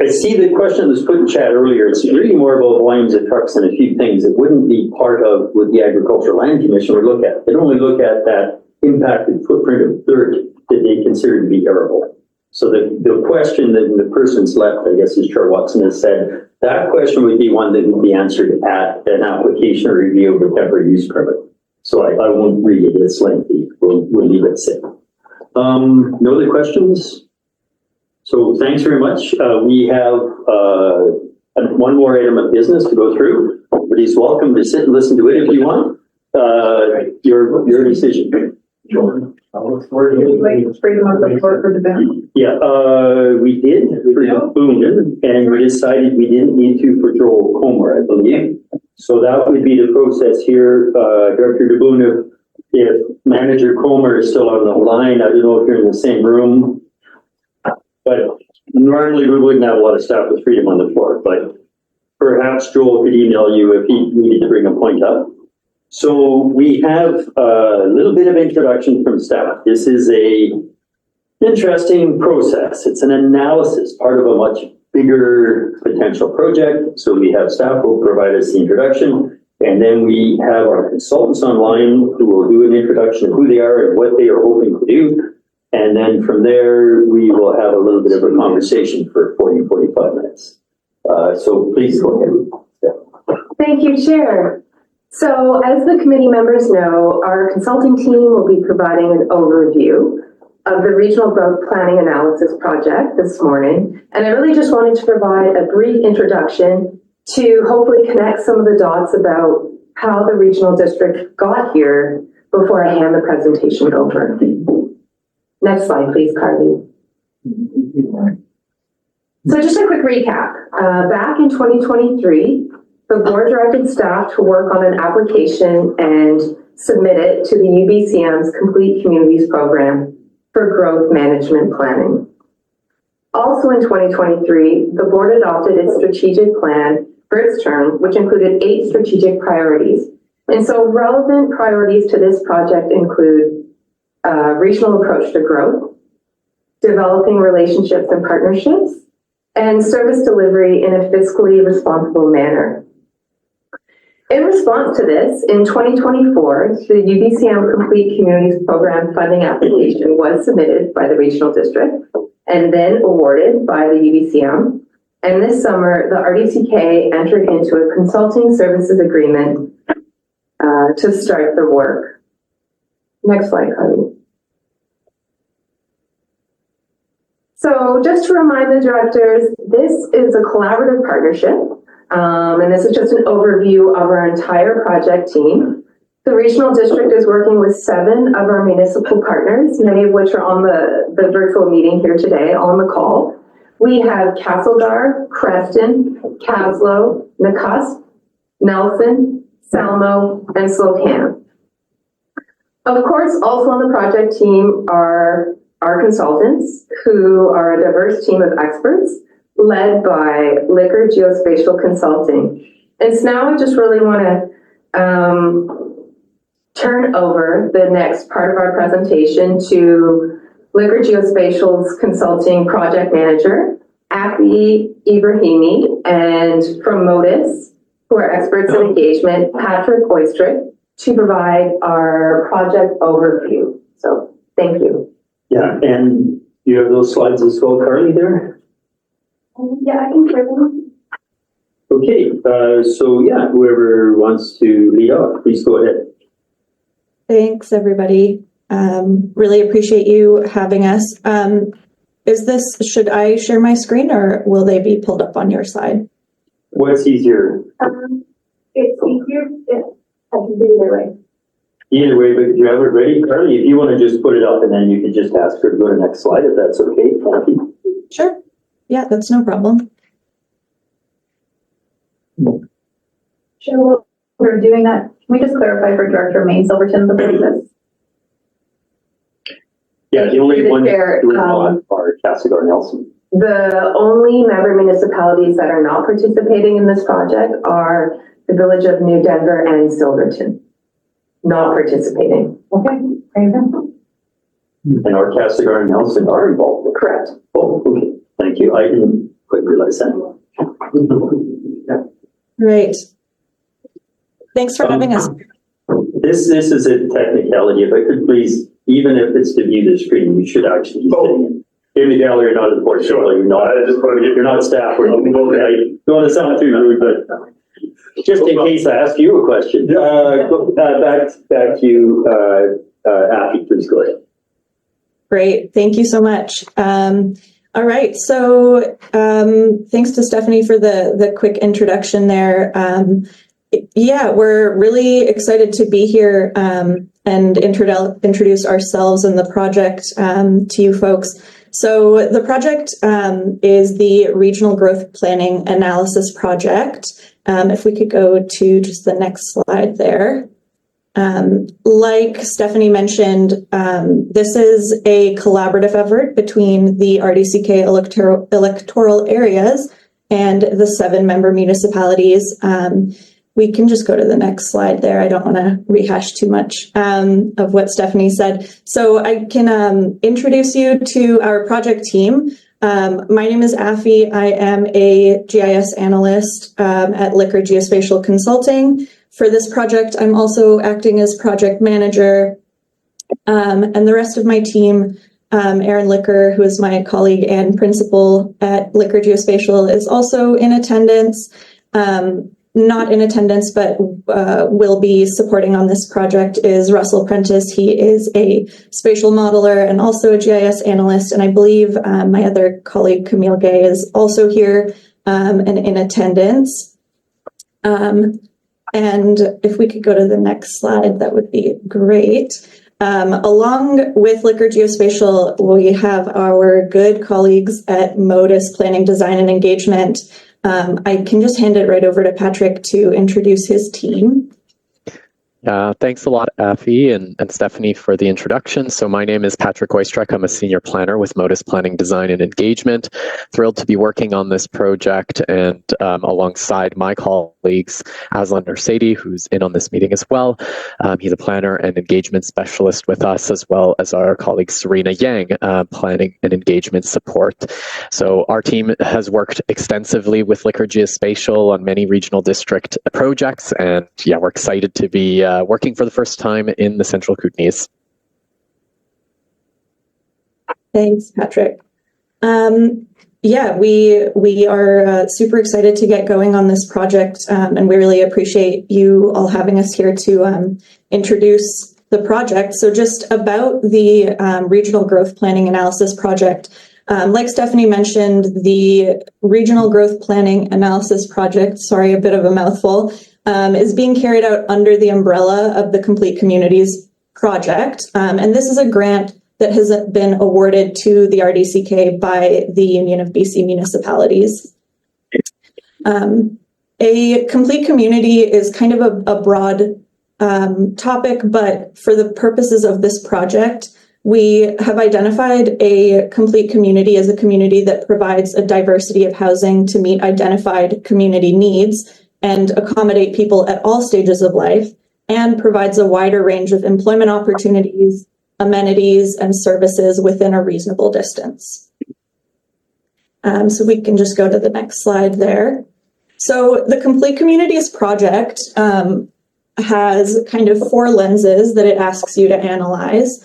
I see the question that was put in chat earlier. It's really more about volumes of trucks and a few things that wouldn't be part of what the Agricultural Land Commission would look at. They'd only look at that impacted footprint of dirt that they consider to be arable. So the question that the person's left, I guess, as Chair Watson has said, that question would be one that would be answered at an application or review of a temporary use permit. So I won't read it, it's lengthy. We'll leave it sit. No other questions? So thanks very much. We have one more item of business to go through. Everybody's welcome to sit and listen to it if you want. Your decision. Freedom of the port for the boom. Yeah, we did for the boom, and we decided we didn't need to for Joel Comer, I believe. So that would be the process here. Director DeBoon, if Manager Comer is still on the line, I don't know if you're in the same room. But normally we wouldn't have a lot of staff with freedom on the floor, but perhaps Joel could email you if he needed to bring a point up. So we have a little bit of introduction from staff. This is a interesting process. It's an analysis, part of a much bigger potential project. So we have staff who will provide us the introduction, and then we have our consultants online who will do an introduction of who they are and what they are hoping to do. And then from there, we will have a little bit of a conversation for 40, 45 minutes. So please go ahead. Thank you, Chair. So as the committee members know, our consulting team will be providing an overview of the Regional Growth Planning Analysis Project this morning. And I really just wanted to provide a brief introduction to hopefully connect some of the dots about how the regional district got here before I hand the presentation over. Next slide, please, Carly. So just a quick recap. Back in 2023, the board directed staff to work on an application and submit it to the UBCM's Complete Communities Program for Growth Management Planning. Also in 2023, the board adopted its strategic plan for its term, which included 8 strategic priorities. And so relevant priorities to this project include regional approach to growth, developing relationships and partnerships, and service delivery in a fiscally responsible manner. In response to this, in 2024, the UBCM Complete Communities Program funding application was submitted by the regional district and then awarded by the UBCM. And this summer, the RDCK entered into a consulting services agreement to start the work. Next slide, Carly. So just to remind the directors, this is a collaborative partnership. And this is just an overview of our entire project team. The regional district is working with 7 of our municipal partners, many of which are on the virtual meeting here today on the call. We have Castlegar, Creston, Caslow, Nakusp, Nelson, Salmo, and Slocan. Of course, also on the project team are our consultants, who are a diverse team of experts led by Licker Geospatial Consulting. And so now I just really want to turn over the next part of our presentation to Licker Geospatial's Consulting Project Manager, Afi Ibrahimi, and from Modus, who are experts in engagement, Patrick Oystrick, to provide our project overview. So thank you. Yeah, and you have those slides as well, Carly, there? Yeah, I can share them. Okay, so yeah, whoever wants to lead off, please go ahead. Thanks, everybody. Really appreciate you having us. Should I share my screen or will they be pulled up on your side? What's easier? It's easier if I can do it either way. Either way, but do you have it ready? Carly, if you want to just put it up and then you can just ask her to go to the next slide, if that's okay. Sure. Yeah, that's no problem. Sure, while we're doing that, can we just clarify for Director Maine Silverton the process? Yeah, the only one Chair, doing on are Castlegar Nelson. The only member municipalities that are not participating in this project are the Village of New Denver and Silverton. Not participating. Okay, there you go. And our Castlegar and Nelson are involved. Correct. Oh, okay. Thank you. I didn't quite realize that. Great. Thanks for having us. This is a technicality. If I could please, even if it's to view the screen, you should actually be sitting in the gallery, not at the board. Sure. You're not. I just want to get. You're not staff. Or anything. I don't want to sound too rude, but just in case I ask you a question, back to you, Afi, please go ahead. Great. Thank you so much. All right. So thanks to Stephanie for the quick introduction there. Yeah, we're really excited to be here and introduce ourselves and the project to you folks. So the project is the Regional Growth Planning Analysis Project. If we could go to just the next slide there. Like Stephanie mentioned, this is a collaborative effort between the RDCK electoral areas and the 7-member municipalities. We can just go to the next slide there. I don't want to rehash too much of what Stephanie said. So I can introduce you to our project team. My name is Afi. I am a GIS analyst at Licker Geospatial Consulting. For this project, I'm also acting as project manager. And the rest of my team, Aaron Licker, who is my colleague and principal at Licker Geospatial, is also in attendance. Not in attendance, but will be supporting on this project is Russell Prentice. He is a spatial modeler and also a GIS analyst. And I believe my other colleague, Camille Gay, is also here and in attendance. And if we could go to the next slide, that would be great. Along with Licker Geospatial, we have our good colleagues at Modus Planning, Design and Engagement. I can just hand it right over to Patrick to introduce his team. Thanks a lot, Afi and Stephanie, for the introduction. So my name is Patrick Oistrakh. I'm a senior planner with Modus Planning, Design and Engagement. Thrilled to be working on this project and alongside my colleagues, Aslan Nursady, who's in on this meeting as well. He's a planner and engagement specialist with us, as well as our colleague Serena Yang, planning and engagement support. So our team has worked extensively with Licker Geospatial on many regional district projects, and yeah, we're excited to be working for the first time in the Central Kootenays. Thanks, Patrick. Yeah, we are super excited to get going on this project, and we really appreciate you all having us here to introduce the project. So just about the Regional Growth Planning Analysis Project. Like Stephanie mentioned, the Regional Growth Planning Analysis Project, sorry, a bit of a mouthful, is being carried out under the umbrella of the Complete Communities project. And this is a grant that has been awarded to the RDCK by the Union of BC Municipalities. A complete community is kind of a broad topic, but for the purposes of this project, we have identified a complete community as a community that provides a diversity of housing to meet identified community needs and accommodate people at all stages of life, and provides a wider range of employment opportunities, amenities, and services within a reasonable distance. So we can just go to the next slide there. So the Complete Communities project has kind of 4 lenses that it asks you to analyze.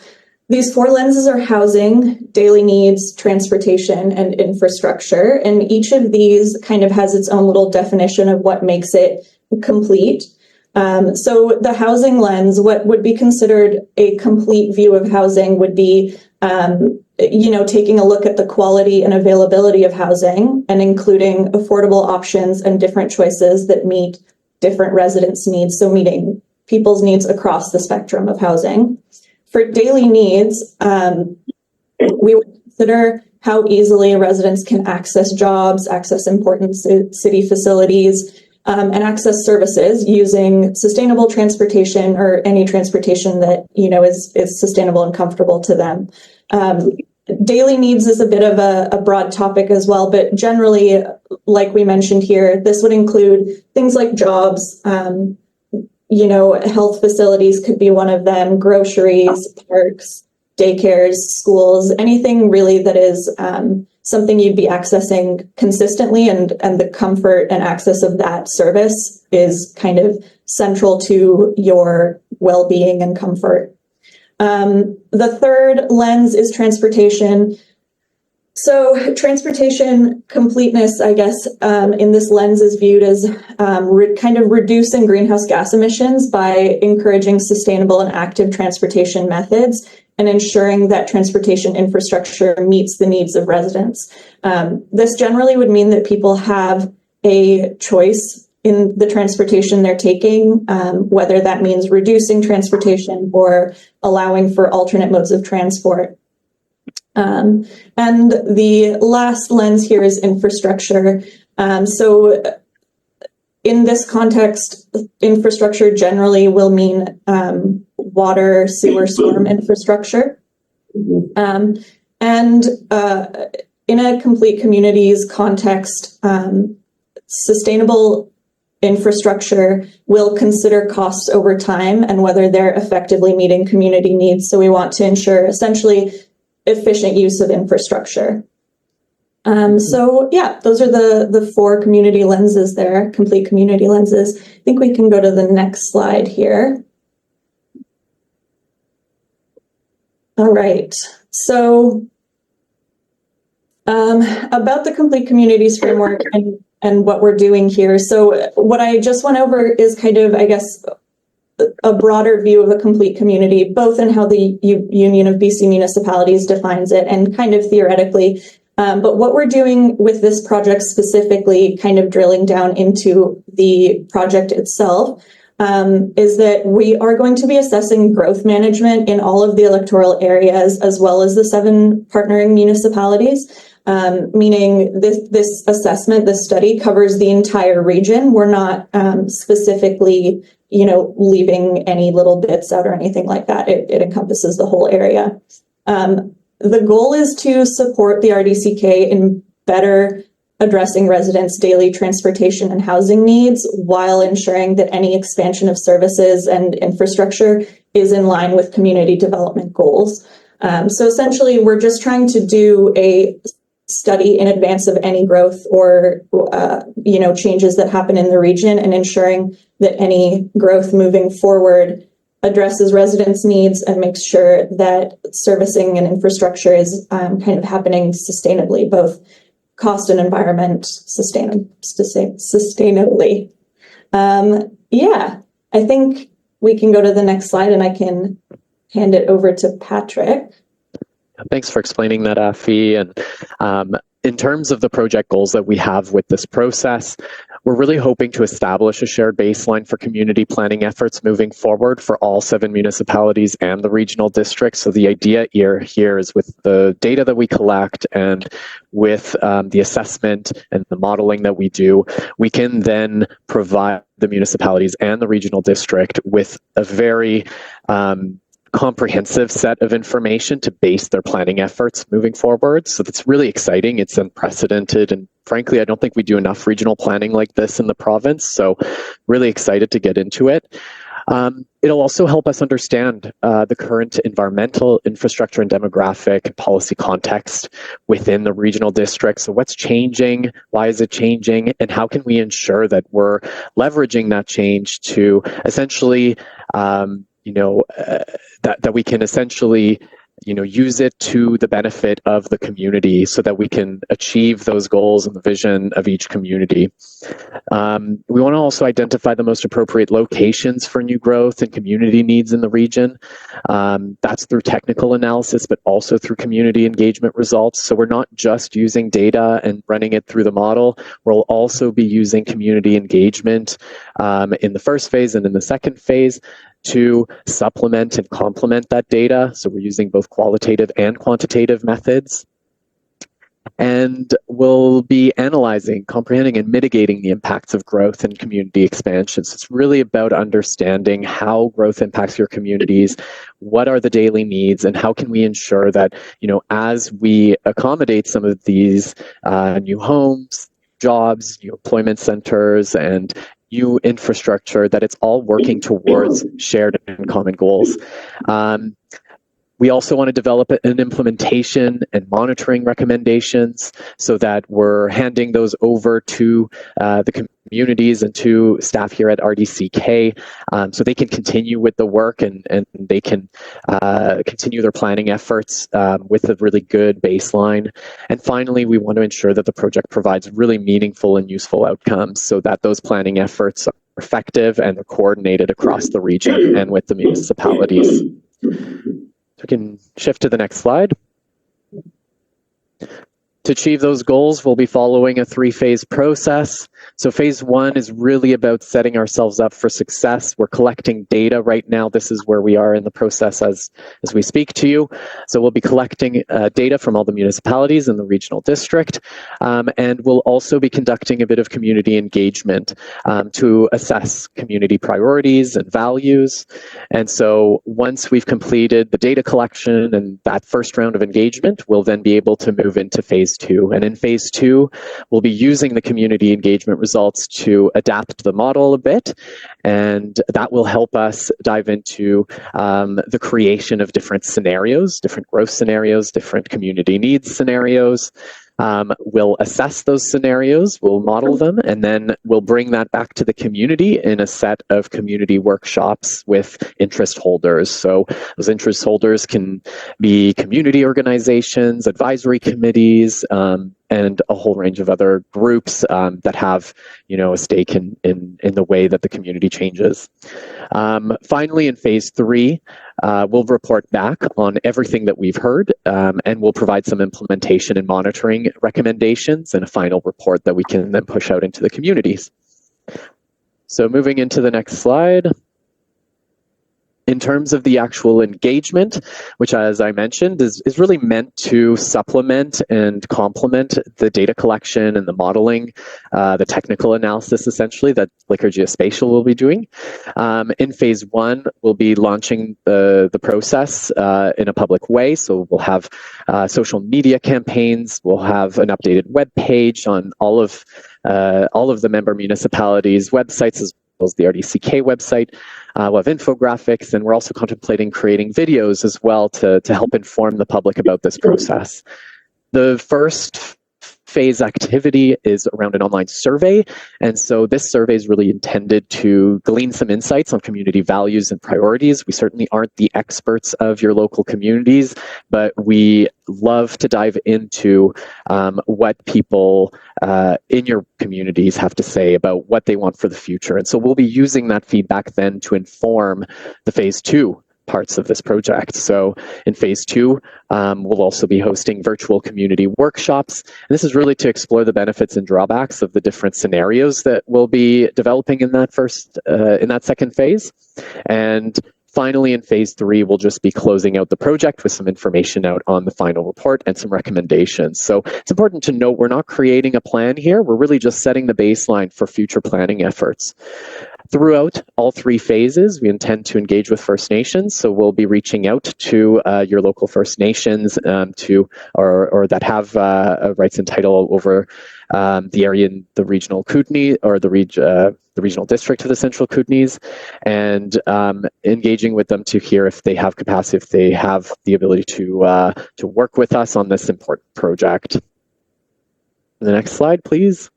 These 4 lenses are housing, daily needs, transportation, and infrastructure. And each of these kind of has its own little definition of what makes it complete. So the housing lens, what would be considered a complete view of housing would be, taking a look at the quality and availability of housing and including affordable options and different choices that meet different residents' needs. So meeting people's needs across the spectrum of housing. For daily needs, we would consider how easily residents can access jobs, access important city facilities, and access services using sustainable transportation or any transportation that, is sustainable and comfortable to them. Daily needs is a bit of a broad topic as well, but generally, like we mentioned here, this would include things like jobs, health facilities could be one of them, groceries, parks, daycares, schools, anything really that is something you'd be accessing consistently, and the comfort and access of that service is kind of central to your well-being and comfort. The third lens is transportation. So transportation completeness, I guess, in this lens is viewed as kind of reducing greenhouse gas emissions by encouraging sustainable and active transportation methods and ensuring that transportation infrastructure meets the needs of residents. This generally would mean that people have a choice in the transportation they're taking, whether that means reducing transportation or allowing for alternate modes of transport. And the last lens here is infrastructure. So in this context, infrastructure generally will mean water, sewer, storm infrastructure. And in a complete communities context, sustainable infrastructure will consider costs over time and whether they're effectively meeting community needs. So we want to ensure essentially efficient use of infrastructure. So yeah, those are the four community lenses there, complete community lenses. I think we can go to the next slide here. All right, so about the complete communities framework and what we're doing here. So what I just went over is kind of, I guess, a broader view of a complete community, both in how the Union of BC Municipalities defines it and kind of theoretically. But what we're doing with this project specifically, kind of drilling down into the project itself, is that we are going to be assessing growth management in all of the electoral areas, as well as the 7 partnering municipalities. Meaning this assessment, this study covers the entire region. We're not specifically, leaving any little bits out or anything like that. It encompasses the whole area. The goal is to support the RDCK in better addressing residents' daily transportation and housing needs while ensuring that any expansion of services and infrastructure is in line with community development goals. So essentially, we're just trying to do a study in advance of any growth or changes that happen in the region and ensuring that any growth moving forward addresses residents' needs and makes sure that servicing and infrastructure is kind of happening sustainably, both cost and environment sustainably. Yeah, I think we can go to the next slide and I can hand it over to Patrick. Thanks for explaining that, Afi. And in terms of the project goals that we have with this process, we're really hoping to establish a shared baseline for community planning efforts moving forward for all 7 municipalities and the regional districts. So the idea here is with the data that we collect and with the assessment and the modeling that we do, we can then provide the municipalities and the regional district with a very comprehensive set of information to base their planning efforts moving forward. So that's really exciting. It's unprecedented. And frankly, I don't think we do enough regional planning like this in the province. So really excited to get into it. It'll also help us understand the current environmental, infrastructure, and demographic and policy context within the regional district. So what's changing? Why is it changing? And how can we ensure that we're leveraging that change to essentially that we can essentially, use it to the benefit of the community so that we can achieve those goals and the vision of each community. We want to also identify the most appropriate locations for new growth and community needs in the region. That's through technical analysis, but also through community engagement results. So we're not just using data and running it through the model. We'll also be using community engagement in the first phase and in the second phase to supplement and complement that data. So we're using both qualitative and quantitative methods. And we'll be analyzing, comprehending, and mitigating the impacts of growth and community expansion. So it's really about understanding how growth impacts your communities, what are the daily needs, and how can we ensure that, as we accommodate some of these new homes, jobs, new employment centers, and new infrastructure, that it's all working towards shared and common goals. We also want to develop an implementation and monitoring recommendations so that we're handing those over to the communities and to staff here at RDCK so they can continue with the work and they can continue their planning efforts with a really good baseline. And finally, we want to ensure that the project provides really meaningful and useful outcomes so that those planning efforts are effective and they're coordinated across the region and with the municipalities. So we can shift to the next slide. To To achieve those goals, we'll be following a 3-phase process. So phase 1 is really about setting ourselves up for success. We're collecting data right now. This is where we are in the process as we speak to you. So we'll be collecting data from all the municipalities in the regional district, and we'll also be conducting a bit of community engagement to assess community priorities and values. And so once we've completed the data collection and that first round of engagement, we'll then be able to move into phase 2. And in phase 2, we'll be using the community engagement results to adapt the model a bit, and that will help us dive into the creation of different scenarios, different growth scenarios, different community needs scenarios. We'll assess those scenarios, we'll model them, and then we'll bring that back to the community in a set of community workshops with interest holders. So those interest holders can be community organizations, advisory committees, and a whole range of other groups that have, a stake in the way that the community changes. Finally, in phase 3, we'll report back on everything that we've heard, and we'll provide some implementation and monitoring recommendations and a final report that we can then push out into the communities. So moving into the next slide. In terms of the actual engagement, which, as I mentioned, is really meant to supplement and complement the data collection and the modeling, the technical analysis, essentially, that Liquor Geospatial will be doing. In phase 1, we'll be launching the process in a public way. So we'll have social media campaigns. We'll have an updated web page on all of the member municipalities' websites, as well as the RDCK website. We'll have infographics, and we're also contemplating creating videos as well to help inform the public about this process. The first phase activity is around an online survey, and so this survey is really intended to glean some insights on community values and priorities. We certainly aren't the experts of your local communities, but we love to dive into what people in your communities have to say about what they want for the future. And so we'll be using that feedback then to inform the phase 2 parts of this project. So in phase 2, we'll also be hosting virtual community workshops. And this is really to explore the benefits and drawbacks of the different scenarios that we'll be developing in that second phase. And finally, in phase 3, we'll just be closing out the project with some information out on the final report and some recommendations. So it's important to note we're not creating a plan here. We're really just setting the baseline for future planning efforts. Throughout all 3 phases, we intend to engage with First Nations. So we'll be reaching out to your local First Nations or that have rights and title over the area in the regional Kootenay or the regional district of the Central Kootenays, and engaging with them to hear if they have capacity, if they have the ability to work with us on this important project. The next slide, please.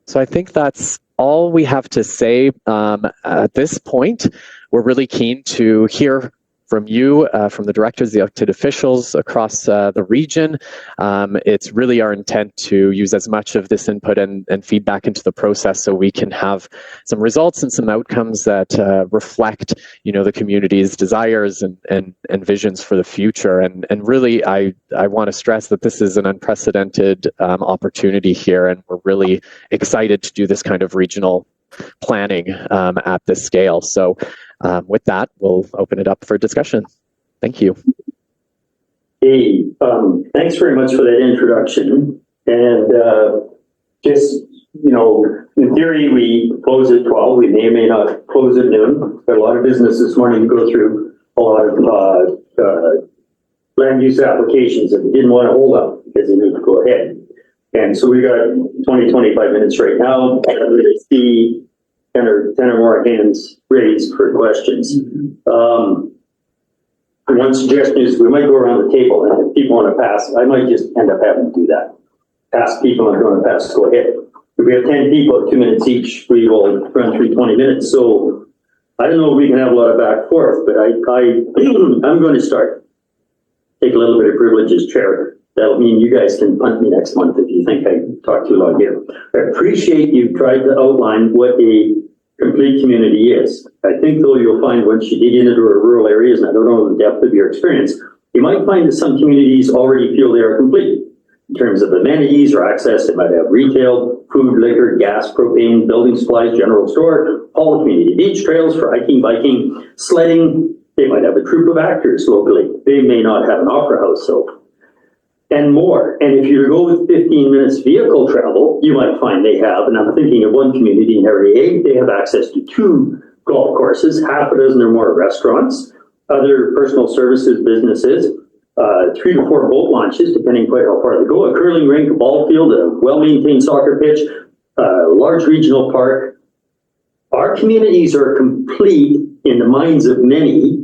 So I think that's all we have to say at this point. We're really keen to hear from you, from the directors, the elected officials across the region. It's really our intent to use as much of this input and feedback into the process so we can have some results and some outcomes that reflect, the community's desires and visions for the future. And really, I want to stress that this is an unprecedented opportunity here, and we're really excited to do this kind of regional planning at this scale. So with that, we'll open it up for discussion. Thank you. Hey, thanks very much for that introduction. And just, in theory, we close at 12. We may or may not close at noon. Got a lot of business this morning to go through, a lot of land use applications, and we didn't want to hold up because they need to go ahead. And so we got 20, 25 minutes right now. I see 10 or more hands raised for questions. One suggestion is we might go around the table, and if people want to pass, I might just end up having to do that. Pass people and going to pass, go ahead. If we have 10 people at 2 minutes each, we will run through 20 minutes. So I don't know if we can have a lot of back and forth, but I'm going to start. Take a little bit of privilege as chair. That'll mean you guys can punt me next month if you think I talk too long here. I appreciate you've tried to outline what a complete community is. I think, though, you'll find once you dig into rural areas, and I don't know the depth of your experience, you might find that some communities already feel they are complete. In terms of amenities or access, they might have retail, food, liquor, gas, propane, building supplies, general store, all community beach trails for hiking, biking, sledding. They might have a troupe of actors locally. They may not have an opera house, so. And more. And if you go with 15 minutes vehicle travel, you might find they have, and I'm thinking of one community in Area 8, they have access to 2 golf courses, half a dozen or more restaurants, other personal services businesses, 3 to 4 boat launches, depending quite how far they go, a curling rink, a ball field, a well-maintained soccer pitch, a large regional park. Our communities are complete in the minds of many,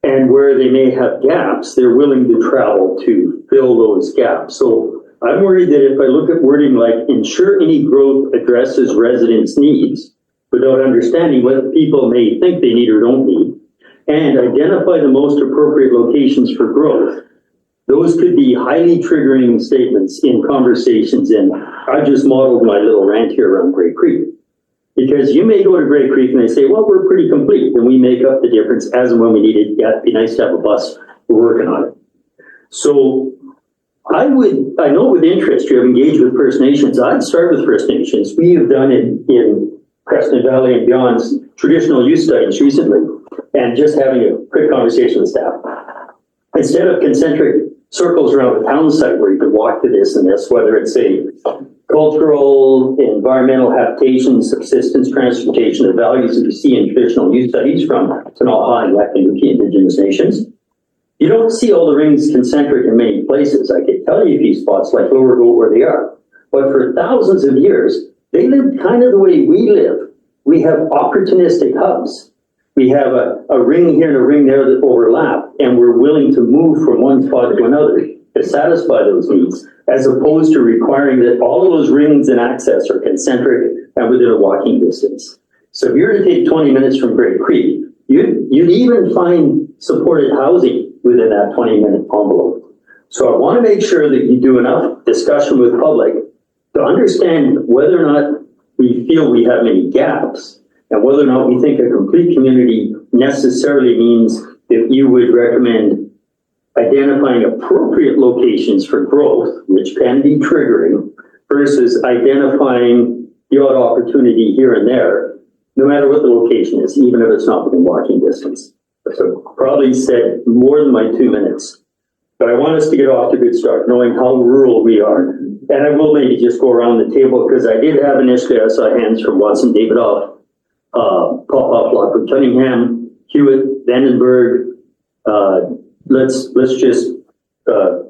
and where they may have gaps, they're willing to travel to fill those gaps. So I'm worried that if I look at wording like ensure any growth addresses residents' needs without understanding what people may think they need or don't need, and identify the most appropriate locations for growth, those could be highly triggering statements in conversations. And I just modeled my little rant here around Grey Creek. Because you may go to Grey Creek and they say, well, we're pretty complete, and we make up the difference as and when we need it. Yeah, it'd be nice to have a bus. We're working on it. So I know with interest you have engaged with First Nations. I'd start with First Nations. We have done it in Creston Valley and beyond's traditional use studies recently, and just having a quick conversation with staff. Instead of concentric circles around the town site where you can walk to this and this, whether it's a cultural, environmental habitation, subsistence, transportation, the values that you see in traditional use studies from Ktunaxa and Wet'suwet'en Indigenous nations. You don't see all the rings concentric in many places. I could tell you a few spots like Lower Goat where they are. But for thousands of years, they lived kind of the way we live. We have opportunistic hubs. We have a ring here and a ring there that overlap, and we're willing to move from one spot to another to satisfy those needs, as opposed to requiring that all of those rings and access are concentric and within a walking distance. So if you were to take 20 minutes from Grey Creek, you'd even find supported housing within that 20-minute envelope. So I want to make sure that you do enough discussion with public to understand whether or not we feel we have any gaps, and whether or not we think a complete community necessarily means that you would recommend identifying appropriate locations for growth, which can be triggering, versus identifying the odd opportunity here and there, no matter what the location is, even if it's not within walking distance. So probably said more than my 2 minutes, but I want us to get off to a good start, knowing how rural we are. And I will maybe just go around the table, because I did have initially, I saw hands from Watson, Davidoff, Pop-Up, Lockwood, Cunningham, Hewitt, Vandenberg. Let's just,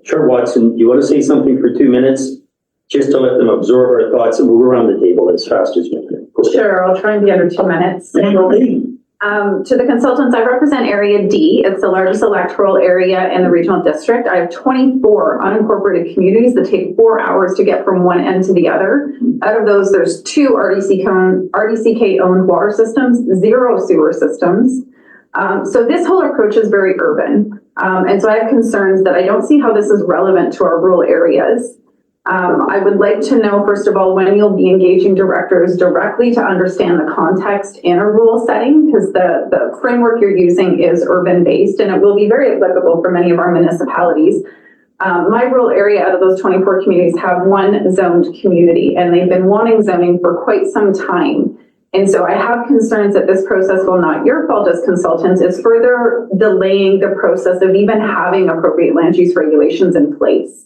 Chair Watson, you want to say something for 2 minutes? Just to let them absorb our thoughts, and we'll go around the table as fast as we can. Sure, I'll try and be under 2 minutes. To the consultants, I represent Area D. It's the largest electoral area in the regional district. I have 24 unincorporated communities that take 4 hours to get from one end to the other. Out of those, there's 2 RDCK-owned water systems, 0 sewer systems. So this whole approach is very urban. And so I have concerns that I don't see how this is relevant to our rural areas. I would like to know, first of all, when you'll be engaging directors directly to understand the context in a rural setting, because the framework you're using is urban-based, and it will be very applicable for many of our municipalities. My rural area, out of those 24 communities, have 1 zoned community, and they've been wanting zoning for quite some time. And so I have concerns that this process, while not your fault as consultants, is further delaying the process of even having appropriate land use regulations in place.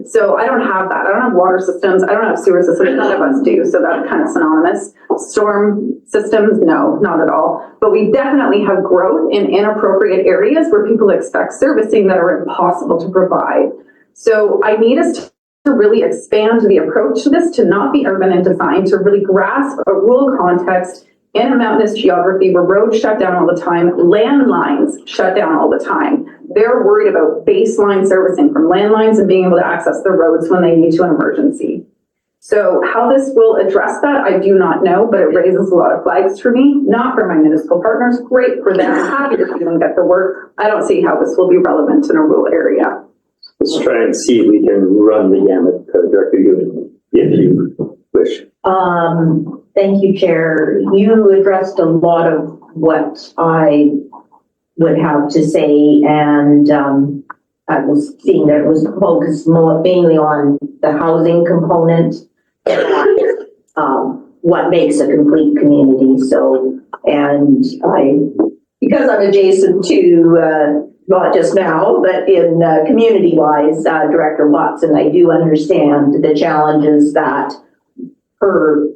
So I don't have that. I don't have water systems. I don't have sewer systems. None of us do. So that's kind of synonymous. Storm systems, no, not at all. But we definitely have growth in inappropriate areas where people expect servicing that are impossible to provide. So I need us to really expand the approach to this, to not be urban in design, to really grasp a rural context in a mountainous geography where roads shut down all the time, landlines shut down all the time. They're worried about baseline servicing from landlines and being able to access the roads when they need to in emergency. So how this will address that, I do not know, but it raises a lot of flags for me, not for my municipal partners. Great for them, happy to see them get the work. I don't see how this will be relevant in a rural area. Let's try and see if we can run the gamut, Director Ewing, if you wish. Thank you, Chair. You addressed a lot of what I would have to say, and I was seeing that it was focused mainly on the housing component, what makes a complete community. So, and because I'm adjacent to, not just now, but in community-wise, Director Watson, I do understand the challenges that her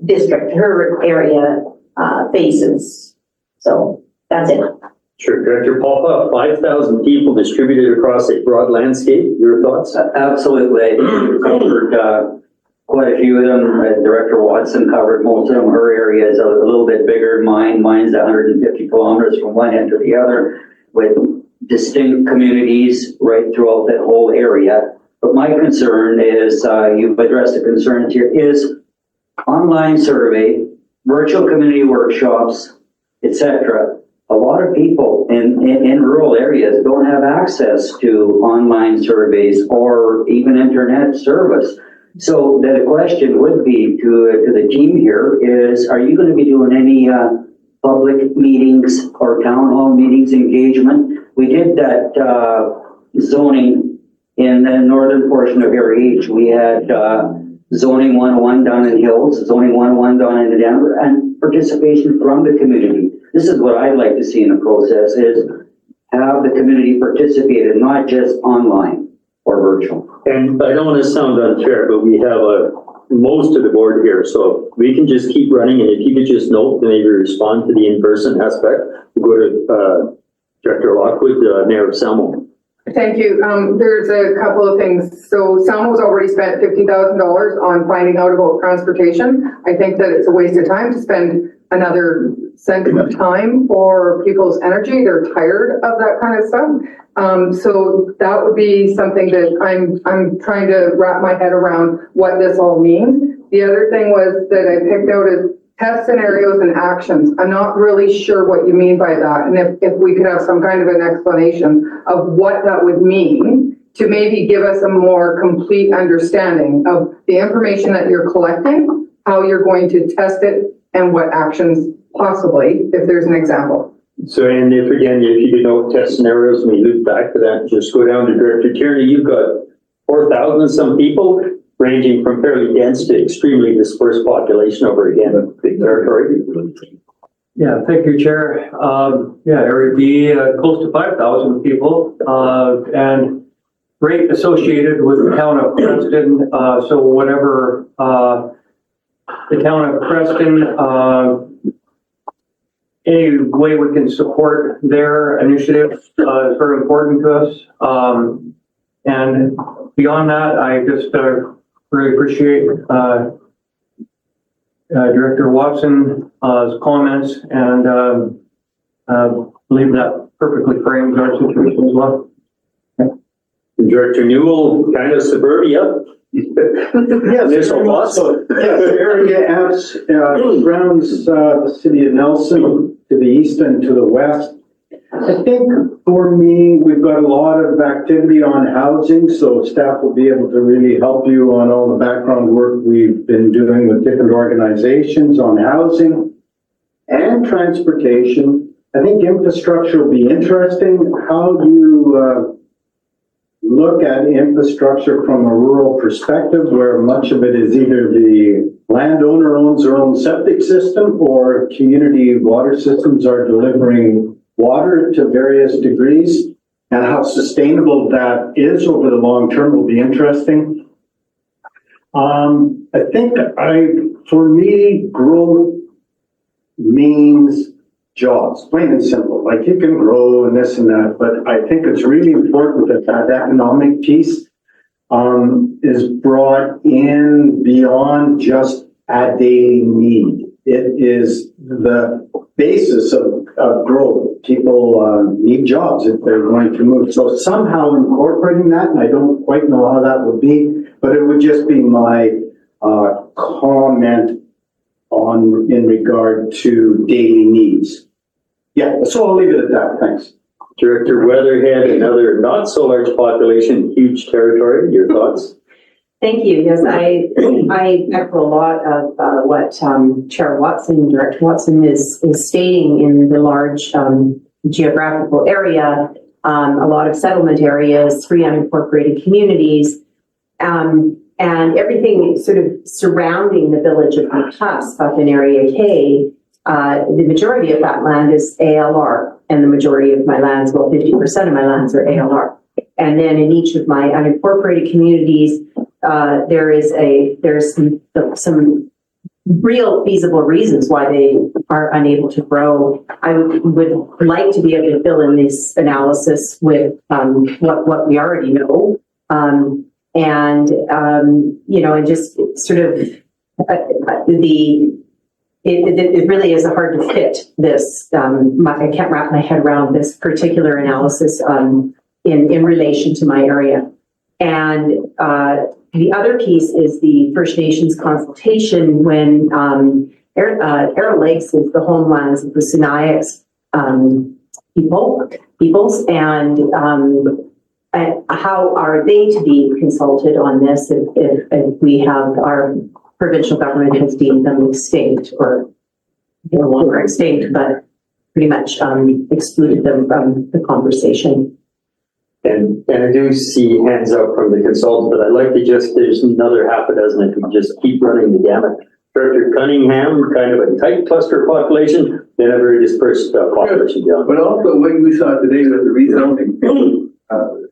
district, her area faces. So that's it. Sure. Director Papa, 5,000 people distributed across a broad landscape. Your thoughts? Absolutely. I think you covered quite a few of them. Director Watson covered most of them. Her area is a little bit bigger than mine. Mine's 150 kilometers from one end to the other, with distinct communities right throughout that whole area. But my concern is, you've addressed the concerns here, is online survey, virtual community workshops, etc. A lot of people in rural areas don't have access to online surveys or even internet service. So the question would be to the team here is, are you going to be doing any public meetings or town hall meetings engagement? We did that zoning in the northern portion of Erie H. We had zoning 101 down in Hills, zoning 101 down in Denver, and participation from the community. This is what I'd like to see in the process, is have the community participate and not just online or virtual. And I don't want to sound unfair, but we have most of the board here, so we can just keep running. And if you could just note, maybe respond to the in-person aspect. We'll go to Director Lockwood, Mayor of Salmo. Thank you. There's a couple of things. So Salmo's already spent $50,000 on finding out about transportation. I think that it's a waste of time to spend another cent of time for people's energy. They're tired of that kind of stuff. So that would be something that I'm trying to wrap my head around what this all means. The other thing was that I picked out is test scenarios and actions. I'm not really sure what you mean by that. And if we could have some kind of an explanation of what that would mean to maybe give us a more complete understanding of the information that you're collecting, how you're going to test it, and what actions possibly, if there's an example. So, and if you did know test scenarios, we loop back to that, just go down to Director Tierney. You've got 4,000 some people, ranging from fairly dense to extremely dispersed population over again a big territory. Yeah, thank you, Chair. Area B, close to 5,000 people, and rate associated with the town of Preston. So whatever the town of Preston, any way we can support their initiative is very important to us. And beyond that, I just really appreciate Director Watson's comments, and believe that perfectly frames our situation as well. Director Newell, kind of suburbia. Yes, there's a lot. Area F surrounds the city of Nelson to the east and to the west. I think for me, we've got a lot of activity on housing, so staff will be able to really help you on all the background work we've been doing with different organizations on housing and transportation. I think infrastructure will be interesting. How you look at infrastructure from a rural perspective, where much of it is either the landowner owns their own septic system or community water systems are delivering water to various degrees, and how sustainable that is over the long term will be interesting. I think for me, growth means jobs, plain and simple. Like, you can grow and this and that, but I think it's really important that that economic piece is brought in beyond just a daily need. It is the basis of growth. People need jobs if they're going to move. So somehow incorporating that, and I don't quite know how that would be, but it would just be my comment in regard to daily needs. Yeah, so I'll leave it at that. Thanks. Director Weatherhead, another not so large population, huge territory. Your thoughts? Thank you. Yes, I echo a lot of what Chair Watson, Director Watson is stating in the large geographical area. a lot of settlement areas, 3 unincorporated communities, and everything sort of surrounding the village of McCusk up in Area K. The majority of that land is ALR, and the majority of my lands, well, 50% of my lands are ALR. And then in each of my unincorporated communities, there's some real feasible reasons why they are unable to grow. I would like to be able to fill in this analysis with what we already know, and just sort of it really is hard to fit this. I can't wrap my head around this particular analysis in relation to my area. And the other piece is the First Nations consultation when Arrow Lakes is the homelands of the Sinixt peoples, and how are they to be consulted on this if we have our provincial government has deemed them extinct, or no longer extinct, but pretty much excluded them from the conversation. And I do see hands up from the consultant, but I'd like to there's another half a dozen that can just keep running the gamut. Director Cunningham, kind of a tight cluster population, then a very dispersed population. Yeah. But also what we saw today with the rezoning,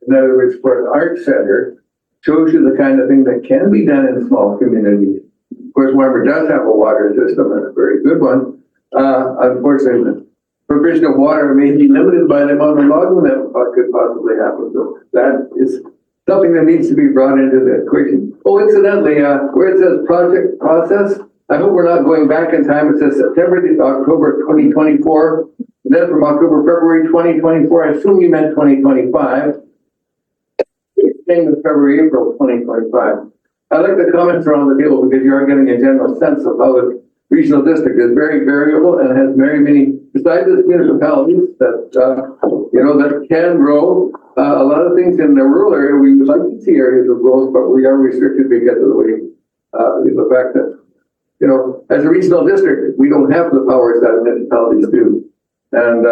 in other words, for an art center, shows you the kind of thing that can be done in small communities. Of course, Weber does have a water system, and a very good one. Unfortunately, the provision of water may be limited by the amount of logging that could possibly happen. So that is something that needs to be brought into the equation. Oh, incidentally, where it says project process, I hope we're not going back in time. It says September to October 2024. And then from October, February 2024, I assume you meant 2025. Same with February, April 2025. I like the comments around the table because you are getting a general sense of how the regional district is very variable and has very many, besides its municipalities that, that can grow. A lot of things in the rural area, we would like to see areas of growth, but we are restricted because of the fact that, as a regional district, we don't have the powers that municipalities do. And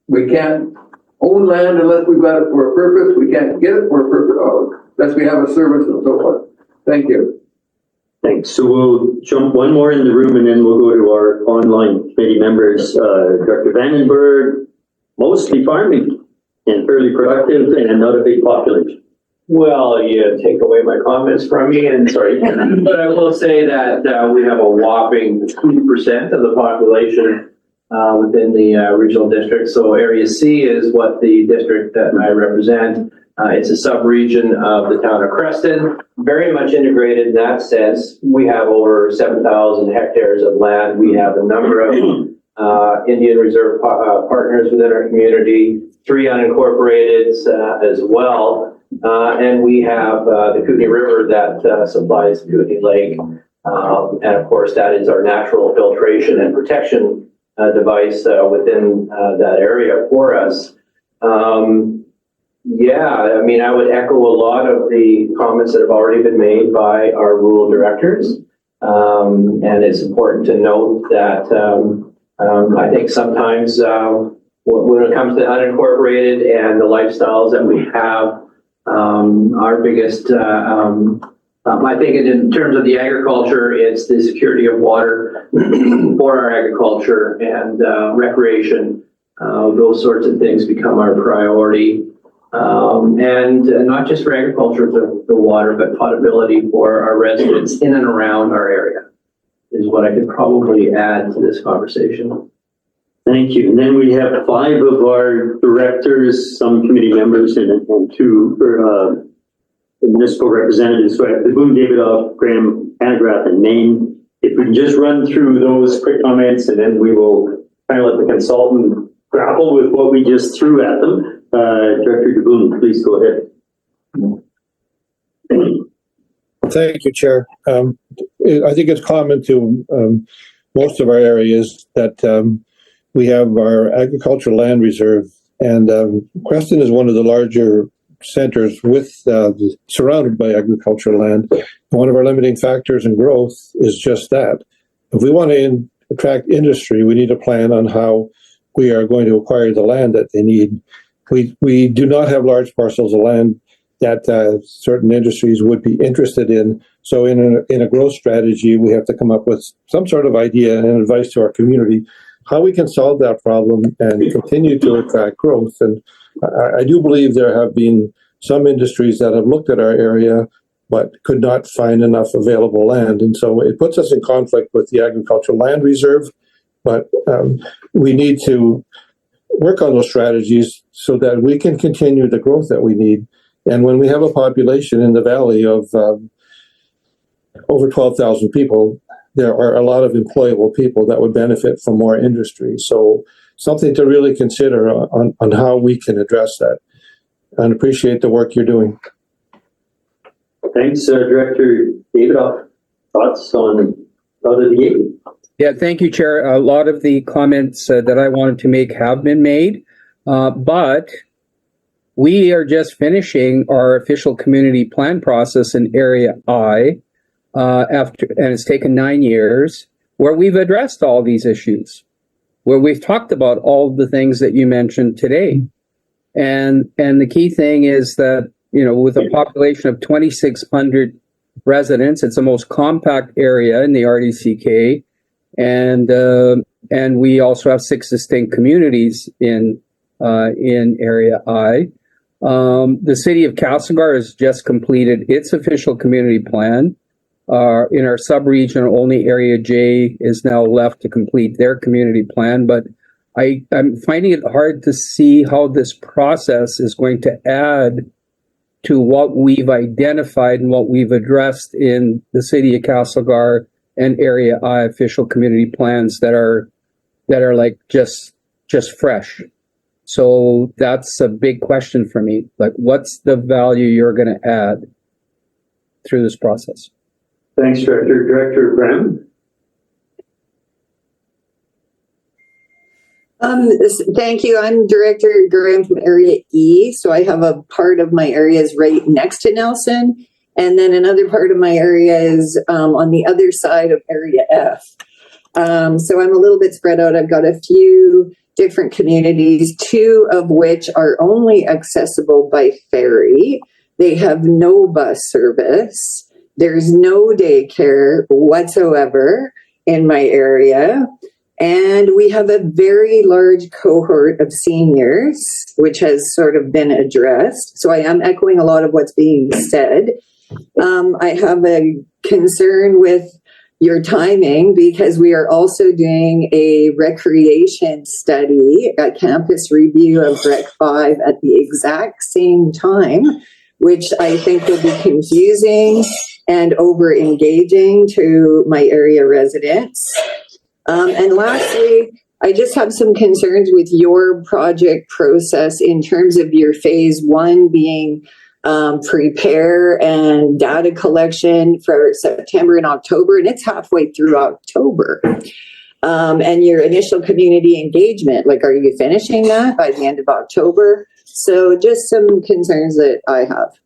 we can't own land unless we've got it for a purpose. We can't get it for a purpose unless we have a service and so forth. Thank you. Thanks. So we'll jump one more in the room and then we'll go to our online committee members. Dr. Vandenberg, mostly farming and fairly productive and not a big population. Well, you take away my comments from me, and sorry, but I will say that we have a whopping 2% of the population within the regional district. So Area C is what the district that I represent. It's a sub-region of the town of Creston, very much integrated in that sense. We have over 7,000 hectares of land. We have a number of Indian Reserve partners within our community, 3 unincorporated as well. And we have the Kootenai River that supplies Kootenai Lake. And of course, that is our natural filtration and protection device within that area for us. I would echo a lot of the comments that have already been made by our rural directors. And it's important to note that I think sometimes when it comes to unincorporated and the lifestyles that we have, our biggest, I think in terms of the agriculture, it's the security of water for our agriculture and recreation. Those sorts of things become our priority. And not just for agriculture, the water, but potability for our residents in and around our area is what I could probably add to this conversation. Thank you. And then we have 5 of our directors, some committee members, and 2 municipal representatives. So I have the Boone, Davidoff, Graham, Hanegraaff, and Maine. If we can just run through those quick comments, and then we will kind of let the consultant grapple with what we just threw at them. Director DeBoon, please go ahead. Thank you, Chair. I think it's common to most of our areas that we have our agricultural land reserve, and Creston is one of the larger centers surrounded by agricultural land. One of our limiting factors in growth is just that. If we want to attract industry, we need a plan on how we are going to acquire the land that they need. we do not have large parcels of land that certain industries would be interested in. So in a growth strategy, we have to come up with some sort of idea and advice to our community how we can solve that problem and continue to attract growth. And I do believe there have been some industries that have looked at our area but could not find enough available land. And so it puts us in conflict with the agricultural land reserve. But we need to work on those strategies so that we can continue the growth that we need. And when we have a population in the valley of over 12,000 people, there are a lot of employable people that would benefit from more industry. So something to really consider on how we can address that. And appreciate the work you're doing. Thanks, Director Davidoff. Thoughts on out of the gate? Yeah, thank you, Chair. A lot of the comments that I wanted to make have been made, but we are just finishing our official community plan process in Area I, and it's taken 9 years, where we've addressed all these issues, where we've talked about all the things that you mentioned today. And the key thing is that, you know, with a population of 2,600 residents, it's the most compact area in the RDCK. And we also have 6 distinct communities in Area I. The city of Castlegar has just completed its official community plan. In our sub-region, only Area J is now left to complete their community plan. But I'm finding it hard to see how this process is going to add to what we've identified and what we've addressed in the city of Castlegar and Area I official community plans that are like just fresh. So that's a big question for me. Like, what's the value you're going to add through this process? Thanks, Director. Director Graham? Thank you. I'm Director Graham from Area E. So I have a part of my area is right next to Nelson. And then another part of my area is on the other side of Area F. So I'm a little bit spread out. I've got a few different communities, 2 of which are only accessible by ferry. They have no bus service. There's no daycare whatsoever in my area. And we have a very large cohort of seniors, which has sort of been addressed. So I am echoing a lot of what's being said. I have a concern with your timing because we are also doing a recreation study, a campus review of Rec 5 at the exact same time, which I think will be confusing and over engaging to my area residents. And lastly, I just have some concerns with your project process in terms of your phase 1 being prepare and data collection for September and October, and it's halfway through October. And your initial community engagement, like, are you finishing that by the end of October? So just some concerns that I have.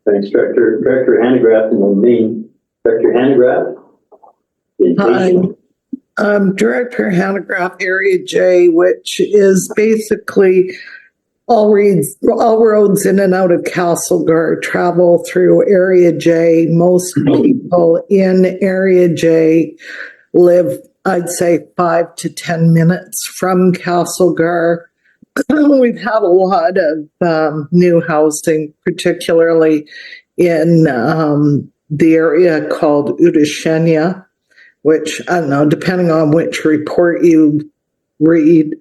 Thanks, Director. Director Hanegraaff and then me. Director Hanegraaff? I'm Director Hanegraaff, Area J, which is basically all roads in and out of Castlegar travel through Area J. Most people in Area J live, I'd say, 5 to 10 minutes from Castlegar. We've had a lot of new housing, particularly in the area called Udashenia, which, I don't know, depending on which report you read,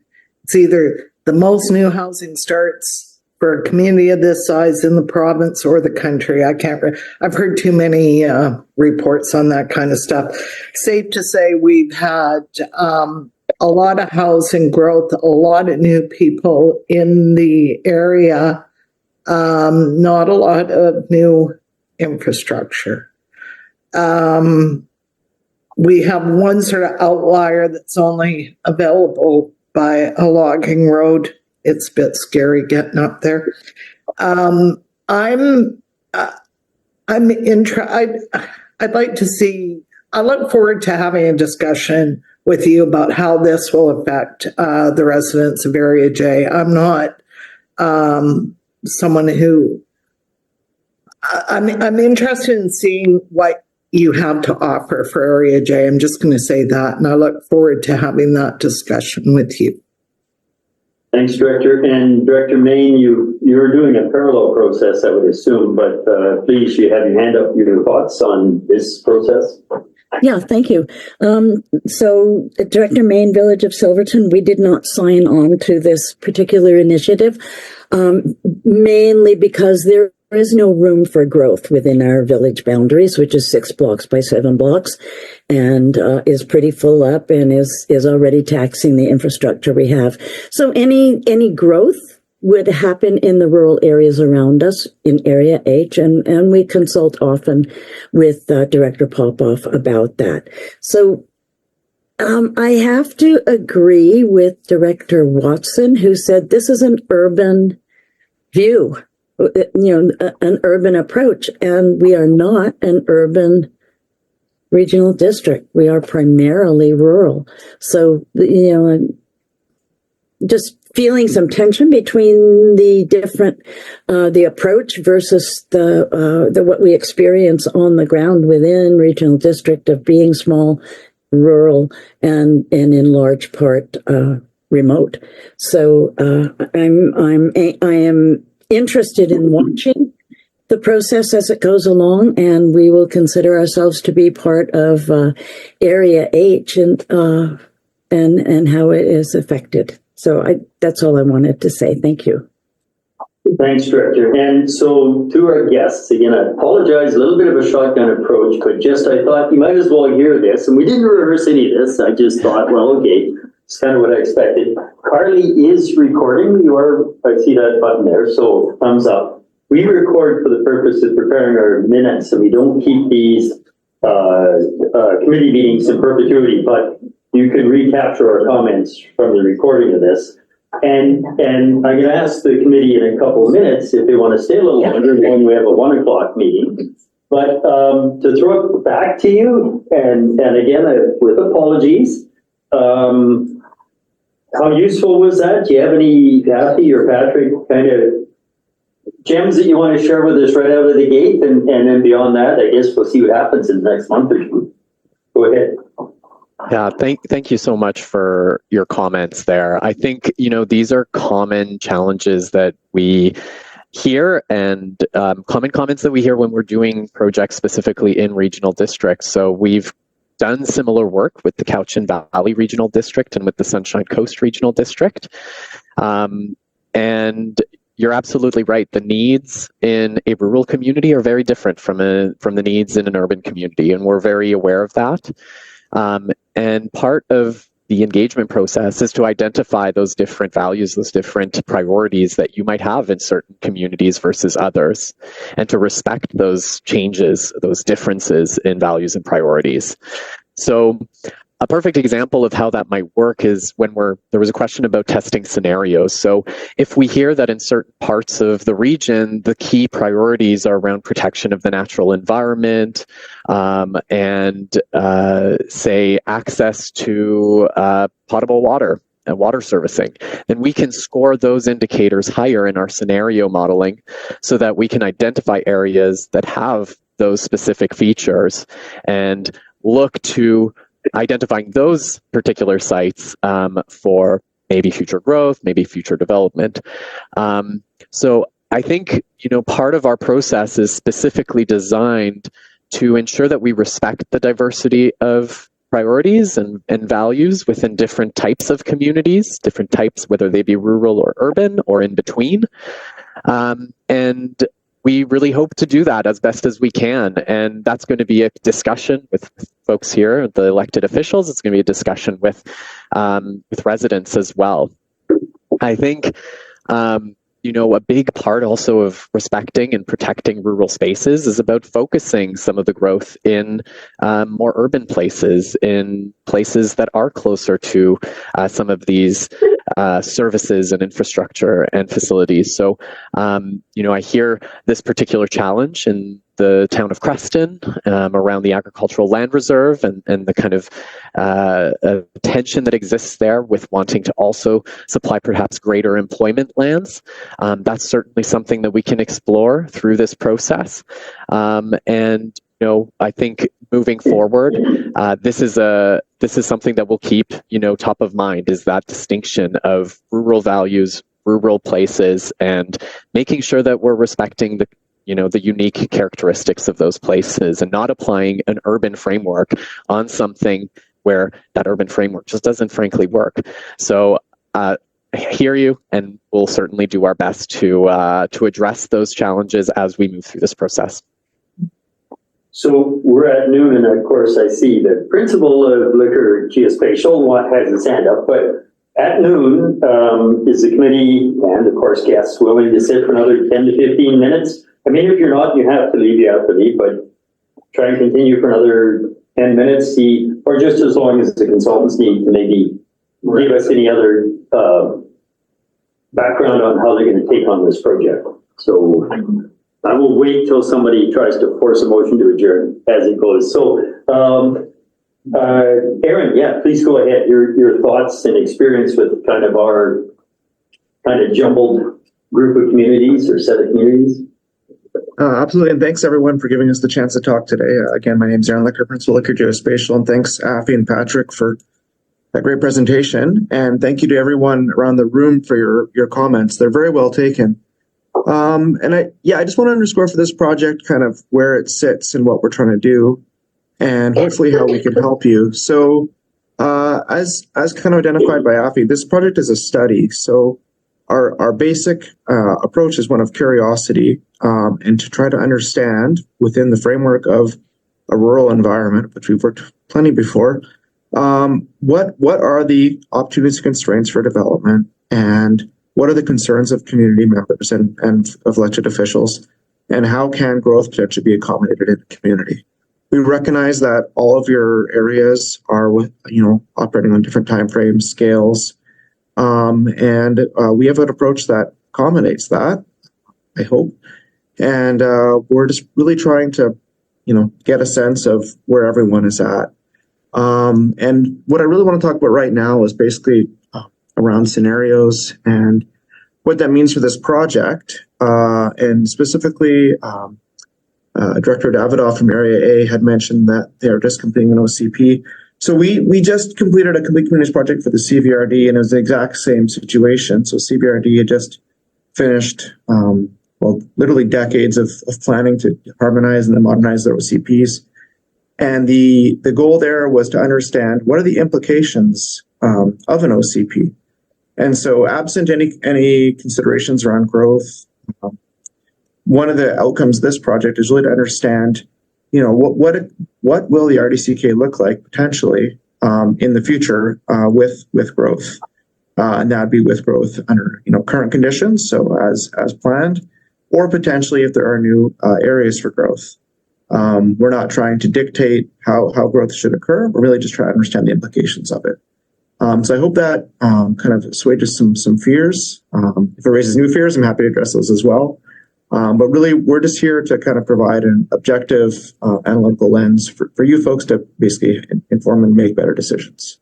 it's either the most new housing starts for a community of this size in the province or the country. I've heard too many reports on that kind of stuff. Safe to say we've had a lot of housing growth, a lot of new people in the area, not a lot of new infrastructure. We have one sort of outlier that's only available by a logging road. It's a bit scary getting up there. I'd like to see, I look forward to having a discussion with you about how this will affect the residents of Area J. I'm not someone who I'm interested in seeing what you have to offer for Area J. I'm just going to say that, and I look forward to having that discussion with you. Thanks, Director. And Director Main, you're doing a parallel process, I would assume, but please, you have your hand up. Your thoughts on this process? Yeah, thank you. So Director Main, Village of Silverton, we did not sign on to this particular initiative, mainly because there is no room for growth within our village boundaries, which is 6 blocks by 7 blocks, and is pretty full up and is already taxing the infrastructure we have. So any growth would happen in the rural areas around us in Area H, and we consult often with Director Popoff about that. So I have to agree with Director Watson, who said this is an urban view, an urban approach, and we are not an urban regional district. We are primarily rural. So, just feeling some tension between the different, the approach versus the what we experience on the ground within regional district of being small, rural, and in large part remote. So I am interested in watching the process as it goes along, and we will consider ourselves to be part of Area H and how it is affected. So that's all I wanted to say. Thank you. Thanks, Director. And so to our guests, again, I apologize, a little bit of a shotgun approach, but I thought you might as well hear this. And we didn't rehearse any of this. I just thought, well, okay, it's kind of what I expected. Carly is recording. I see that button there, so thumbs up. We record for the purpose of preparing our minutes, and we don't keep these committee meetings in perpetuity, but you can recapture our comments from the recording of this. And I'm going to ask the committee in a couple of minutes if they want to stay a little longer when we have a 1 o'clock meeting. But to throw it back to you, and again, with apologies, how useful was that? Do you have any, Kathy or Patrick, kind of gems that you want to share with us right out of the gate? And then beyond that, I guess we'll see what happens in the next month or two. Go ahead. Yeah, thank you so much for your comments there. I think, these are common challenges that we hear and common comments that we hear when we're doing projects specifically in regional districts. So we've done similar work with the Cowichan Valley Regional District and with the Sunshine Coast Regional District. And you're absolutely right. The needs in a rural community are very different from the needs in an urban community, and we're very aware of that. And part of the engagement process is to identify those different values, those different priorities that you might have in certain communities versus others, and to respect those changes, those differences in values and priorities. So a perfect example of how that might work is when there was a question about testing scenarios. So if we hear that in certain parts of the region, the key priorities are around protection of the natural environment, and say access to potable water and water servicing, then we can score those indicators higher in our scenario modeling so that we can identify areas that have those specific features and look to identifying those particular sites for maybe future growth, maybe future development. So I think, part of our process is specifically designed to ensure that we respect the diversity of priorities and values within different types of communities, different types, whether they be rural or urban or in between. And we really hope to do that as best as we can. And that's going to be a discussion with folks here, the elected officials. It's going to be a discussion with residents as well. I think, a big part also of respecting and protecting rural spaces is about focusing some of the growth in more urban places, in places that are closer to some of these services and infrastructure and facilities. So, I hear this particular challenge in the town of Creston, around the agricultural land reserve and the kind of tension that exists there with wanting to also supply perhaps greater employment lands. That's certainly something that we can explore through this process. And I think moving forward, this is something that will keep, top of mind, is that distinction of rural values, rural places, and making sure that we're respecting the unique characteristics of those places and not applying an urban framework on something where that urban framework just doesn't frankly work. So I hear you, and we'll certainly do our best to address those challenges as we move through this process. So we're at noon, and of course I see the principal of Liquor Geospatial has his hand up, but at noon, is the committee and of course guests willing to sit for another 10 to 15 minutes? I mean, if you're not, you have to leave, but try and continue for another 10 minutes, or just as long as the consultants need to maybe give us any other background on how they're going to take on this project. So I will wait till somebody tries to force a motion to adjourn as it goes. So, Aaron, yeah, please go ahead. Your thoughts and experience with kind of our kind of jumbled group of communities or set of communities. Absolutely, and thanks everyone for giving us the chance to talk today. Again, my name is Aaron Licker, Principal Liquor Geospatial, and thanks Afi and Patrick for that great presentation. And thank you to everyone around the room for your comments. They're very well taken. And I just want to underscore for this project kind of where it sits and what we're trying to do, and hopefully how we can help you. So, as kind of identified by Afi, this project is a study. So our basic approach is one of curiosity, and to try to understand within the framework of a rural environment, which we've worked plenty before, what are the opportunities and constraints for development, and what are the concerns of community members and of elected officials, and how can growth potentially be accommodated in the community? We recognize that all of your areas are operating on different timeframes, scales, and we have an approach that accommodates that, I hope. And we're just really trying to, get a sense of where everyone is at. And what I really want to talk about right now is basically around scenarios and what that means for this project. And specifically, Director Davidoff from Area A had mentioned that they are just completing an OCP. So we just completed a complete communities project for the CVRD, and it was the exact same situation. So CVRD had just finished, literally decades of planning to harmonize and then modernize their OCPs. And the goal there was to understand what are the implications of an OCP. And so absent any considerations around growth, one of the outcomes of this project is really to understand, what will the RDCK look like potentially in the future with growth, and that'd be with growth under current conditions, so as planned, or potentially if there are new areas for growth. We're not trying to dictate how growth should occur. We're really just trying to understand the implications of it. So I hope that kind of assuages some fears. If it raises new fears, I'm happy to address those as well. But really, we're just here to kind of provide an objective analytical lens for you folks to basically inform and make better decisions.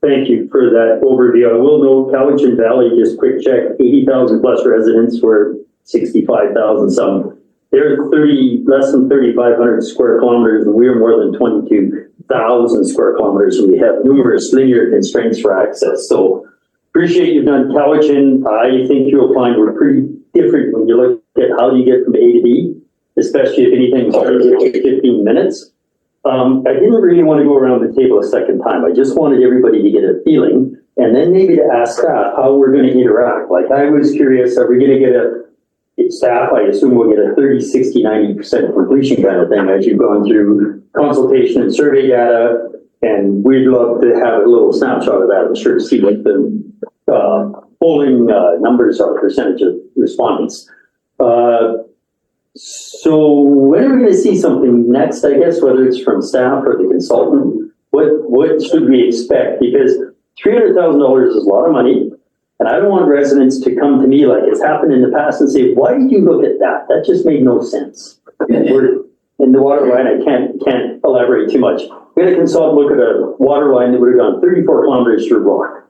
Thank you for that overview. I will note Cowichan Valley, just quick check, 80,000 plus residents, were 65,000 some. They're less than 3,500 square kilometers, and we're more than 22,000 square kilometers, and we have numerous linear constraints for access. So appreciate you've done Cowichan. I think you'll find we're pretty different when you look at how you get from A to B, especially if anything's 15 minutes. I didn't really want to go around the table a second time. I just wanted everybody to get a feeling, and then maybe to ask staff how we're going to interact. Like, I was curious, are we going to get staff, I assume we'll get a 30, 60, 90% completion kind of thing as you've gone through consultation and survey data, and we'd love to have a little snapshot of that, I'm sure, to see what the polling numbers are, percentage of respondents. So when are we going to see something next, I guess, whether it's from staff or the consultant? What should we expect? Because $300,000 is a lot of money. And I don't want residents to come to me like it's happened in the past and say, why did you look at that? That just made no sense. We're in the water line, I can't elaborate too much. We had a consultant look at a water line that would have gone 34 kilometers through rock.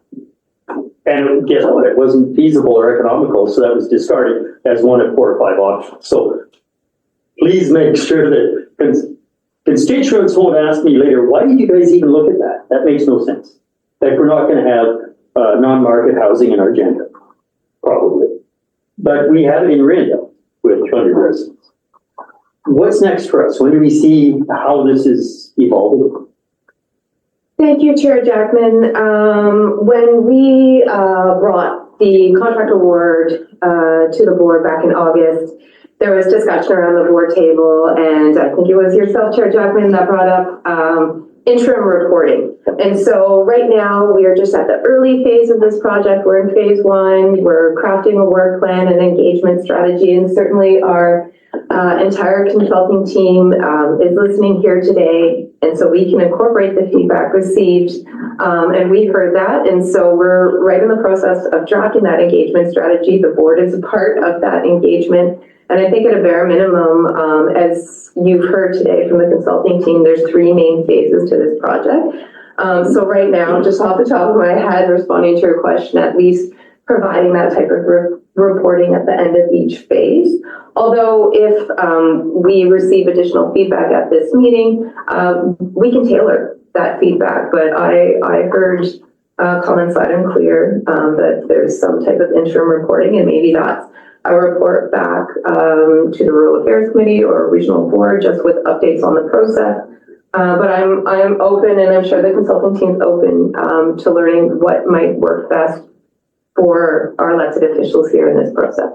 And guess what? It wasn't feasible or economical, so that was discarded as one of 4 or 5 options. So please make sure that constituents won't ask me later, why did you guys even look at that? That makes no sense. Like, we're not going to have non-market housing in our agenda, probably. But we have it in Rindale with 200 residents. What's next for us? When do we see how this is evolving? Thank you, Chair Jackman. When we brought the contract award to the board back in August, there was discussion around the board table, and I think it was yourself, Chair Jackman, that brought up interim reporting. And so right now we are just at the early phase of this project. We're in phase 1. We're crafting a work plan and engagement strategy, and certainly our entire consulting team is listening here today, and so we can incorporate the feedback received, and we heard that, and so we're right in the process of drafting that engagement strategy. The board is a part of that engagement, and I think at a bare minimum, as you've heard today from the consulting team, there's 3 main phases to this project. So right now, just off the top of my head, responding to your question, at least providing that type of reporting at the end of each phase. Although if we receive additional feedback at this meeting, we can tailor that feedback. But I heard comments loud and clear that there's some type of interim reporting, and maybe that's a report back to the Rural Affairs Committee or Regional Board just with updates on the process. But I'm open, and I'm sure the consulting team's open to learning what might work best for our elected officials here in this process.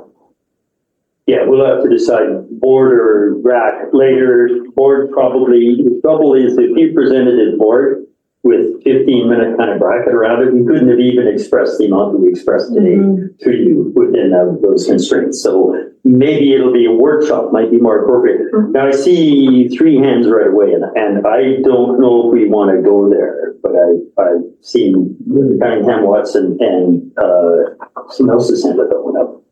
Yeah, we'll have to decide board or RAC later. Board probably, the trouble is if you presented it board with 15-minute kind of bracket around it, we couldn't have even expressed the amount that we expressed today to you within those constraints. So maybe it'll be a workshop, might be more appropriate. Now I see 3 hands right away, and I don't know if we want to go there, but I've seen Cunningham Watson and someone else's hand that went up.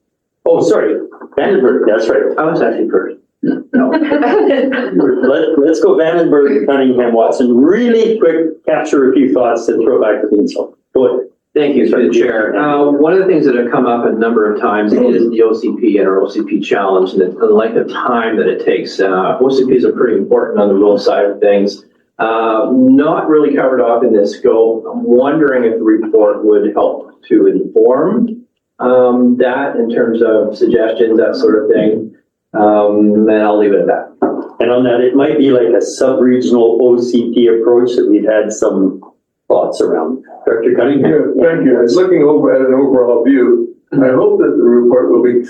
Oh, sorry, Vandenberg, that's right. I was actually first. No. Let's go Vandenberg, Cunningham, Watson. Really quick, capture a few thoughts and throw back to the insult. Go ahead. Thank you, through the chair. One of the things that have come up a number of times is the OCP and our OCP challenge, and the length of time that it takes. OCPs are pretty important on the rural side of things. Not really covered off in this scope. I'm wondering if the report would help to inform that in terms of suggestions, that sort of thing. And I'll leave it at that. And on that, it might be like a sub-regional OCP approach that we've had some thoughts around. Dr. Cunningham. Yeah, thank you. I was looking over at an overall view. I hope that the report will be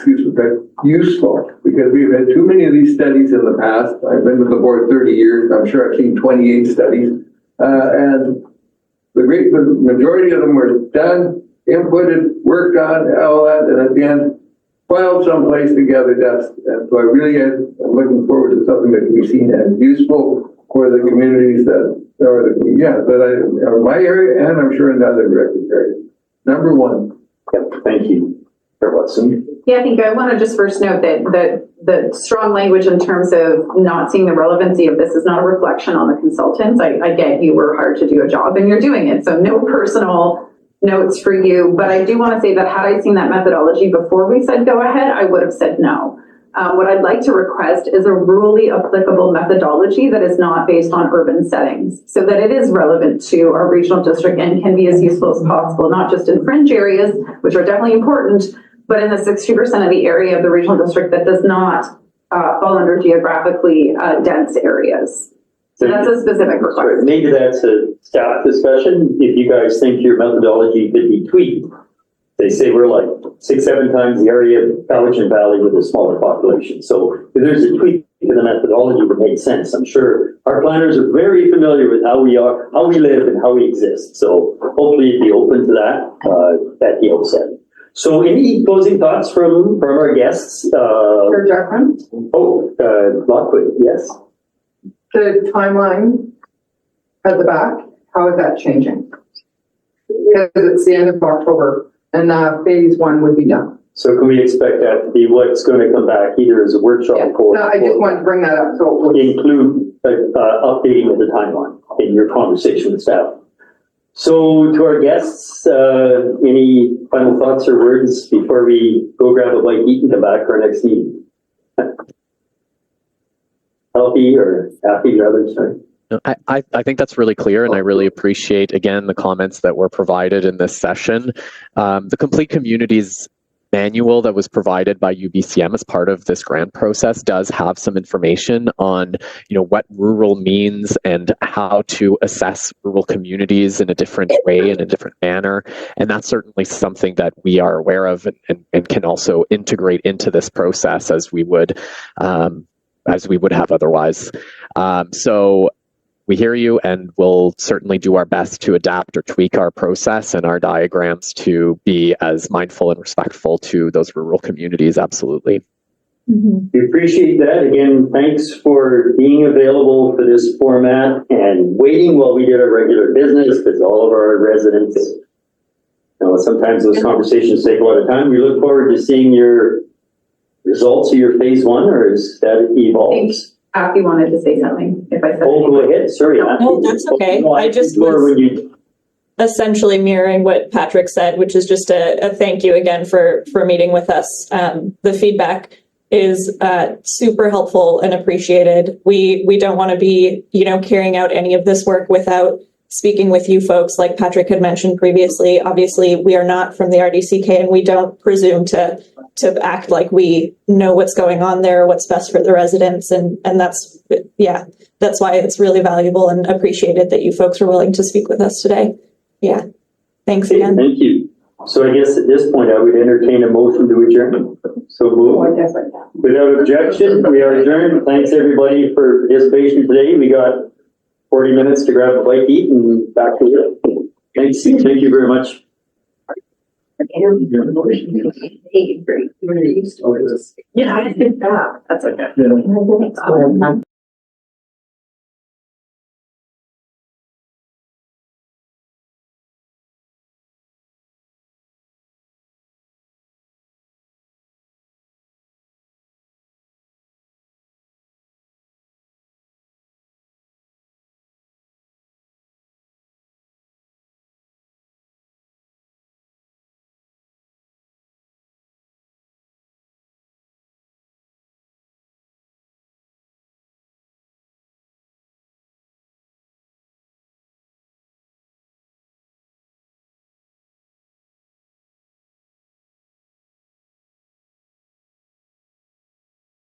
useful, because we've had too many of these studies in the past. I've been with the board 30 years. I'm sure I've seen 28 studies. And the great majority of them were done, inputted, worked on, all that, and at the end, filed someplace together. And so I really am looking forward to something that can be seen as useful for the communities that are my area, and I'm sure in the other directed areas. Number 1. Yep, thank you. Watson. Yeah, I think I want to just first note that the strong language in terms of not seeing the relevancy of this is not a reflection on the consultants. I get you were hard to do a job and you're doing it. So no personal notes for you, but I do want to say that had I seen that methodology before we said go ahead, I would have said no. What I'd like to request is a rurally applicable methodology that is not based on urban settings, so that it is relevant to our regional district and can be as useful as possible, not just in fringe areas, which are definitely important, but in the 60% of the area of the regional district that does not fall under geographically dense areas. So that's a specific request. Maybe that's a staff discussion. If you guys think your methodology could be tweaked, they say we're like 6-7 times the area of Cowichan Valley with a smaller population. So if there's a tweak to the methodology that made sense, I'm sure our planners are very familiar with how we are, how we live, and how we exist. So hopefully you'd be open to that at the outset. So any closing thoughts from our guests? Chair Jackman? Lockwood, yes. The timeline at the back, how is that changing? Because it's the end of October and, phase one would be done. So can we expect that to be what's going to come back either as a workshop Yeah, or? no, I just wanted to bring that up, so. Include, updating of the timeline in your conversation with staff. So to our guests, any final thoughts or words before we go grab a bite, eat and come back for our next meeting? Healthy or happy rather, sorry. No, I think that's really clear, and I really appreciate, again, the comments that were provided in this session. The Complete Communities manual that was provided by UBCM as part of this grant process does have some information on, what rural means and how to assess rural communities in a different way, in a different manner. And that's certainly something that we are aware of and can also integrate into this process as we would have otherwise. So we hear you, and we'll certainly do our best to adapt or tweak our process and our diagrams to be as mindful and respectful to those rural communities. Absolutely. We appreciate that. Again, thanks for being available for this format and waiting while we did our regular business, because all of our residents, sometimes those conversations take a lot of time. We look forward to seeing your results of your phase one, or as that evolves. Afi wanted to say something, if I said. Oh, go ahead. Sorry. No, that's okay. I just was essentially mirroring what Patrick said, which is just a thank you again for meeting with us. The feedback is super helpful and appreciated. We don't want to be, carrying out any of this work without speaking with you folks. Like Patrick had mentioned previously, obviously we are not from the RDCK, and we don't presume to act like we know what's going on there, what's best for the residents. And that's why it's really valuable and appreciated that you folks are willing to speak with us today. Yeah. Thanks again. Thank you. So I guess at this point, I would entertain a motion to adjourn. So move. Without objection, we are adjourned. Thanks everybody for participation today. We got 40 minutes to grab a bite to eat and back to it. Thanks. Thank you very much. Yeah, I did that. That's okay.